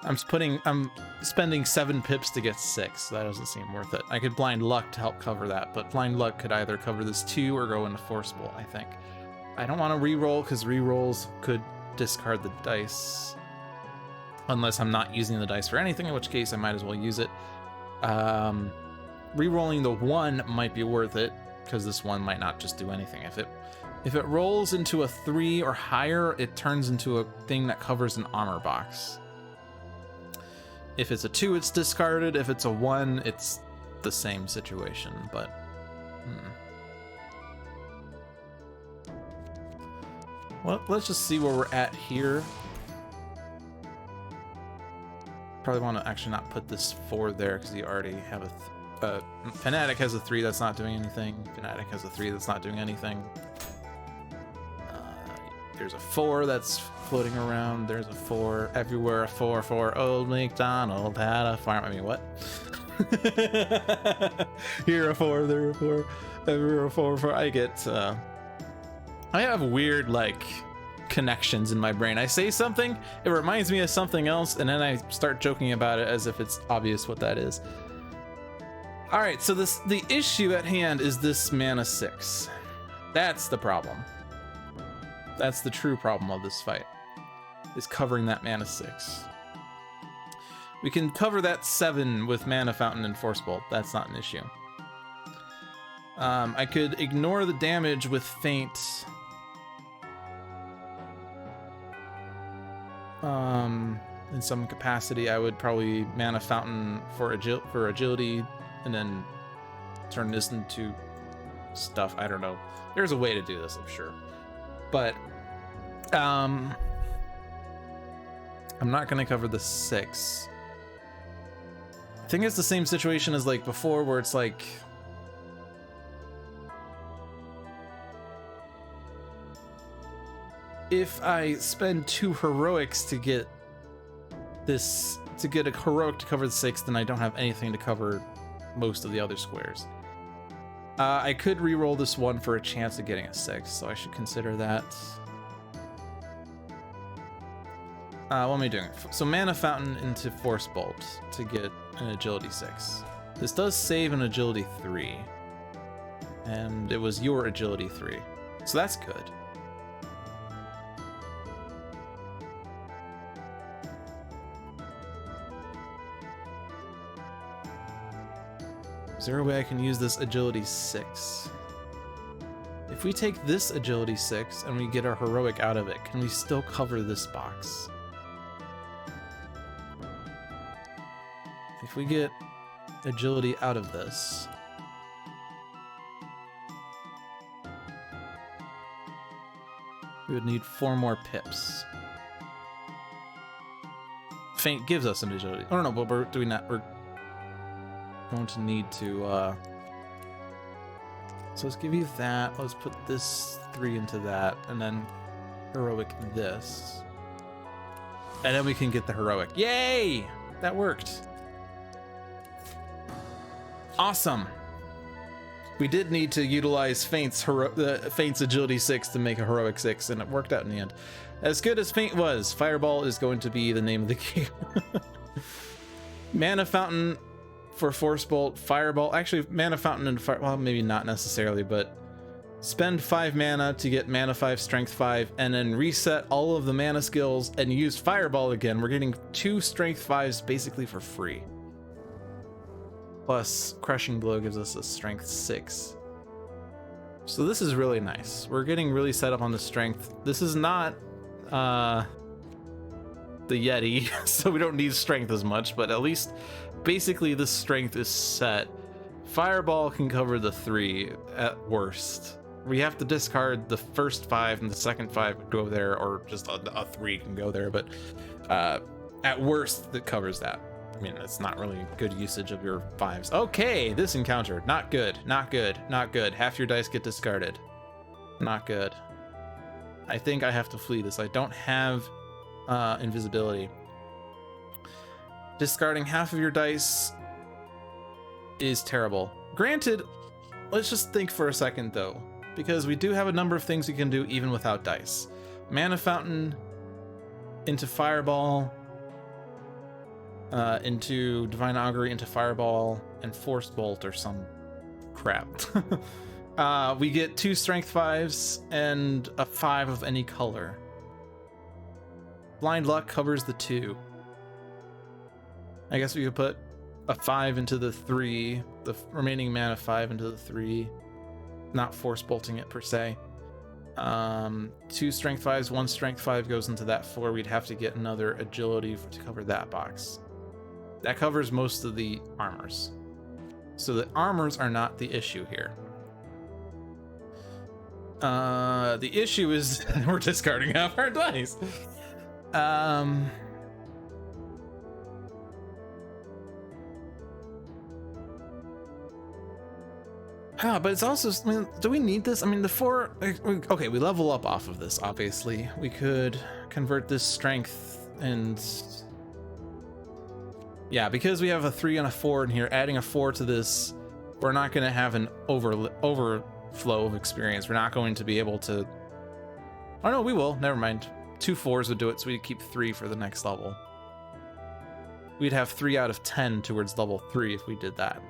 I'm spending 7 pips to get 6. So that doesn't seem worth it. I could Blind Luck to help cover that. But Blind Luck could either cover this 2 or go into Force Bolt, I think. I don't want to re-roll because re-rolls could discard the dice. Unless I'm not using the dice for anything, in which case I might as well use it. Re-rolling the 1 might be worth it, because this 1 might not just do anything. If it rolls into a 3 or higher, it turns into a thing that covers an armor box. If it's a 2, it's discarded. If it's a 1, it's the same situation, but... Well, let's just see where we're at here. Probably want to actually not put this 4 there because you already have a Fanatic has a 3 that's not doing anything. Fanatic has a 3 that's not doing anything. There's a 4 that's floating around. There's a 4 everywhere. A 4 for Old MacDonald had a farm. I mean, what? Here a 4, there a 4, everywhere a 4. I get. I have weird like connections in my brain. I say something, it reminds me of something else, and then I start joking about it as if it's obvious what that is. All right, so the issue at hand is this mana 6. That's the problem. That's the true problem of this fight, is covering that mana 6. We can cover that 7 with Mana Fountain and Force Bolt. That's not an issue. I could ignore the damage with Faint. In some capacity, I would probably Mana Fountain for agility, and then turn this into stuff. I don't know. There's a way to do this, I'm sure. But I'm not going to cover the 6. I think it's the same situation as like before, where it's like if I spend 2 heroics to get this, to get a heroic to cover the 6, then I don't have anything to cover most of the other squares. I could re-roll this 1 for a chance of getting a 6, so I should consider that. What am I doing? So Mana Fountain into Force Bolt to get an agility 6. This does save an agility 3. And it was your agility 3. So that's good. Is there a way I can use this agility 6? If we take this agility 6 and we get our heroic out of it, can we still cover this box? If we get agility out of this, we would need 4 more pips. Feint gives us an agility. Oh no, but we're doing that. We're going to need to so let's give you that. Let's put this 3 into that, and then heroic this. And then we can get the heroic. Yay! That worked. Awesome. We did need to utilize Feint's agility 6 to make a heroic 6, and it worked out in the end. As good as Feint was, Fireball is going to be the name of the game. Mana Fountain for Force Bolt, Fireball. Actually, Mana Fountain and Fire, well, maybe not necessarily, but spend 5 mana to get Mana 5, Strength 5, and then reset all of the mana skills and use Fireball again. We're getting 2 Strength 5s basically for free. Plus, Crushing Blow gives us a Strength 6. So this is really nice. We're getting really set up on the strength. This is not the Yeti, so we don't need strength as much, but at least basically the strength is set. Fireball can cover the 3 at worst. We have to discard the first 5 and the second 5 would go there, or just a 3 can go there, but at worst that covers that. I mean, it's not really good usage of your 5s. Okay, this encounter, not good, not good, not good. Half your dice get discarded. Not good. I think I have to flee this. I don't have invisibility. Discarding half of your dice is terrible. Granted, let's just think for a second though, because we do have a number of things we can do even without dice. Mana Fountain into Fireball, into Divine Augury, into Fireball, and Force Bolt or some crap. We get 2 Strength 5s and a 5 of any color. Blind Luck covers the 2. I guess we could put a 5 into the 3, the remaining mana 5 into the 3, not Force Bolting it per se. 2 Strength 5s, 1 Strength 5 goes into that 4. We'd have to get another Agility to cover that box. That covers most of the armors. So the armors are not the issue here. The issue is we're discarding half our dice. But it's also, I mean, do we need this? I mean, the 4, okay, we level up off of this, obviously. We could convert this strength and, yeah, because we have a 3 and a 4 in here, adding a 4 to this, we're not going to have an overflow of experience. We're not going to be able to, oh no, we will, never mind. 2 4s would do it, so we'd keep 3 for the next level. We'd have 3 out of 10 towards level 3 if we did that,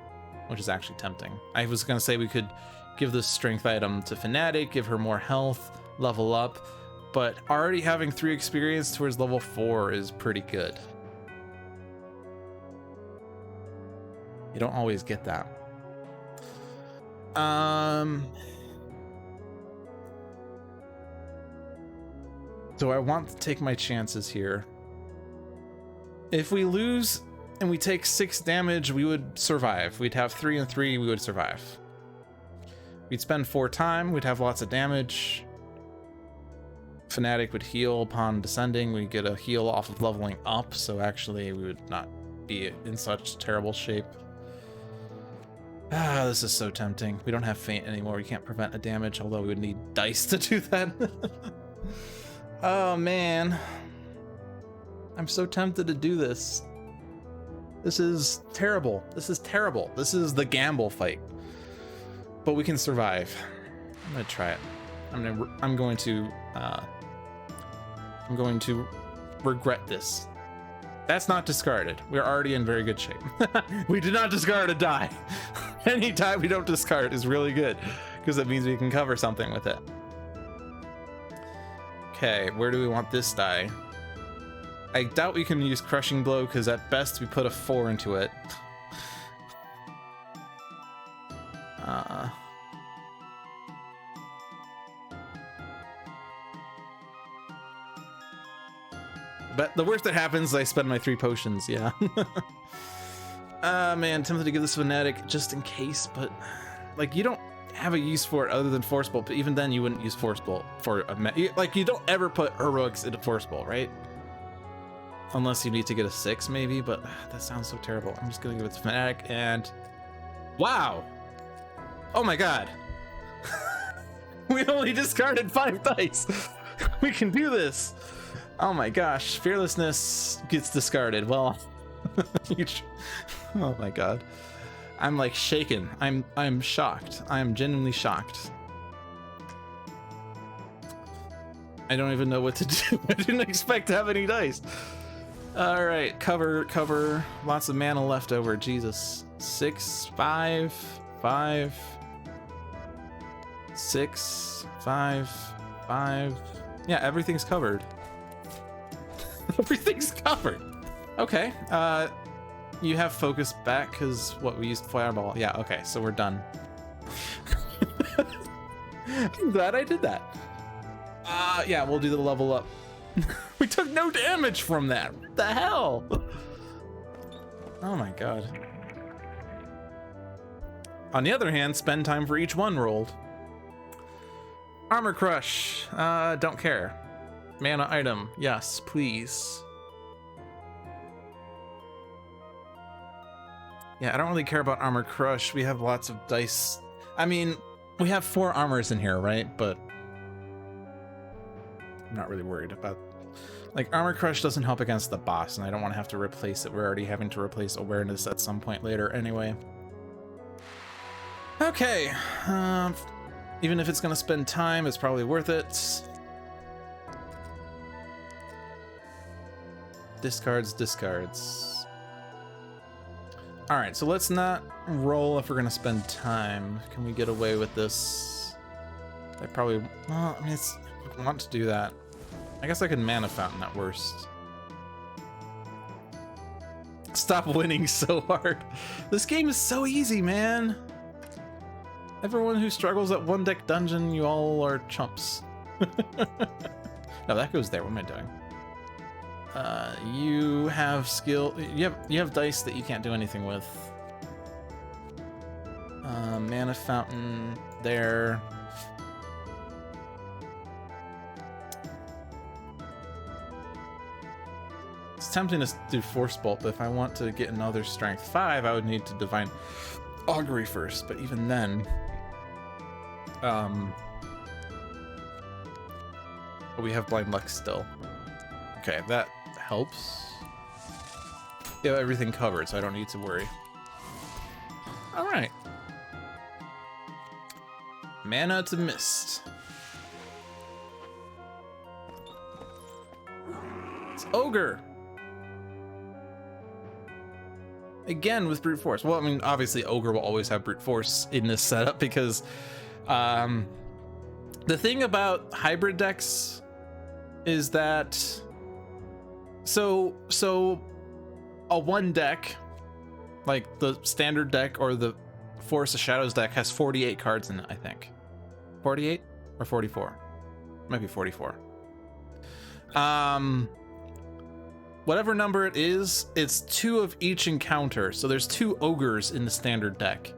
which is actually tempting. I was gonna say we could give this strength item to Fanatic, give her more health, level up, but already having 3 experience towards level 4 is pretty good. You don't always get that. So I want to take my chances here. If we lose and we take 6 damage, we would survive. We'd have 3 and 3, we would survive. We'd spend 4 time, we'd have lots of damage. Fanatic would heal upon descending. We'd get a heal off of leveling up, so actually we would not be in such terrible shape. This is so tempting. We don't have Feint anymore. We can't prevent a damage, although we would need dice to do that. Oh man. I'm so tempted to do this. This is terrible. This is terrible. This is the gamble fight. But we can survive. I'm gonna try it. I'm going to regret this. That's not discarded. We're already in very good shape. We did not discard a die. Any die we don't discard is really good, because that means we can cover something with it. Okay, where do we want this die? I doubt we can use Crushing Blow, because at best we put a 4 into it. But the worst that happens is I spend my 3 potions, yeah. Man, tempted to give this Fanatic just in case, but like you don't have a use for it other than Force Bolt, but even then you wouldn't use Force Bolt for like you don't ever put heroics into Force Bolt, right? Unless you need to get a 6 maybe, but that sounds so terrible. I'm just gonna give it to Fanatic and wow. Oh my god. We only discarded 5 dice. We can do this. Oh my gosh, Fearlessness gets discarded. Well, oh my god. I'm like shaken. I'm shocked. I'm genuinely shocked. I don't even know what to do. I didn't expect to have any dice. All right, cover. Lots of mana left over. Jesus. 6, 5, 5, 6, 5, 5. Yeah, everything's covered. Everything's covered. Okay. You have focus back because what we used fireball. Yeah. Okay. So we're done. I'm glad I did that. Yeah, we'll do the level up. We took no damage from that. What the hell? Oh my god. On the other hand, spend time for each one rolled. Armor Crush. Don't care. Mana item. Yes, please. Yeah, I don't really care about Armor Crush. We have lots of dice. I mean, we have 4 armors in here, right? But I'm not really worried about... Like, Armor Crush doesn't help against the boss, and I don't want to have to replace it. We're already having to replace Awareness at some point later anyway. Okay. Even if it's going to spend time, it's probably worth it. Discards. All right, so let's not roll if we're gonna spend time. Can we get away with this? I probably, well, I mean, I want to do that. I guess I could Mana Fountain at worst. Stop winning so hard. This game is so easy, man. Everyone who struggles at 1-deck dungeon, you all are chumps. No, that goes there. What am I doing? You have skill. You have dice that you can't do anything with. Mana Fountain there. It's tempting to do Force Bolt, but if I want to get another Strength 5, I would need to Divine Augury first. But even then, we have Blind Luck still. Okay, that helps. Yeah, everything covered, so I don't need to worry. All right. Mana to Mist. It's Ogre. Again with Brute Force. Well, I mean, obviously Ogre will always have Brute Force in this setup because the thing about hybrid decks is that so a 1 deck, like the standard deck or the Forest of Shadows deck, has 48 cards in it, I think. 48 or 44? Might be 44. Whatever number it is, it's 2 of each encounter. So there's 2 ogres in the standard deck.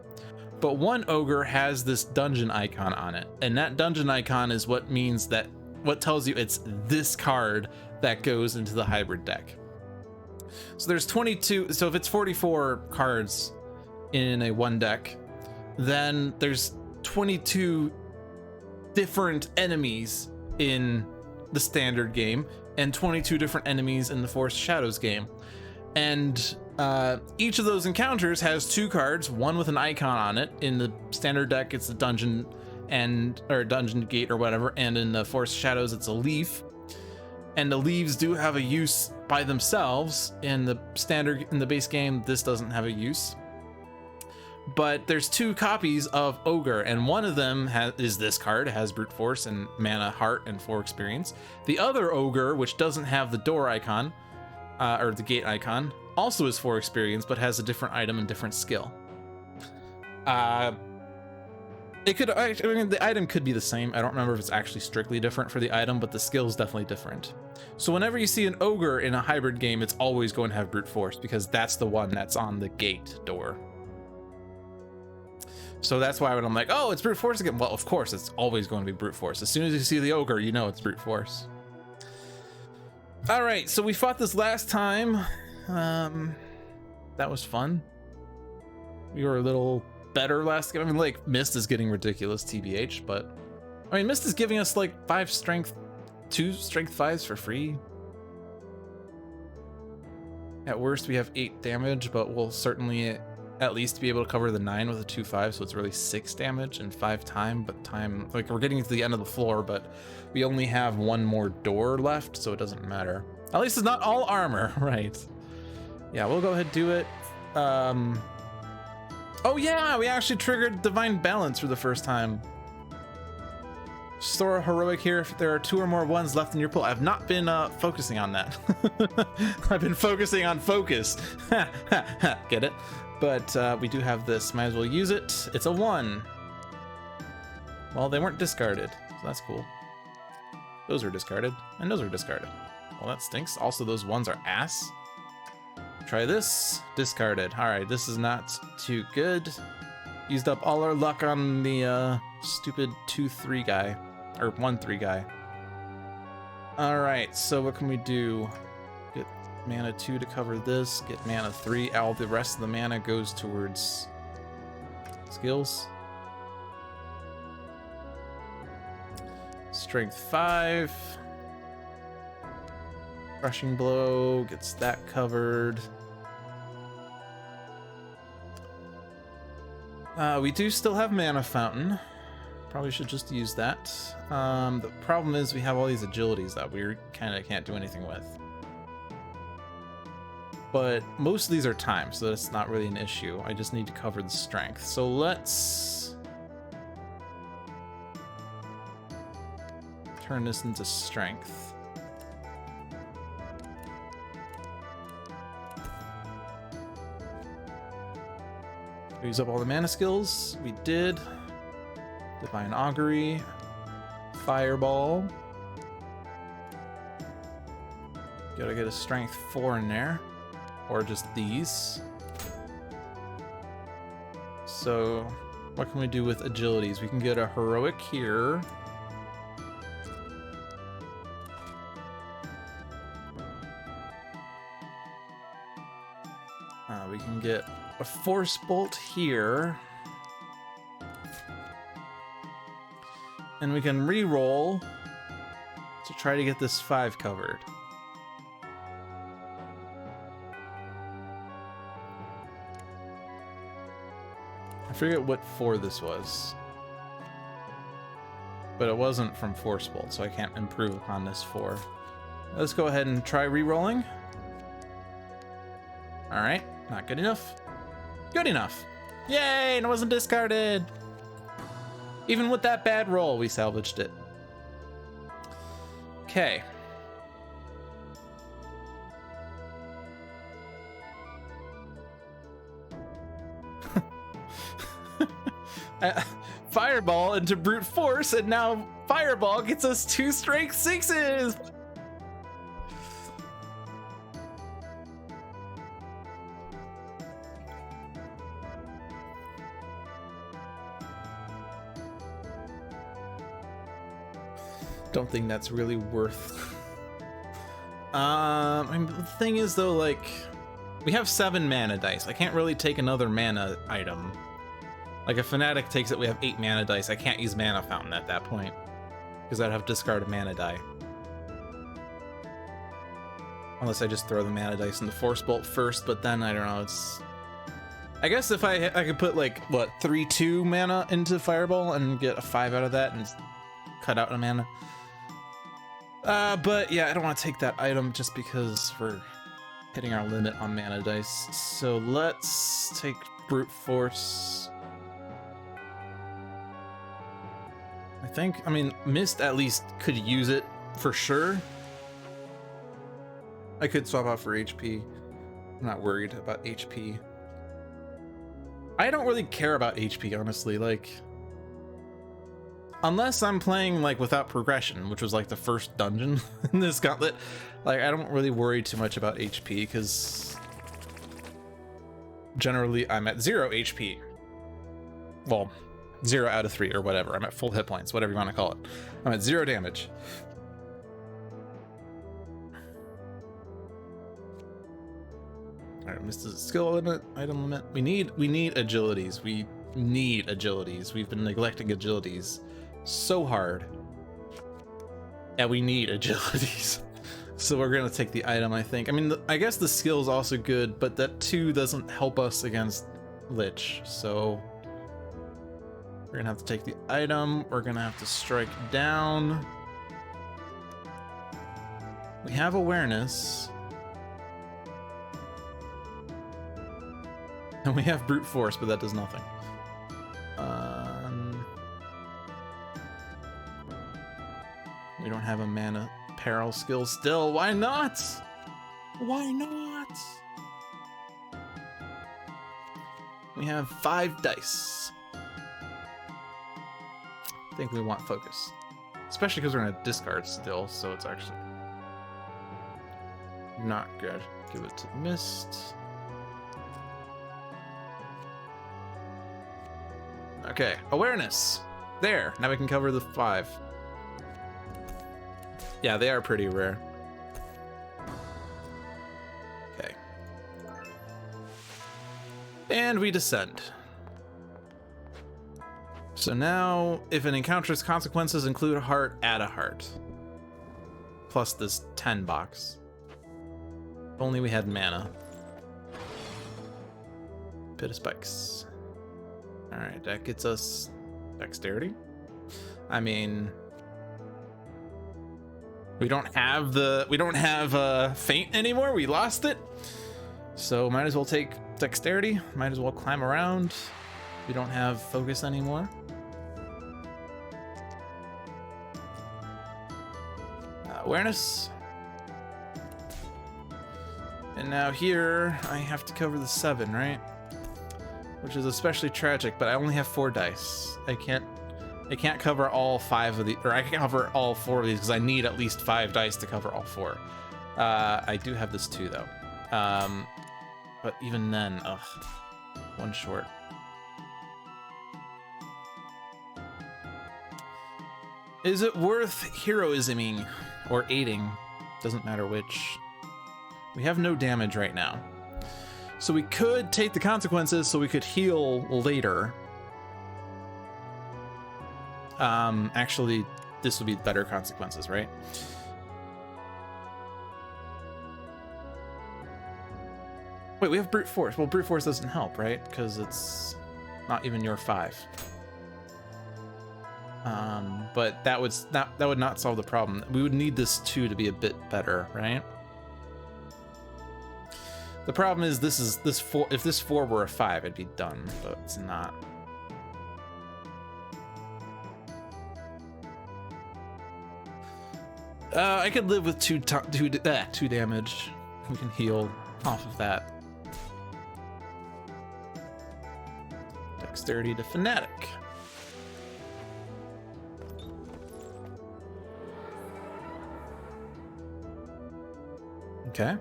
But 1 ogre has this dungeon icon on it. And that dungeon icon is what means that, what tells you it's this card that goes into the hybrid deck. So there's 22, so if it's 44 cards in a 1 deck, then there's 22 different enemies in the standard game and 22 different enemies in the Forest of Shadows game. And each of those encounters has 2 cards, one with an icon on it. In the standard deck, it's a dungeon or dungeon gate or whatever, and in the Forest of Shadows, it's a leaf. And the leaves do have a use by themselves. In the base game, this doesn't have a use. But there's 2 copies of Ogre, and one of them is this card. It has Brute Force and Mana, Heart, and 4 experience. The other Ogre, which doesn't have the door icon, or the gate icon, also is 4 experience, but has a different item and different skill. It could, I mean, the item could be the same. I don't remember if it's actually strictly different for the item, but the skill is definitely different. So whenever you see an ogre in a hybrid game, it's always going to have brute force because that's the one that's on the gate door. So that's why when I'm like, oh, it's brute force again. Well, of course, it's always going to be brute force. As soon as you see the ogre, you know it's brute force. All right, so we fought this last time. That was fun. We were a little better last game. I mean, like, Mist is getting ridiculous, TBH, but I mean, Mist is giving us like 5 strength, 2 strength 5s for free. At worst, we have 8 damage, but we'll certainly at least be able to cover the 9 with a 2/5, so it's really 6 damage and 5 time, but time, like, we're getting to the end of the floor, but we only have 1 more door left, so it doesn't matter. At least it's not all armor, right? Yeah, we'll go ahead and do it. Oh yeah, we actually triggered Divine Balance for the first time. Store a heroic here if there are 2 or more ones left in your pool. I've not been focusing on that. I've been focusing on focus. Get it? But we do have this. Might as well use it. It's a 1. Well, they weren't discarded, so that's cool. Those are discarded, and those are discarded. Well, that stinks. Also, those ones are ass. Try this. Discarded. All right, this is not too good. Used up all our luck on the stupid 2/3 guy, or 1/3 guy. All right, so what can we do? Get mana 2 to cover this. Get mana 3. All the rest of the mana goes towards skills. Strength 5. Crushing blow gets that covered. We do still have mana fountain. Probably should just use that. The problem is we have all these agilities that we kind of can't do anything with. But most of these are timed, so that's not really an issue. I just need to cover the strength. So let's turn this into strength. Use up all the mana skills. We did. Divine Augury. Fireball. Gotta get a strength 4 in there. Or just these. So, what can we do with agilities? We can get a heroic here. We can get a force bolt here, and we can re-roll to try to get this 5 covered. I forget what 4 this was, but it wasn't from force bolt, so I can't improve upon this 4. Let's go ahead and try re-rolling. All right, not good enough. Good enough. Yay, and it wasn't discarded. Even with that bad roll, we salvaged it. Okay. Fireball into brute force, and now Fireball gets us 2 strength 6s. Don't think that's really worth. I mean, the thing is though, like, we have 7 mana dice. I can't really take another mana item. Like, if Fanatic takes it, we have 8 mana dice. I can't use Mana Fountain at that point because I'd have to discard a mana die. Unless I just throw the mana dice in the Force Bolt first, but then I don't know. It's. I guess if I could put like what 3/2 mana into Fireball and get a 5 out of that and cut out a mana. But yeah, I don't want to take that item just because we're hitting our limit on mana dice. So let's take brute force. I mean, Mist at least could use it for sure. I could swap out for HP. I'm not worried about HP. I don't really care about HP, honestly. Like, unless I'm playing like without progression, which was like the first dungeon in this gauntlet, like I don't really worry too much about HP because generally I'm at 0 HP. Well, 0 out of 3 or whatever. I'm at full hit points, whatever you want to call it. I'm at 0 damage. All right, missed the skill limit, item limit. We need agilities. We need agilities. We've been neglecting agilities so hard. Yeah, we need agilities. So we're gonna take the item, I think. I mean, I guess the skill is also good, but that 2 doesn't help us against Lich. So we're gonna have to take the item. We're gonna have to strike down. We have awareness. And we have brute force, but that does nothing. We don't have a mana peril skill still. Why not? Why not? We have 5 dice. I think we want focus. Especially because we're gonna discard still, so it's actually not good. Give it to Mist. Okay, awareness. There, now we can cover the 5. Yeah, they are pretty rare. Okay. And we descend. So now, if an encounter's consequences include a heart, add a heart. Plus this 10 box. If only we had mana. Pit of spikes. Alright, that gets us dexterity. I mean, we don't have feint anymore. We lost it. So might as well take dexterity. Might as well climb around. We don't have focus anymore. Awareness. And now here I have to cover the 7, right? Which is especially tragic, but I only have 4 dice. I can't cover all 5 of the, or I can't cover all 4 of these because I need at least 5 dice to cover all 4. I do have this 2 though. But even then, ugh, 1 short. Is it worth heroisming or aiding? Doesn't matter which. We have no damage right now. So we could take the consequences so we could heal later. Actually, this would be better consequences, right? Wait, we have brute force. Well, brute force doesn't help, right? Because it's not even your 5. But that would not solve the problem. We would need this 2 to be a bit better, right? The problem is this 4. If this 4 were a 5, it'd be done, but it's not. I could live with 2 damage. We can heal off of that. Dexterity to Fanatic. Okay.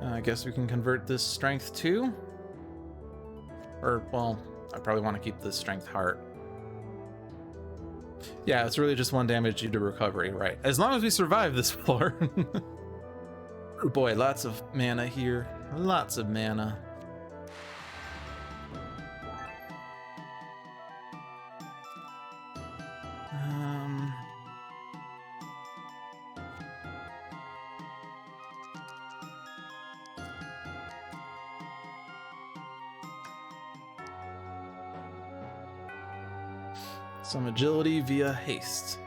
I guess we can convert this strength too. Or, well, I probably want to keep this strength heart. Yeah, it's really just 1 damage due to recovery, right? As long as we survive this floor. Oh boy, lots of mana here. Lots of mana. Some agility via haste.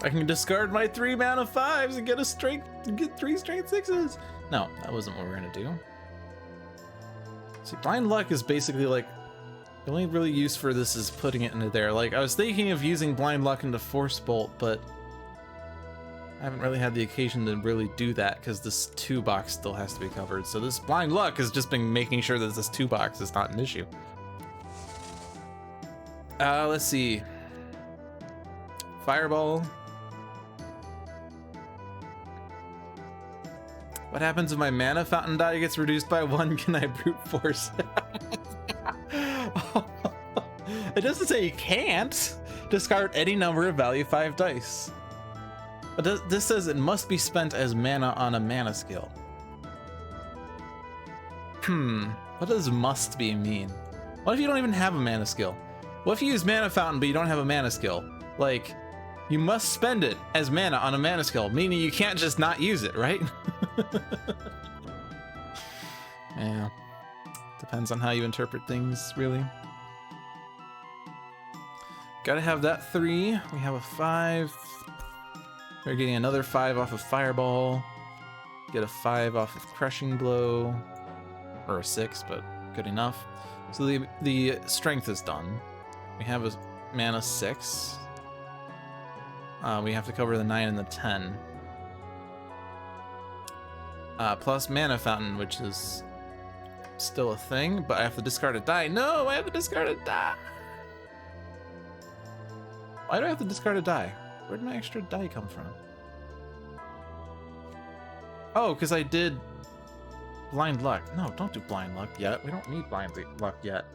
I can discard my 3 mana 5s and get a strength, get 3 strength 6s. No, that wasn't what we're gonna do. See, blind luck is basically like, the only really use for this is putting it into there. Like, I was thinking of using blind luck into force bolt, but I haven't really had the occasion to really do that because this 2 box still has to be covered. So this blind luck has just been making sure that this 2 box is not an issue. Let's see. Fireball. What happens if my mana fountain die gets reduced by 1? Can I brute force? It doesn't say you can't. Discard any number of value 5 dice. But this says it must be spent as mana on a mana skill. What does must be mean? What if you don't even have a mana skill? What if you use mana fountain but you don't have a mana skill? Like, you must spend it as mana on a mana skill, meaning you can't just not use it, right? Yeah. Depends on how you interpret things, really. Gotta have that 3. We have a 5. We're getting another 5 off of Fireball. Get a 5 off of Crushing Blow. Or a 6, but good enough. So the strength is done. We have a mana 6. We have to cover the 9 and the 10. Plus mana fountain, which is still a thing, but I have to discard a die. No, I have to discard a die. Why do I have to discard a die? Where'd my extra die come from? Oh, because I did blind luck. No, don't do blind luck yet. We don't need blind luck yet.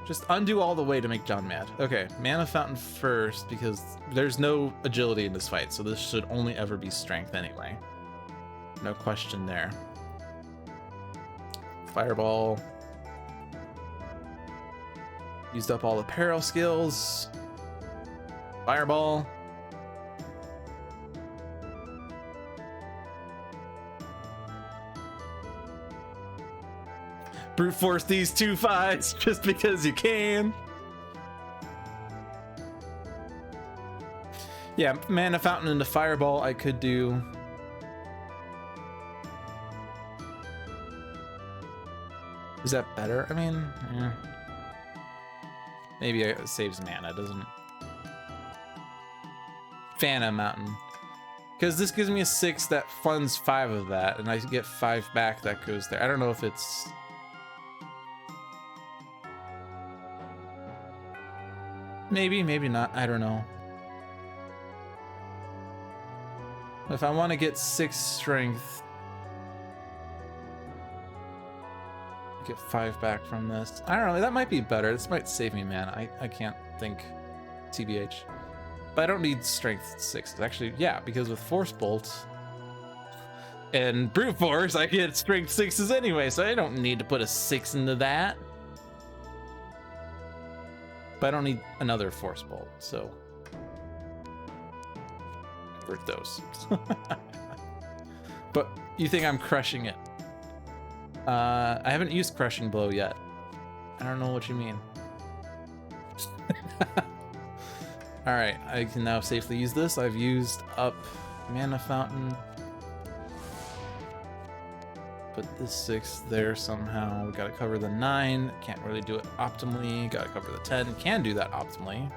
Just undo all the way to make John mad. Okay, mana fountain first because there's no agility in this fight, so this should only ever be strength anyway. No question there. Fireball. Used up all the peril skills. Fireball. Brute force these 2 5s just because you can. Yeah, mana fountain into fireball I could do. Is that better? I mean, yeah. Maybe it saves mana, doesn't it? Phantom Mountain. Because this gives me a 6 that funds 5 of that, and I get 5 back that goes there. I don't know if it's... Maybe, maybe not. I don't know. If I want to get 6 strength, get 5 back from this. I don't know. That might be better. This might save me mana. I can't think. TBH. But I don't need strength 6. Actually, yeah, because with Force Bolt and Brute Force, I get strength 6s anyway, so I don't need to put a 6 into that. But I don't need another Force Bolt, so for those. But you think I'm crushing it? I haven't used Crushing Blow yet. I don't know what you mean. All right, I can now safely use this. I've used up mana fountain. Put this 6 there somehow. We gotta cover the 9. Can't really do it optimally. Gotta cover the 10. Can do that optimally.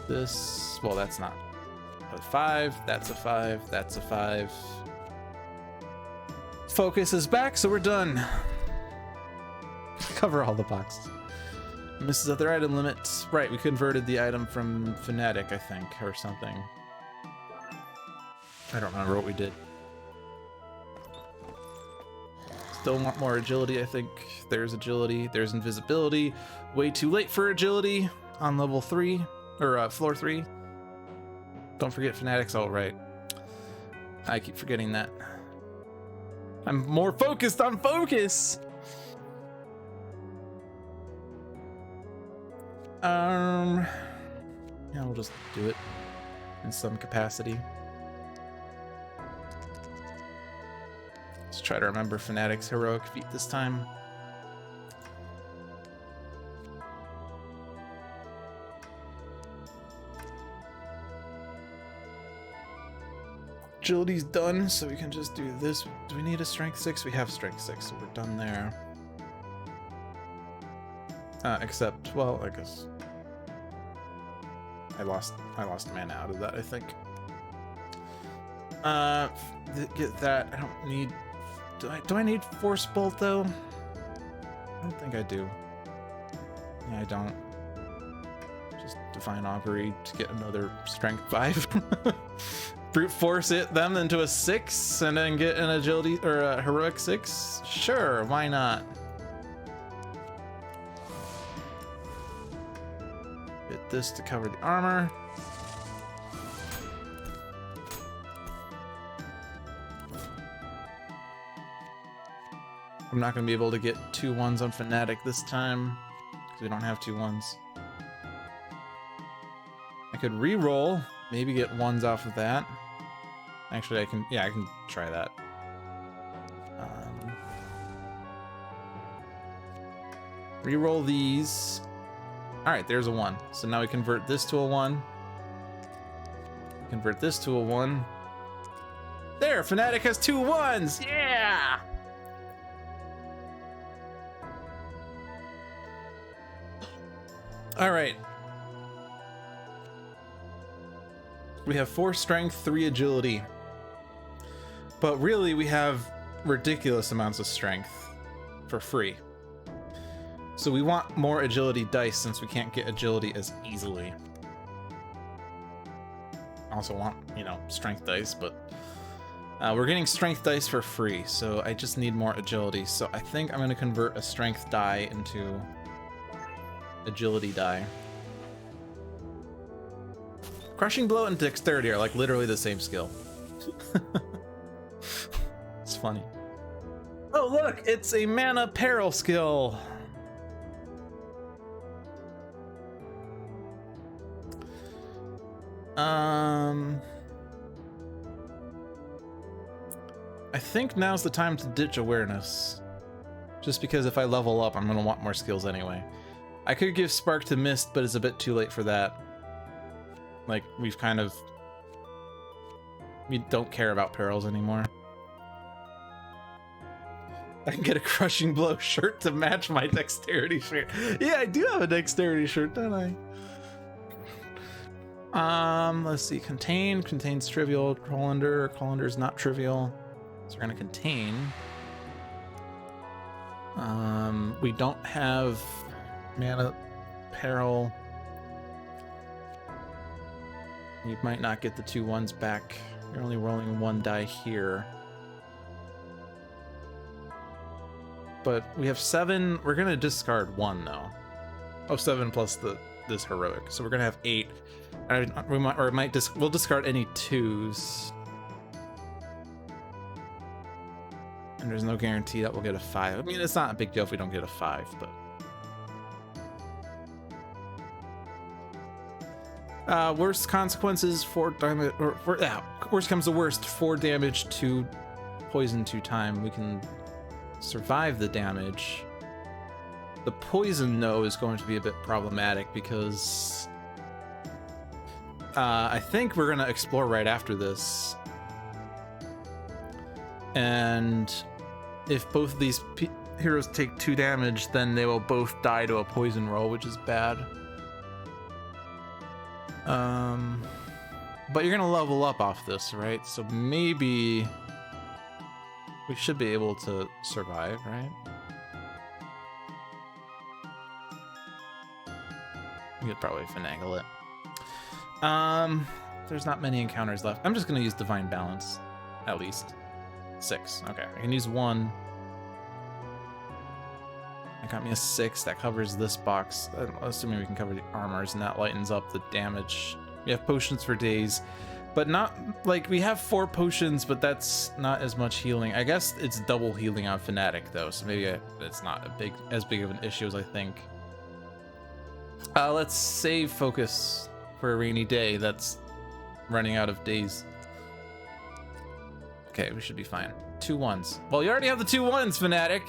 This, well, that's not a 5. That's a 5. That's a 5. Focus is back, so we're done. Cover all the boxes. Misses other item limit. Right, we converted the item from Fanatic, I think, or something. I don't remember what we did. Still want more agility, I think. There's agility. There's invisibility. Way too late for agility on level 3, or floor 3. Don't forget Fanatic's all right. I keep forgetting that. I'm more focused on focus. Yeah, we'll just do it in some capacity. Let's try to remember Fanatic's heroic feat this time. Agility's done, so we can just do this. Do we need a strength 6? We have strength 6, so we're done there. Except, well, I guess I lost mana out of that, I think. Get that. I don't need. Do I need Force Bolt though? I don't think I do. Yeah, I don't. Just Divine Augury to get another Strength 5. Brute Force them into a 6 and then get an Agility or a Heroic 6? Sure, why not? Get this to cover the armor. I'm not going to be able to get 2 1s on Fanatic this time because we don't have 2 1s. I could re-roll, maybe get 1s off of that. Actually, I can try that. Re-roll these. All right, there's a 1. So now we convert this to a 1. Convert this to a 1. There, Fanatic has 2 1s. Yeah! All right. We have 4 strength, 3 agility. But really, we have ridiculous amounts of strength for free. So we want more agility dice since we can't get agility as easily. Also want, strength dice, but we're getting strength dice for free, so I just need more agility. So I think I'm going to convert a strength die into agility die. Crushing Blow and Dexterity are like literally the same skill. It's funny. Oh look, it's a mana peril skill. I think now's the time to ditch awareness. Just because if I level up, I'm gonna want more skills anyway. I could give Spark to Mist, but it's a bit too late for that. Like, we don't care about perils anymore. I can get a Crushing Blow shirt to match my Dexterity shirt. Yeah, I do have a Dexterity shirt, don't I? Let's see. Contain. Contains trivial. Colander. Colander is not trivial. So we're gonna contain. We don't have mana peril. You might not get the 2 1s back. You're only rolling 1 die here. But we have 7. We're gonna discard 1 though. Oh, 7 plus this heroic. So we're gonna have 8. We'll discard any 2s. And there's no guarantee that we'll get a 5. I mean, it's not a big deal if we don't get a 5, but. Worst consequences, 4 damage, worst comes to worst, 4 damage to poison 2 times. We can survive the damage. The poison, though, is going to be a bit problematic because I think we're going to explore right after this. And if both of these heroes take 2 damage, then they will both die to a poison roll, which is bad. But you're gonna level up off this, right? So maybe we should be able to survive, right? We could probably finagle it. There's not many encounters left. I'm just gonna use Divine Balance, at least. 6. Okay, I can use 1. That got me a 6. That covers this box. I'm assuming we can cover the armors, and that lightens up the damage. We have potions for days, but not like we have 4 potions, but that's not as much healing. I guess it's double healing on Fanatic though, so maybe it's not as big of an issue as I think. Let's save focus for a rainy day that's running out of days. Okay, we should be fine. 2 1s. Well, you already have the 2 1s, Fanatic.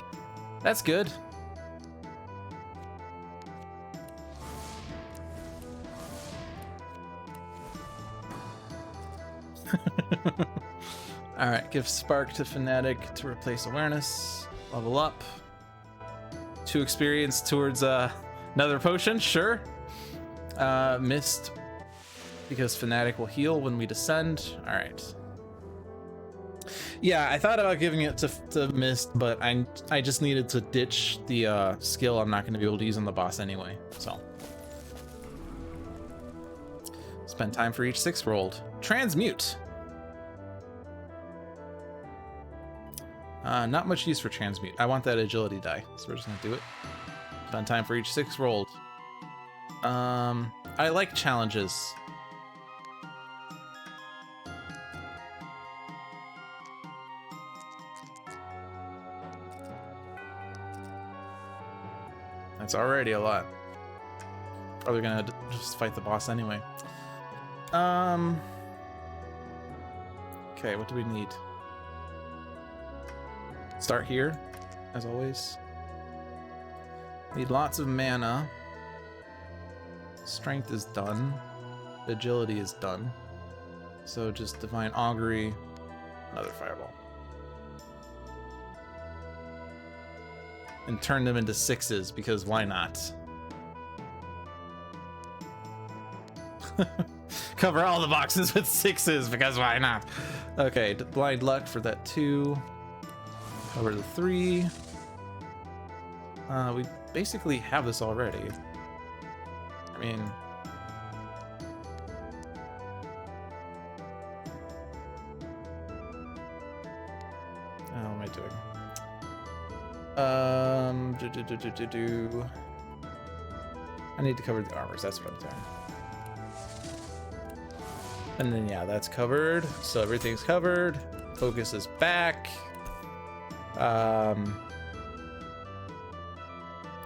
That's good. Alright, give Spark to Fanatic to replace awareness. Level up. 2 experience towards another potion, sure. Mist. because Fanatic will heal when we descend. All right. Yeah, I thought about giving it to Mist, but I just needed to ditch the skill I'm not going to be able to use on the boss anyway. So spend time for each 6 rolled. Transmute. Not much use for transmute. I want that agility die, so we're just gonna do it. Spend time for each 6 rolled. I like challenges. That's already a lot. Probably gonna just fight the boss anyway. Okay, what do we need? Start here, as always. Need lots of mana. Strength is done. Agility is done. So just Divine Augury, another Fireball. And turn them into 6s, because why not? Cover all the boxes with 6s, because why not? Okay, Blind Luck for that 2. Cover the 3. We basically have this already. I mean... What am I doing? I need to cover the armors, that's what I'm doing. And then, yeah, that's covered. So everything's covered. Focus is back.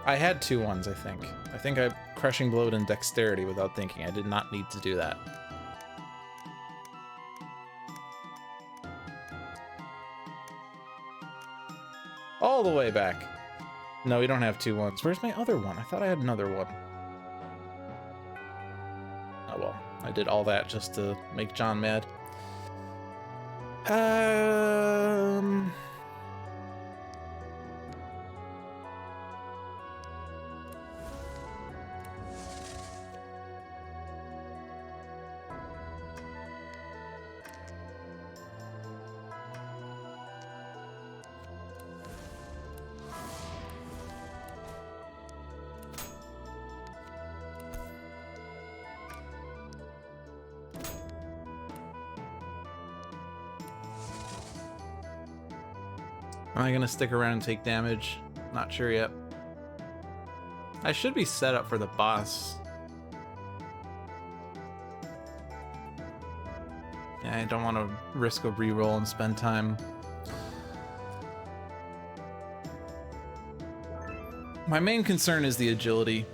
I had 2 ones, I think. I think I Crushing Blow and Dexterity without thinking. I did not need to do that. All the way back. No, we don't have 2 ones. Where's my other one? I thought I had another one. Oh well, I did all that just to make John mad. Am I gonna stick around and take damage? Not sure yet. I should be set up for the boss. Yeah, I don't want to risk a reroll and spend time. My main concern is the agility.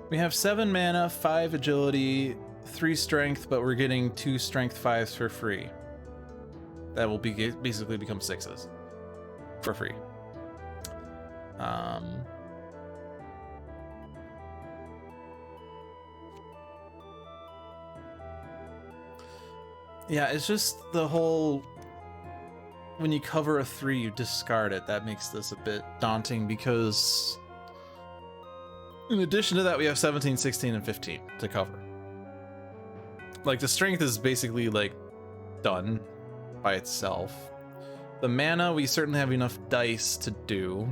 We have 7 mana, 5 agility, 3 strength, but we're getting 2 strength 5s for free. That will be basically become 6s for free. Yeah, it's just the whole, when you cover a 3, you discard it. That makes this a bit daunting because in addition to that, we have 17, 16, and 15 to cover. Like, the strength is basically, like, done by itself. The mana, we certainly have enough dice to do.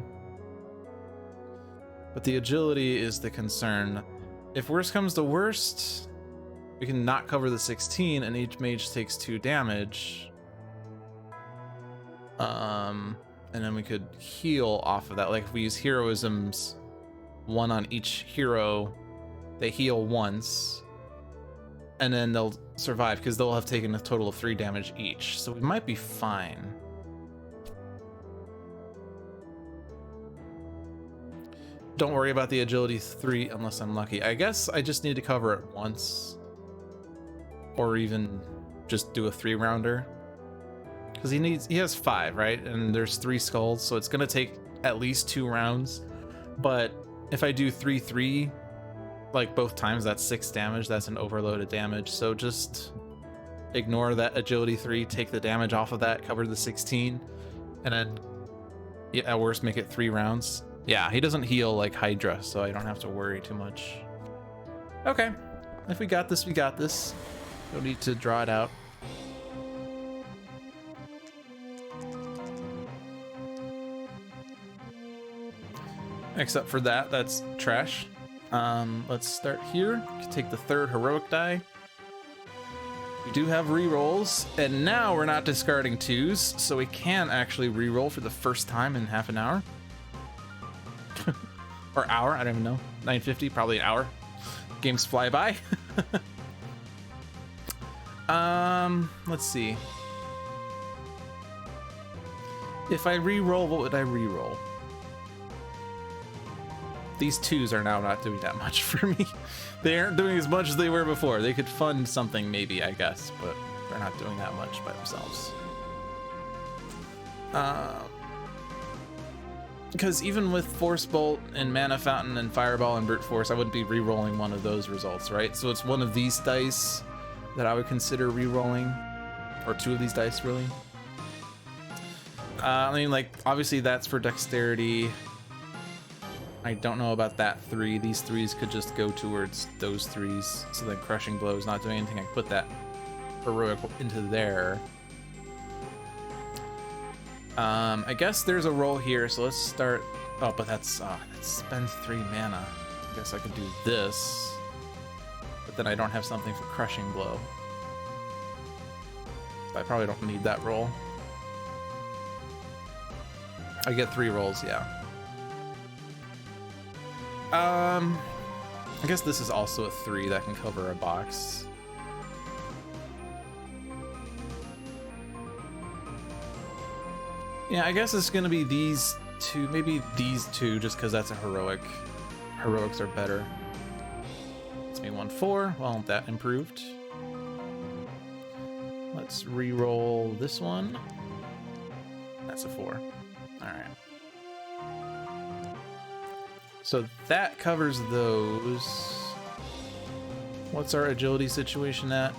But the agility is the concern. If worst comes to worst, we can not cover the 16, and each mage takes 2 damage. And then we could heal off of that. Like, if we use heroisms, 1 on each hero, they heal once. And then they'll survive because they'll have taken a total of 3 damage each. So we might be fine. Don't worry about the agility 3 unless I'm lucky. I guess I just need to cover it once. Or even just do a 3-rounder. Because he has 5, right? And there's 3 skulls, so it's gonna take at least 2 rounds. But if I do 3-3, like both times, that's 6 damage. That's an overloaded damage. So just ignore that agility 3, take the damage off of that, cover the 16, and then at worst make it 3 rounds. Yeah, he doesn't heal like Hydra, so I don't have to worry too much. Okay, if we got this, we got this. Don't need to draw it out. Except for that, that's trash. Let's start here. Take the third heroic die. We do have rerolls, and now we're not discarding 2s, so we can actually reroll for the first time in half an hour. Or hour, I don't even know. 9:50, probably an hour. Games fly by. Let's see. If I reroll, what would I reroll? These 2s are now not doing that much for me. They aren't doing as much as they were before. They could fund something maybe, I guess, but they're not doing that much by themselves. Because even with Force Bolt and Mana Fountain and Fireball and Brute Force, I wouldn't be re-rolling one of those results, right? So it's one of these dice that I would consider re-rolling, or 2 of these dice, really. I mean, like, obviously that's for Dexterity. I don't know about that 3. These 3s could just go towards those 3s. So then Crushing Blow is not doing anything. I put that heroic into there. I guess there's a roll here, so let's start. Oh, but that spends 3 mana. I guess I could do this, but then I don't have something for Crushing Blow. So I probably don't need that roll. I get 3 rolls, yeah. I guess this is also a 3 that can cover a box. Yeah, I guess it's gonna be these 2, maybe these 2, just because that's a heroic. Heroics are better. It's me 1/4. Well, that improved. Let's re-roll this one. That's a 4. All right. So that covers those. What's our agility situation at?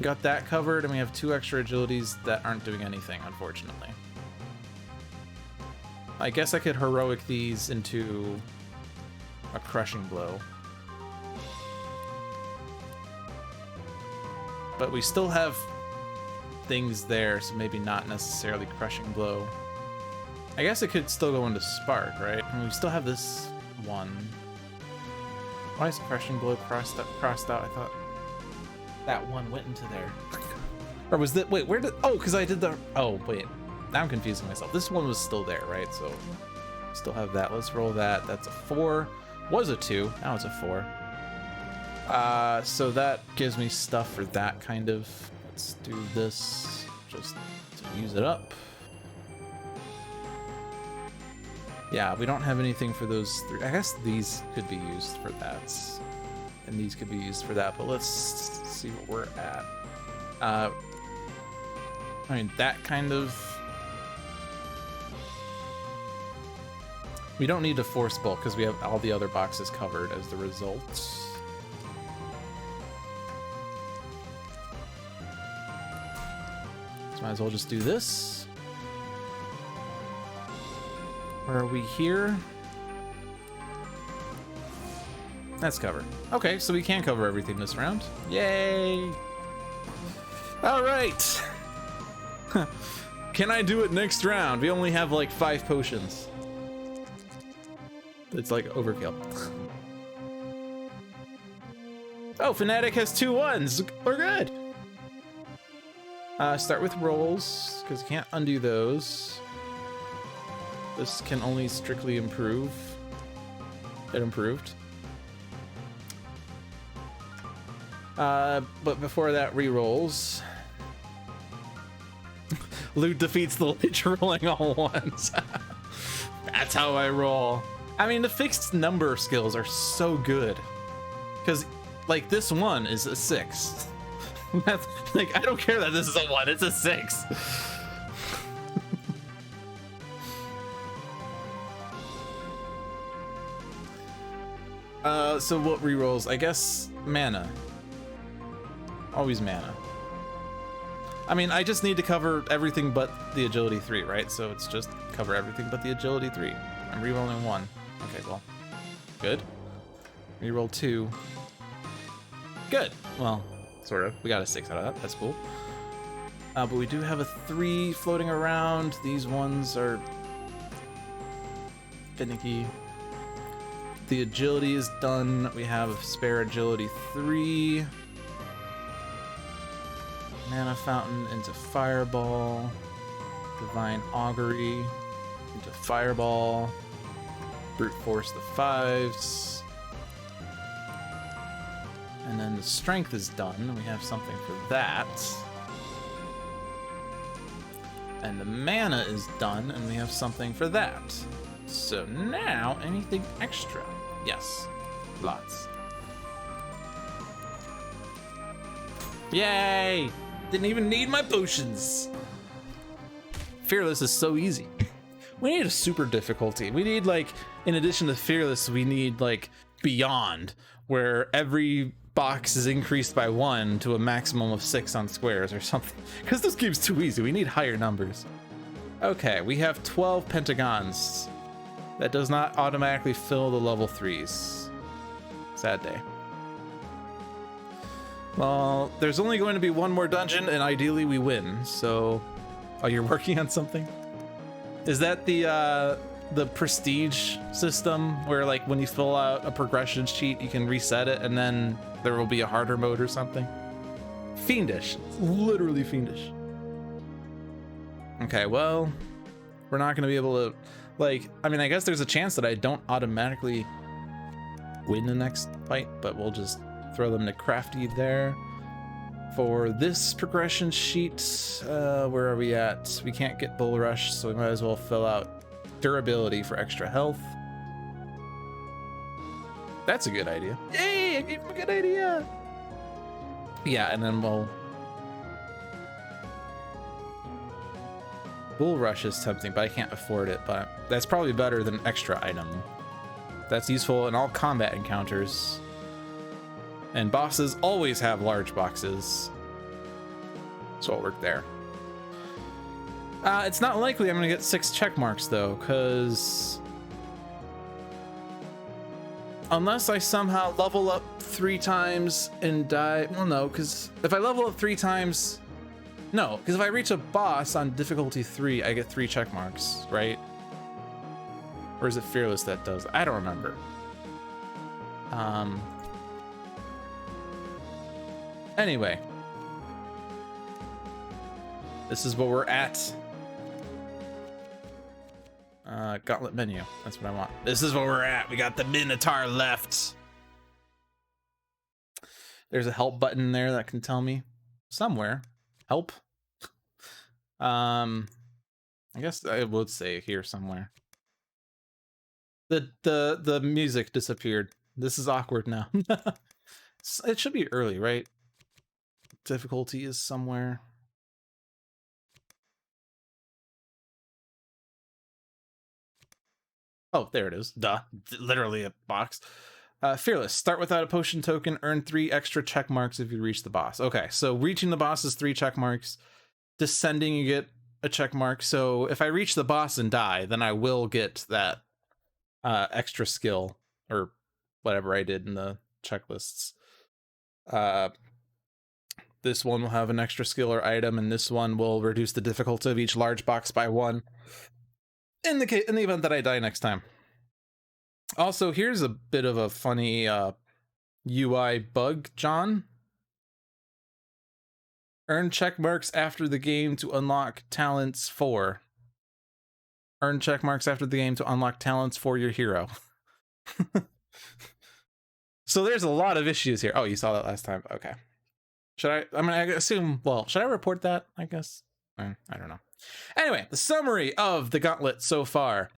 Got that covered, and we have 2 extra agilities that aren't doing anything, unfortunately. I guess I could heroic these into a Crushing Blow. But we still have things there, so maybe not necessarily Crushing Blow. I guess it could still go into Spark, right? I mean, we still have this one. Why is Crushing Blow crossed out? I thought that one went into there. Or was that, wait, where did, oh, because I did the, oh, wait. Now I'm confusing myself. This one was still there, right? So still have that. Let's roll that. That's a 4. Was a 2. Now it's a 4. So that gives me stuff for that kind of. Let's do this just to use it up. Yeah, we don't have anything for those 3. I guess these could be used for that. And these could be used for that, but let's see what we're at. I mean, that kind of. We don't need to Force Bolt because we have all the other boxes covered as the result. So might as well just do this. Where are we here? That's covered. Okay, so we can cover everything this round. Yay! All right. Can I do it next round? We only have like 5 potions. It's like overkill. Oh, Fanatic has 2 1s. We're good. Start with rolls, because you can't undo those. This can only strictly improve. It improved. But before that, re-rolls. Loot defeats the Lich rolling all ones. That's how I roll. I mean, the fixed number skills are so good. Because, like, this one is a 6. That's, like, I don't care that this is a 1, it's a 6. So what re-rolls? I guess mana. Always mana. I mean, I just need to cover everything but the agility 3, right? So it's just cover everything but the agility 3. All I'm rerolling 1. Okay, well, good. Reroll 2. Good. Well, sort of. We got a 6 out of that. That's cool. But we do have a 3 floating around. These ones are finicky. The agility is done. We have spare agility 3. Mana fountain into fireball. Divine augury into fireball. Brute force the 5s. And then the strength is done. We have something for that. And the mana is done, and we have something for that. So now, anything extra? Yes, lots. Yay! Didn't even need my potions. Fearless is so easy. We need a super difficulty. We need, like, in addition to Fearless, we need, like, Beyond, where every box is increased by 1 to a maximum of 6 on squares or something. Because this game's too easy. We need higher numbers. Okay, we have 12 pentagons. That does not automatically fill the level 3s. Sad day. Well, there's only going to be one more dungeon, and ideally we win, so... Oh, you're working on something? Is that the prestige system where, like, when you fill out a progression sheet, you can reset it and then there will be a harder mode or something? Fiendish. Literally fiendish. Okay, well, we're not going to be able to, like, I mean, I guess there's a chance that I don't automatically win the next fight, but we'll just throw them to Crafty there. For this progression sheet, where are we at? We can't get Bull Rush, so we might as well fill out durability for extra health. That's a good idea. Yay, I gave him a good idea. Yeah, and then we'll... Bull Rush is tempting, but I can't afford it, but that's probably better than extra item. That's useful in all combat encounters. And bosses always have large boxes. So it'll work there. It's not likely I'm gonna get 6 check marks though, because unless I somehow level up 3 times and die, well no, because if I level up 3 times, no, because if I reach a boss on difficulty 3, I get 3 check marks, right? Or is it Fearless that does? I don't remember. Anyway, this is where we're at. Gauntlet menu. That's what I want. This is where we're at. We got the Minotaur left. There's a help button there that can tell me somewhere. Help. I guess I would say here somewhere. The music disappeared. This is awkward now. It should be early, right? Difficulty is somewhere. Oh, there it is. Duh. Literally a box. Fearless. Start without a potion token. Earn 3 extra check marks if you reach the boss. Okay, so reaching the boss is 3 check marks. Descending, you get a check mark. So if I reach the boss and die, then I will get that extra skill or whatever I did in the checklists. This one will have an extra skill or item, and this one will reduce the difficulty of each large box by 1 in the event that I die next time. Also, here's a bit of a funny UI bug, John. Earn check marks after the game to unlock talents for. Earn check marks after the game to unlock talents for your hero. So there's a lot of issues here. Oh, you saw that last time. Okay. I assume, well, should I report that, I guess? I don't know. Anyway, the summary of the gauntlet so far.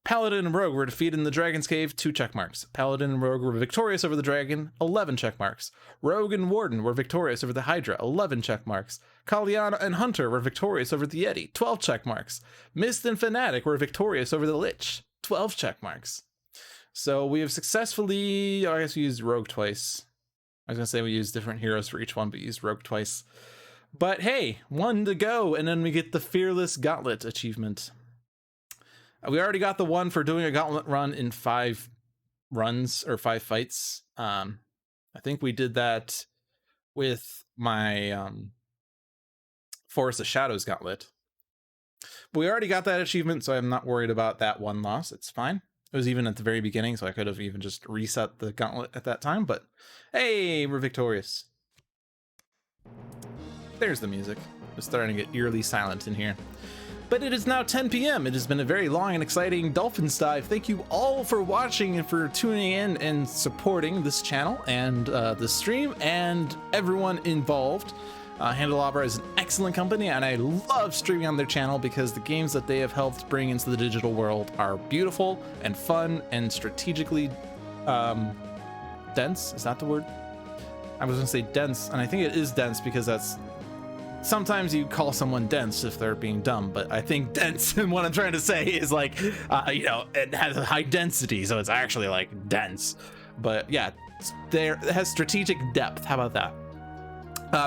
Paladin and Rogue were defeated in the Dragon's Cave, 2 check marks. Paladin and Rogue were victorious over the Dragon, 11 check marks. Rogue and Warden were victorious over the Hydra, 11 check marks. Caliana and Hunter were victorious over the Yeti, 12 check marks. Mist and Fanatic were victorious over the Lich, 12 check marks. So we have successfully, I guess we used Rogue twice. I was gonna say we use different heroes for each one, but used Rogue twice. But hey, 1 to go, and then we get the Fearless Gauntlet achievement. We already got the one for doing a gauntlet run in 5 runs or 5 fights. I think we did that with my Forest of Shadows gauntlet. But we already got that achievement, so I'm not worried about that one loss. It's fine. It was even at the very beginning, so I could have even just reset the gauntlet at that time. But hey, we're victorious. There's the music. It's starting to get eerily silent in here. But it is now 10 p.m. It has been a very long and exciting Dolphins dive. Thank you all for watching and for tuning in and supporting this channel and the stream and everyone involved. Handelabra is an excellent company, and I love streaming on their channel because the games that they have helped bring into the digital world are beautiful and fun and strategically dense. Is that the word? I was gonna say dense, and I think it is dense because that's sometimes you call someone dense if they're being dumb, but I think dense and what I'm trying to say is like you know, it has a high density, so it's actually like dense. But yeah, it has strategic depth. How about that?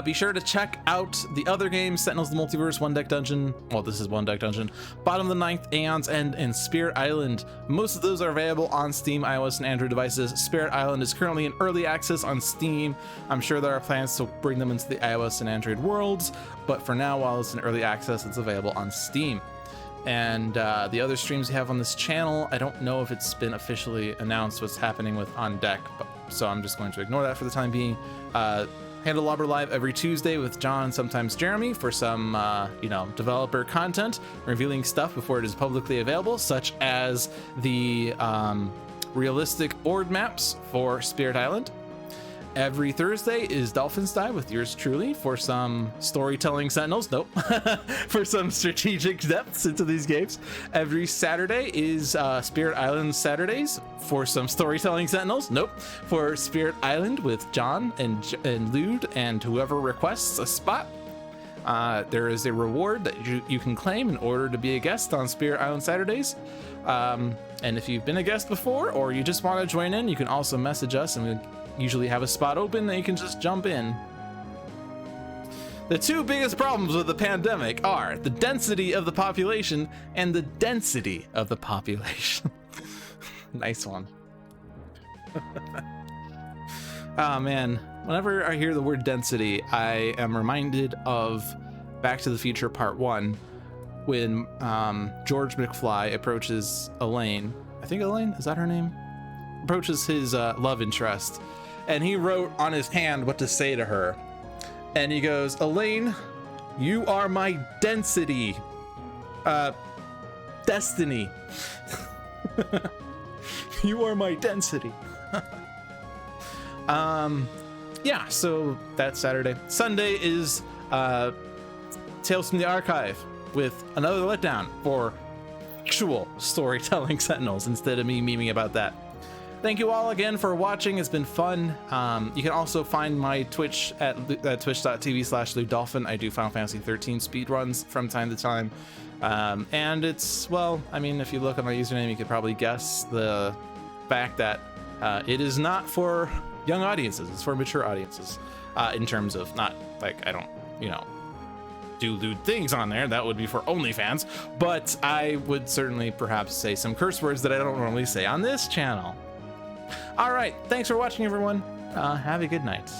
Be sure to check out the other games, Sentinels of the Multiverse, One Deck Dungeon. Well, this is One Deck Dungeon. Bottom of the Ninth, Aeon's End, and Spirit Island. Most of those are available on Steam, iOS, and Android devices. Spirit Island is currently in early access on Steam. I'm sure there are plans to bring them into the iOS and Android worlds, but for now, while it's in early access, it's available on Steam. And the other streams we have on this channel, I don't know if it's been officially announced what's happening with On Deck, so I'm just going to ignore that for the time being. Handelabra live every Tuesday with John and sometimes Jeremy for some, you know, developer content, revealing stuff before it is publicly available, such as the realistic board maps for Spirit Island. Every Thursday is Dolphin's Dive with yours truly for some storytelling sentinels. Nope. For some strategic depths into these games. Every Saturday is Spirit Island Saturdays for some storytelling sentinels. Nope. For Spirit Island with John and Lude and whoever requests a spot. There is a reward that you can claim in order to be a guest on Spirit Island Saturdays. And if you've been a guest before or you just want to join in, you can also message us, and we usually have a spot open that you can just jump in. The 2 biggest problems with the pandemic are the density of the population and the density of the population. Nice one. Oh man, whenever I hear the word density, I am reminded of Back to the Future Part 1 when George McFly approaches Elaine. I think Elaine, is that her name? Approaches his love interest, and he wrote on his hand what to say to her, and he goes, Elaine, you are my density, destiny. You are my density. Yeah, so that's Saturday. Sunday is Tales from the Archive with another letdown for actual storytelling sentinels instead of me memeing about that. Thank you all again for watching. It's been fun. You can also find my Twitch at twitch.tv/LudeDolphin. I do Final Fantasy 13 speedruns from time to time. And it's, well, I mean, if you look at my username, you could probably guess the fact that it is not for young audiences. It's for mature audiences, in terms of not like, I don't, you know, do lewd things on there. That would be for OnlyFans. But I would certainly perhaps say some curse words that I don't normally say on this channel. All right, thanks for watching, everyone. Have a good night.